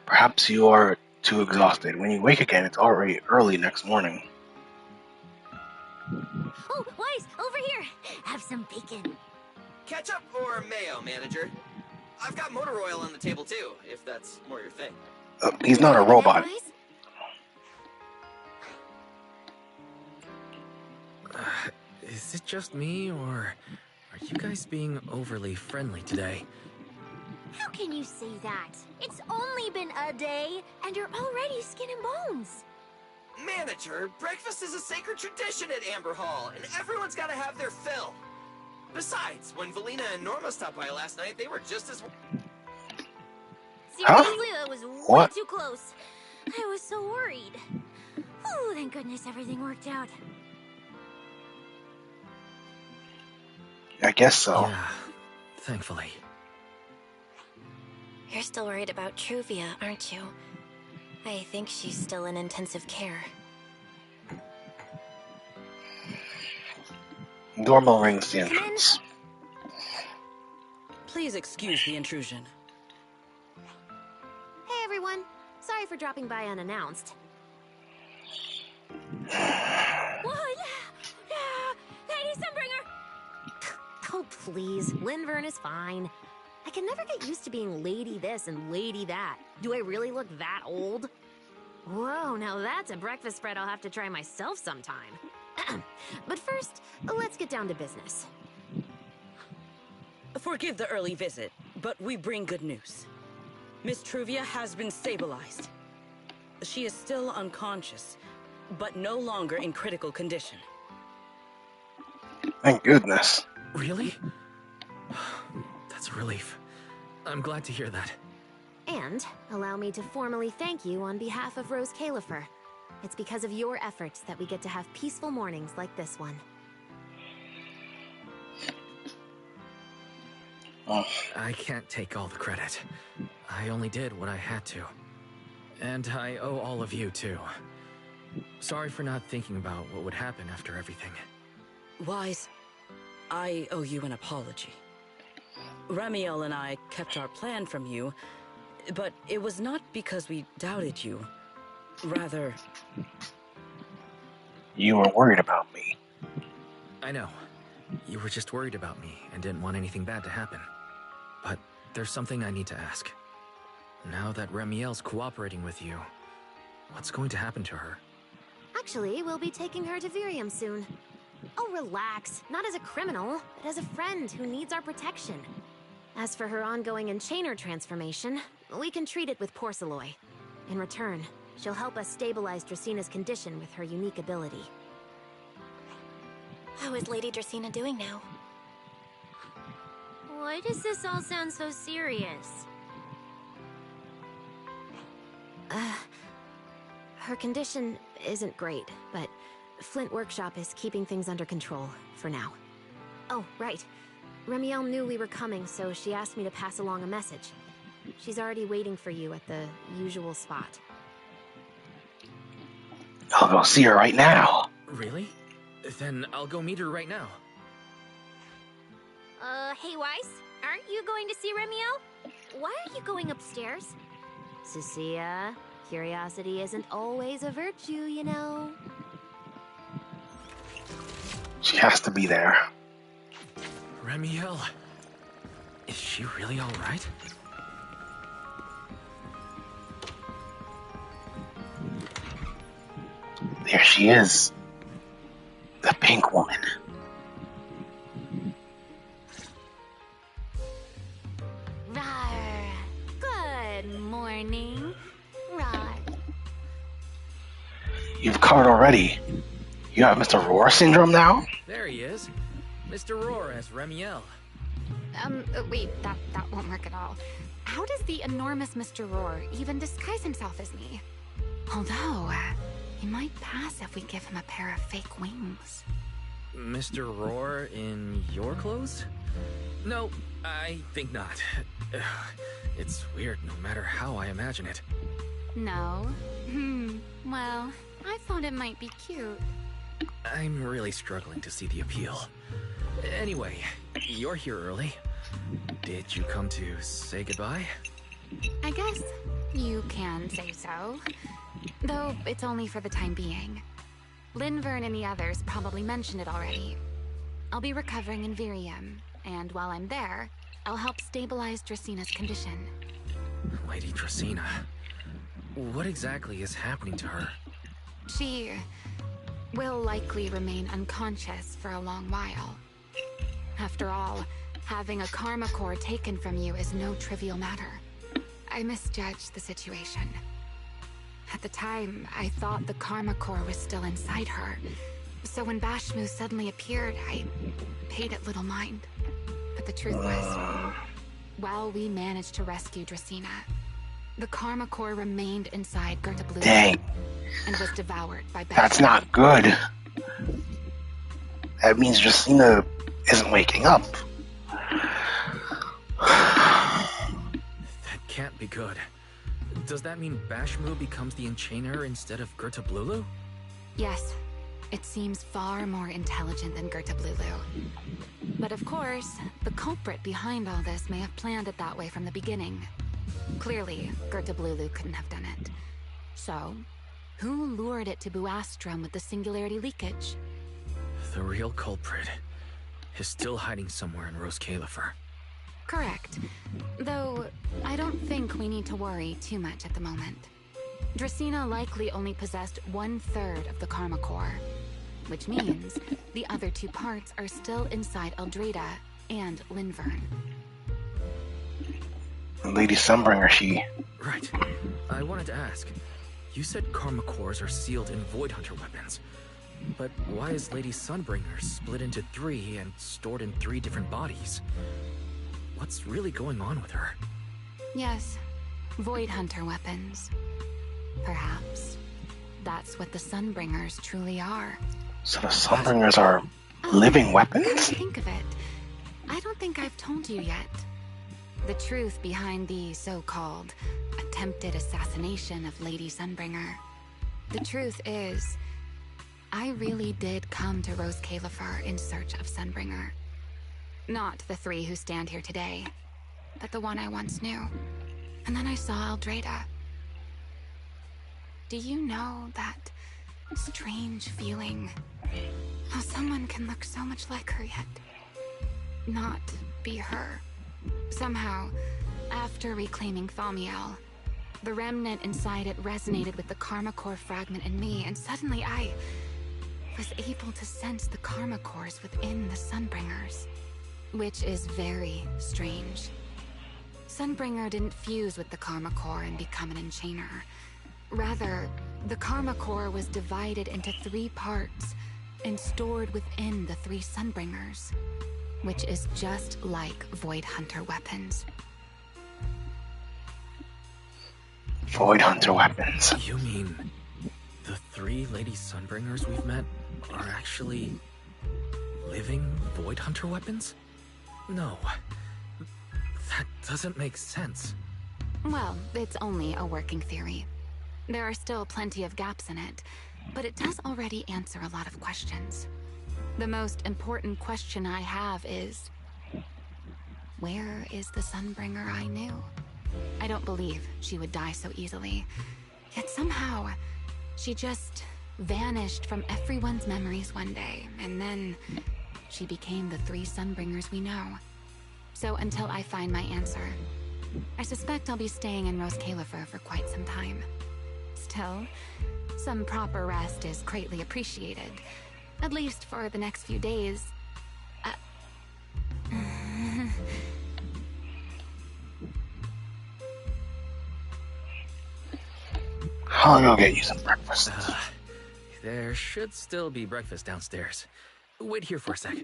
Perhaps you are too exhausted. When you wake again, it's already early next morning. Oh, Wise, over here. Have some bacon. Ketchup or mayo, manager? I've got motor oil on the table too, if that's more your thing. He's not a robot. Is it just me, or are you guys being overly friendly today? How can you say that? It's only been a day, and you're already skin and bones. Manager, breakfast is a sacred tradition at Amber Hall, and everyone's gotta have their fill. Besides, when Valina and Norma stopped by last night, they were just as... Seriously, that was way What? too close. I was so worried. Oh, thank goodness everything worked out. I guess so. Yeah, thankfully. You're still worried about Truvia, aren't you? I think she's still in intensive care. Normal rings the entrance. Please excuse the intrusion. Hey everyone, sorry for dropping by unannounced. What? Lady Sunbringer! Oh please, Linvern is fine. I can never get used to being lady this and lady that. Do I really look that old? Whoa, now that's a breakfast spread I'll have to try myself sometime. But first, let's get down to business. Forgive the early visit, but we bring good news. Miss Truvia has been stabilized. She is still unconscious, but no longer in critical condition. Thank goodness. Really? That's a relief. I'm glad to hear that. And allow me to formally thank you on behalf of Rose Califer. It's because of your efforts that we get to have peaceful mornings like this one. I can't take all the credit. I only did what I had to. And I owe all of you, too. Sorry for not thinking about what would happen after everything. Wise, I owe you an apology. Ramiel and I kept our plan from you, but it was not because we doubted you. Rather... You were worried about me. I know. You were just worried about me and didn't want anything bad to happen. But there's something I need to ask. Now that Ramiel's cooperating with you, what's going to happen to her? Actually, we'll be taking her to Virium soon. Oh, relax. Not as a criminal, but as a friend who needs our protection. As for her ongoing Enchainer transformation, we can treat it with Porceloy. In return, she'll help us stabilize Dracina's condition with her unique ability. How is Lady Dracina doing now? Why does this all sound so serious? Her condition isn't great, but Flint Workshop is keeping things under control, for now. Oh, right. Ramiel knew we were coming, so she asked me to pass along a message. She's already waiting for you at the usual spot. I'll go see her right now. Really? Then I'll go meet her right now. Hey Weiss, aren't you going to see Ramiel? Why are you going upstairs? Cecilia, curiosity isn't always a virtue, you know. She has to be there. Ramiel, is she really all right? There she is. The pink woman. Rawr. Good morning. Rawr. You've covered already. You have Mr. Roar syndrome now? There he is. Mr. Roar as Ramiel. Wait, that won't work at all. How does the enormous Mr. Roar even disguise himself as me? Although, he might pass if we give him a pair of fake wings. Mr. Roar in your clothes? No, I think not. It's weird no matter how I imagine it. No? Well, I thought it might be cute. I'm really struggling to see the appeal. Anyway, you're here early. Did you come to say goodbye? I guess you can say so. Though it's only for the time being. Linvern and the others probably mentioned it already. I'll be recovering in Virium, and while I'm there, I'll help stabilize Dracina's condition. Lady Dracina, what exactly is happening to her? She will likely remain unconscious for a long while. After all, Having a karma core taken from you is no trivial matter. I misjudged the situation. At the time, I thought the karma core was still inside her. So when Bashmu suddenly appeared, I paid it little mind. But the truth was, while we managed to rescue Dracena, the karma core remained inside Gerta Blue. Dang. And was devoured by Bashmu. That's not good. That means Dracena isn't waking up. That can't be good. Does that mean Bashmu becomes the Enchainer instead of Gerta Blulu? Yes. It seems far more intelligent than Gerta Blulu. But of course, the culprit behind all this may have planned it that way from the beginning. Clearly, Gerta Blulu couldn't have done it. So, who lured it to Buastrum with the singularity leakage? The real culprit is still hiding somewhere in Rose Califer. Correct. Though, I don't think we need to worry too much at the moment. Dracena likely only possessed 1/3 of the karma core, which means the other 2 parts are still inside Eldrada and Linvern. Lady Sunbringer, she... Right. I wanted to ask. You said karma cores are sealed in Void Hunter weapons. But why is Lady Sunbringer split into 3 and stored in 3 different bodies? What's really going on with her? Yes, Void Hunter weapons. Perhaps that's what the Sunbringers truly are. So the Sunbringers are living weapons? Come to think of it, I don't think I've told you yet. The truth behind the so-called attempted assassination of Lady Sunbringer. The truth is, I really did come to Rose Califer in search of Sunbringer. Not the 3 who stand here today, but the one I once knew. And then I saw Eldrada. Do you know that strange feeling? How someone can look so much like her yet not be her. Somehow, after reclaiming Thaumiel, the remnant inside it resonated with the karma core fragment in me, and suddenly I was able to sense the karma cores within the Sunbringers, which is very strange. Sunbringer didn't fuse with the karma core and become an enchainer. Rather, the karma core was divided into 3 parts and stored within the 3 Sunbringers, which is just like Void Hunter weapons. Void Hunter weapons. You mean the 3 Lady Sunbringers we've met are actually living Void Hunter weapons? No. That doesn't make sense. Well, it's only a working theory. There are still plenty of gaps in it, but it does already answer a lot of questions. The most important question I have is, where is the Sunbringer I knew? I don't believe she would die so easily. Yet somehow, she just vanished from everyone's memories one day, and then she became the 3 Sunbringers we know. So until I find my answer, I suspect I'll be staying in Rose Califer for quite some time. Still, some proper rest is greatly appreciated, at least for the next few days. I'll go get you some breakfast. There should still be breakfast downstairs. Wait here for a sec.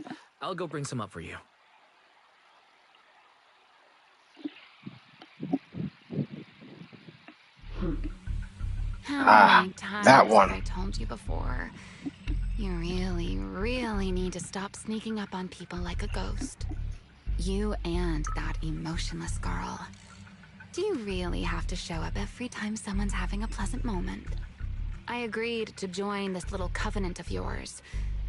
I'll go bring some up for you. How many times that one. have I told you before? You really, really need to stop sneaking up on people like a ghost. You and that emotionless girl. Do you really have to show up every time someone's having a pleasant moment? I agreed to join this little covenant of yours,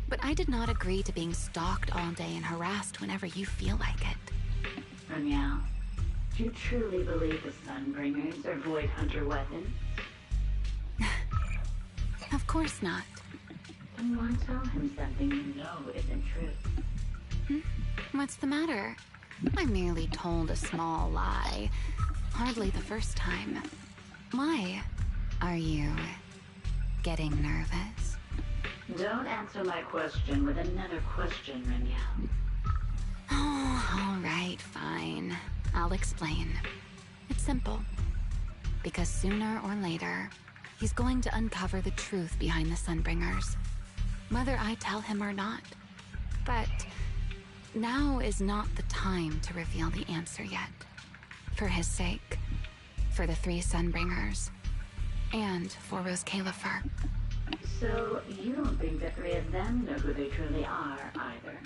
but I did not agree to being stalked all day and harassed whenever you feel like it. Ramiel, do you truly believe the Sunbringers are Void Hunter weapons? Of course not. Then why tell him something you know isn't true? What's the matter? I merely told a small lie. Hardly the first time. Why? Are you getting nervous? Don't answer my question with another question, Ramiel. Oh, All right, fine. I'll explain. It's simple. Because sooner or later, he's going to uncover the truth behind the Sunbringers. Whether I tell him or not. But now is not the time to reveal the answer yet. For his sake. For the 3 Sunbringers. And for Rose Califer. So, you don't think the 3 of them know who they truly are, either?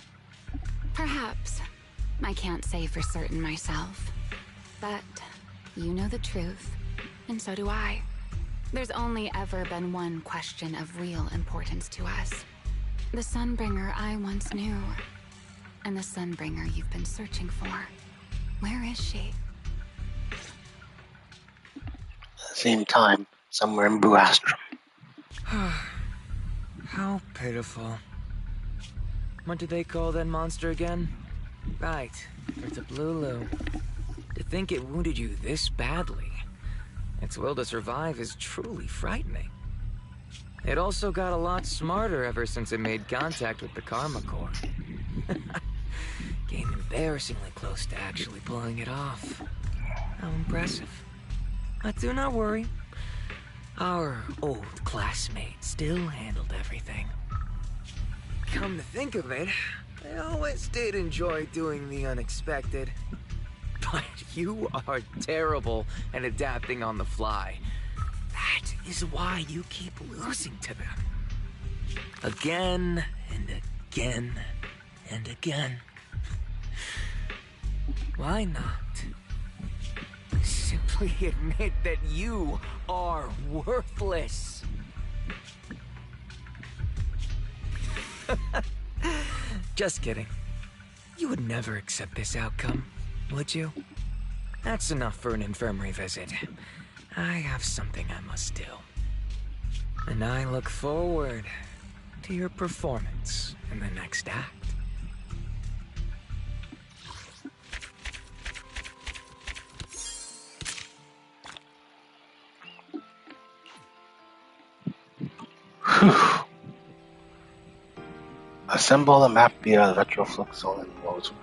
Perhaps. I can't say for certain myself. But you know the truth, and so do I. There's only ever been one question of real importance to us. The Sunbringer I once knew, and the Sunbringer you've been searching for. Where is she? At the same time, somewhere in Buastrom. How pitiful. What do they call that monster again? Right, it's a Blulu. To think it wounded you this badly. Its will to survive is truly frightening. It also got a lot smarter ever since it made contact with the Karma Core. Came embarrassingly close to actually pulling it off. How impressive. But do not worry. Our old classmate still handled everything. Come to think of it, I always did enjoy doing the unexpected. But you are terrible at adapting on the fly. That is why you keep losing to them. Again and again and again. Why not? Simply admit that you are worthless. Just kidding. You would never accept this outcome, would you? That's enough for an infirmary visit. I have something I must do. And I look forward to your performance in the next act. Assemble a map via Retrofluxol and Rosework.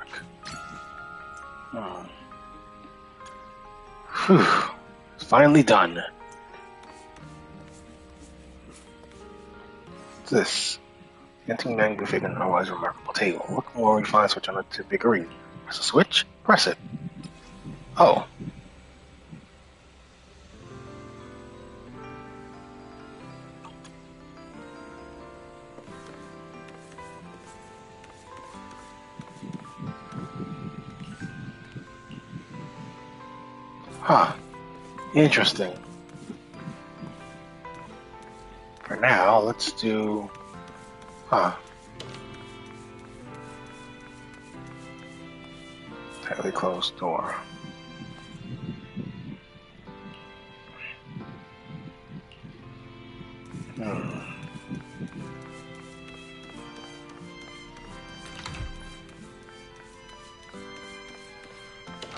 Whew. It's finally done. What's this? Anti-magnific and otherwise remarkable table. Look more refined switch on the figurine. Press a switch? Press it. Oh. Huh. Interesting. For now, let's do... Tightly closed door.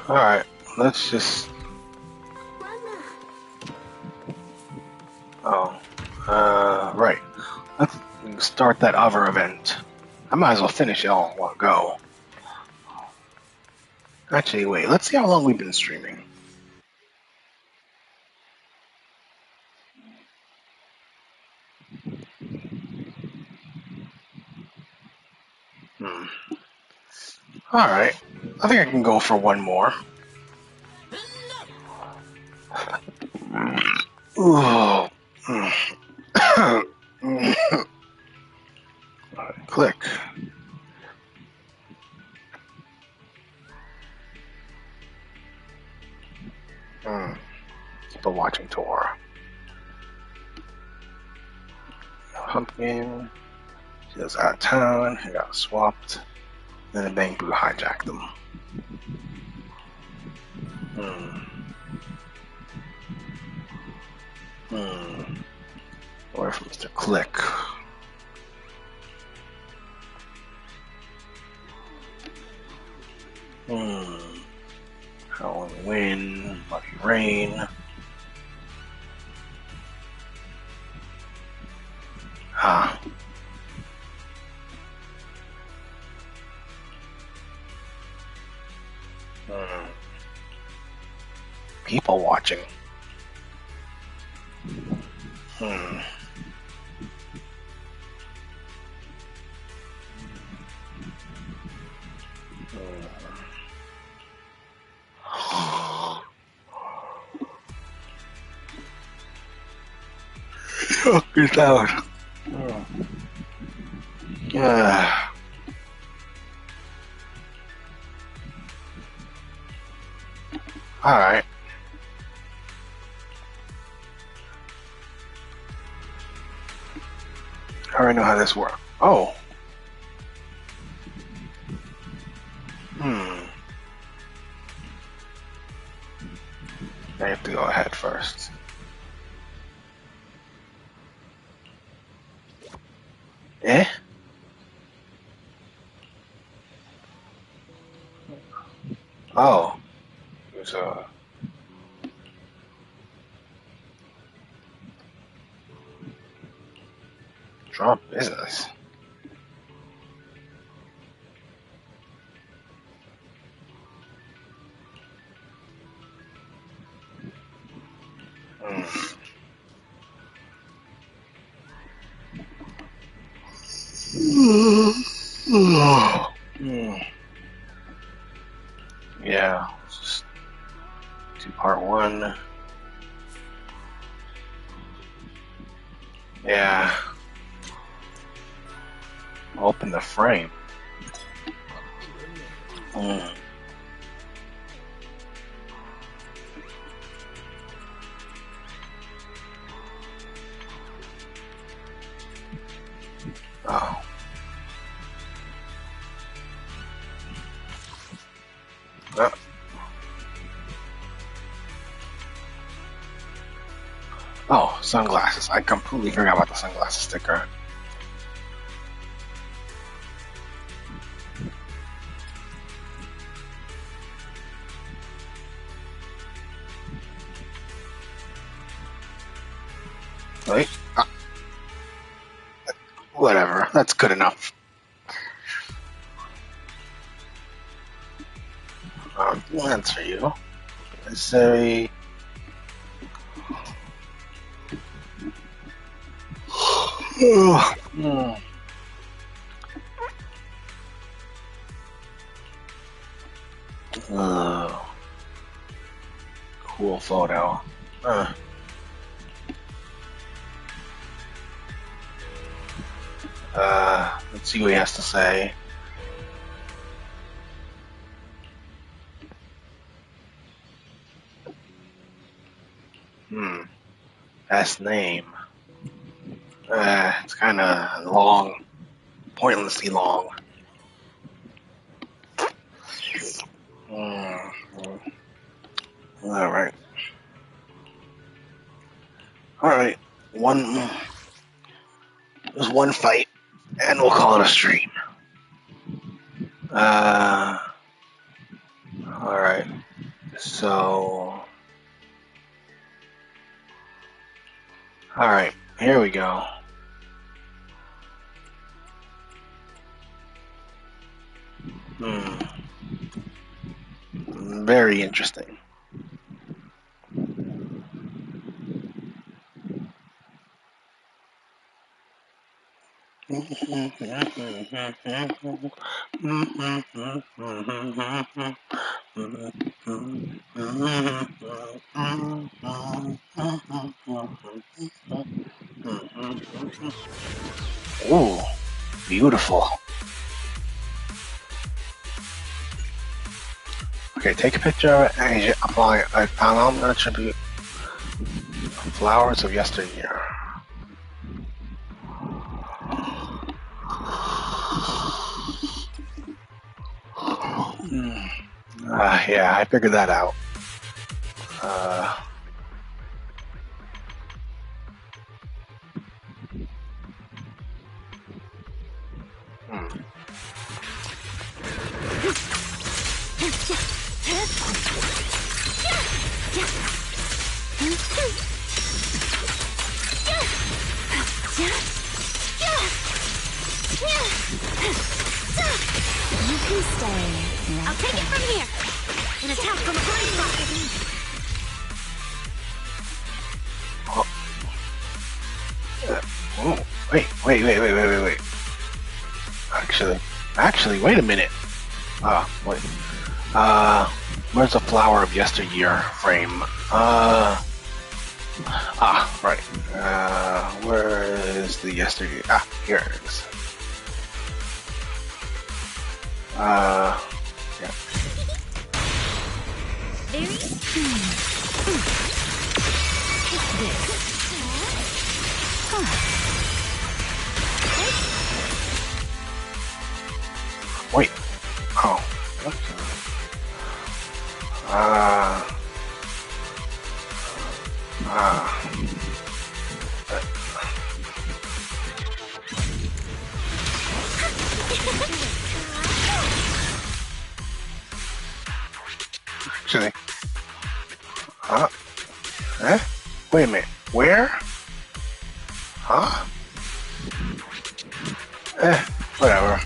Alright, let's just... right. Let's start that other event. I might as well finish it all in one go. Actually, wait, let's see how long we've been streaming. Alright, I think I can go for one more. Ooh. Click. Keep a watching tour. Pumpkin. She was out of town. He got swapped. Then the bank Boo hijacked them. Or from Mr. Click. Howling Wind, Muddy Rain. people watching. Hmm. Check this out. Alright. I already know how this works. Oh. I have to go ahead first. Eh? Oh. There's a... Trump business. Yeah, just do part one. Yeah. Open the frame. Oh. Oh, sunglasses. I completely forgot about the sunglasses sticker. Wait. Whatever. That's good enough. That's for you. Let's say... Cool photo. Let's see what he has to say. Best name. It's kind of long. Pointlessly long. Alright. Alright. There's one fight, and we'll call it a stream. Alright. So... Alright, here we go. Very interesting. Ooh, beautiful. Okay, take a picture of it and apply a panel attribute flowers of yesteryear. Yeah, I figured that out. You can stay. I'll take it from here. An attack from a blind spot. Wait. Actually, wait a minute. Wait. Where's the flower of yesteryear frame? Right. Where is the yesteryear? Here it is. Yeah. Wait. Oh. What? Actually. Wait a minute. Where? Huh? Whatever.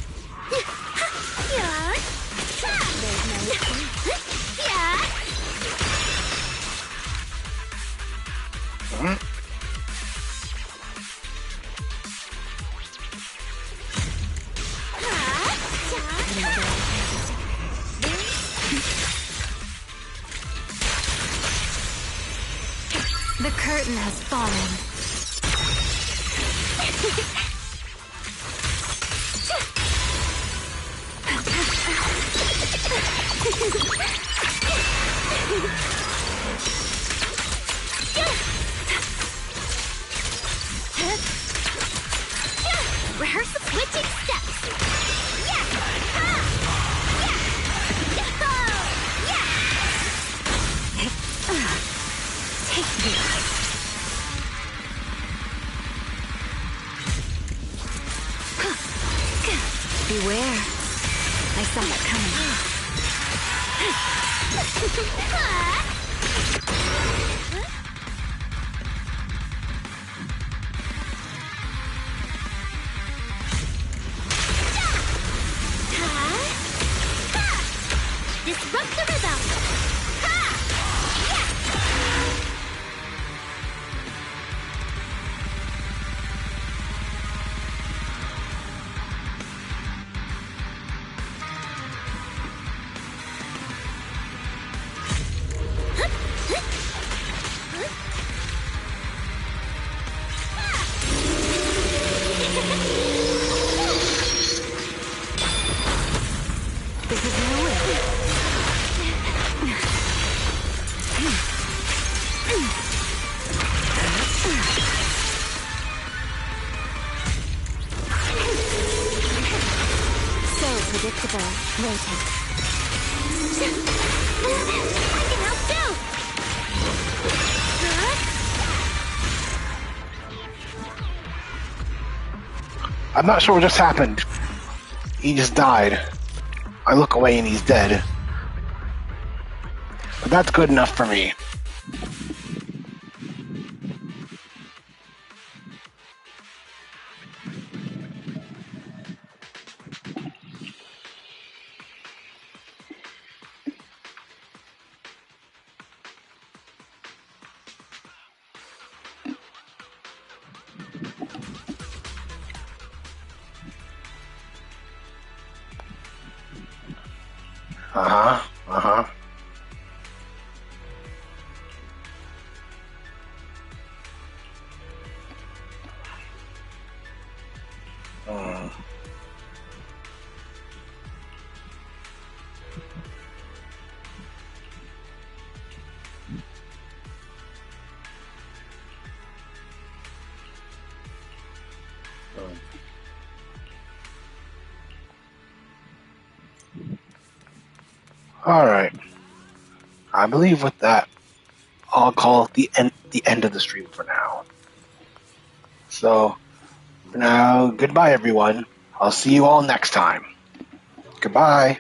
The curtain has fallen. Rehearse the switching steps. Take this. Beware. I saw that coming. Disrupt the rhythm. This is no way. So predictable. Rotate. I can help too. I'm not sure what just happened. He just died. I look away and he's dead. But that's good enough for me. Uh-huh. All right. I believe with that, I'll call it the end of the stream for now. So, for now, goodbye everyone. I'll see you all next time. Goodbye.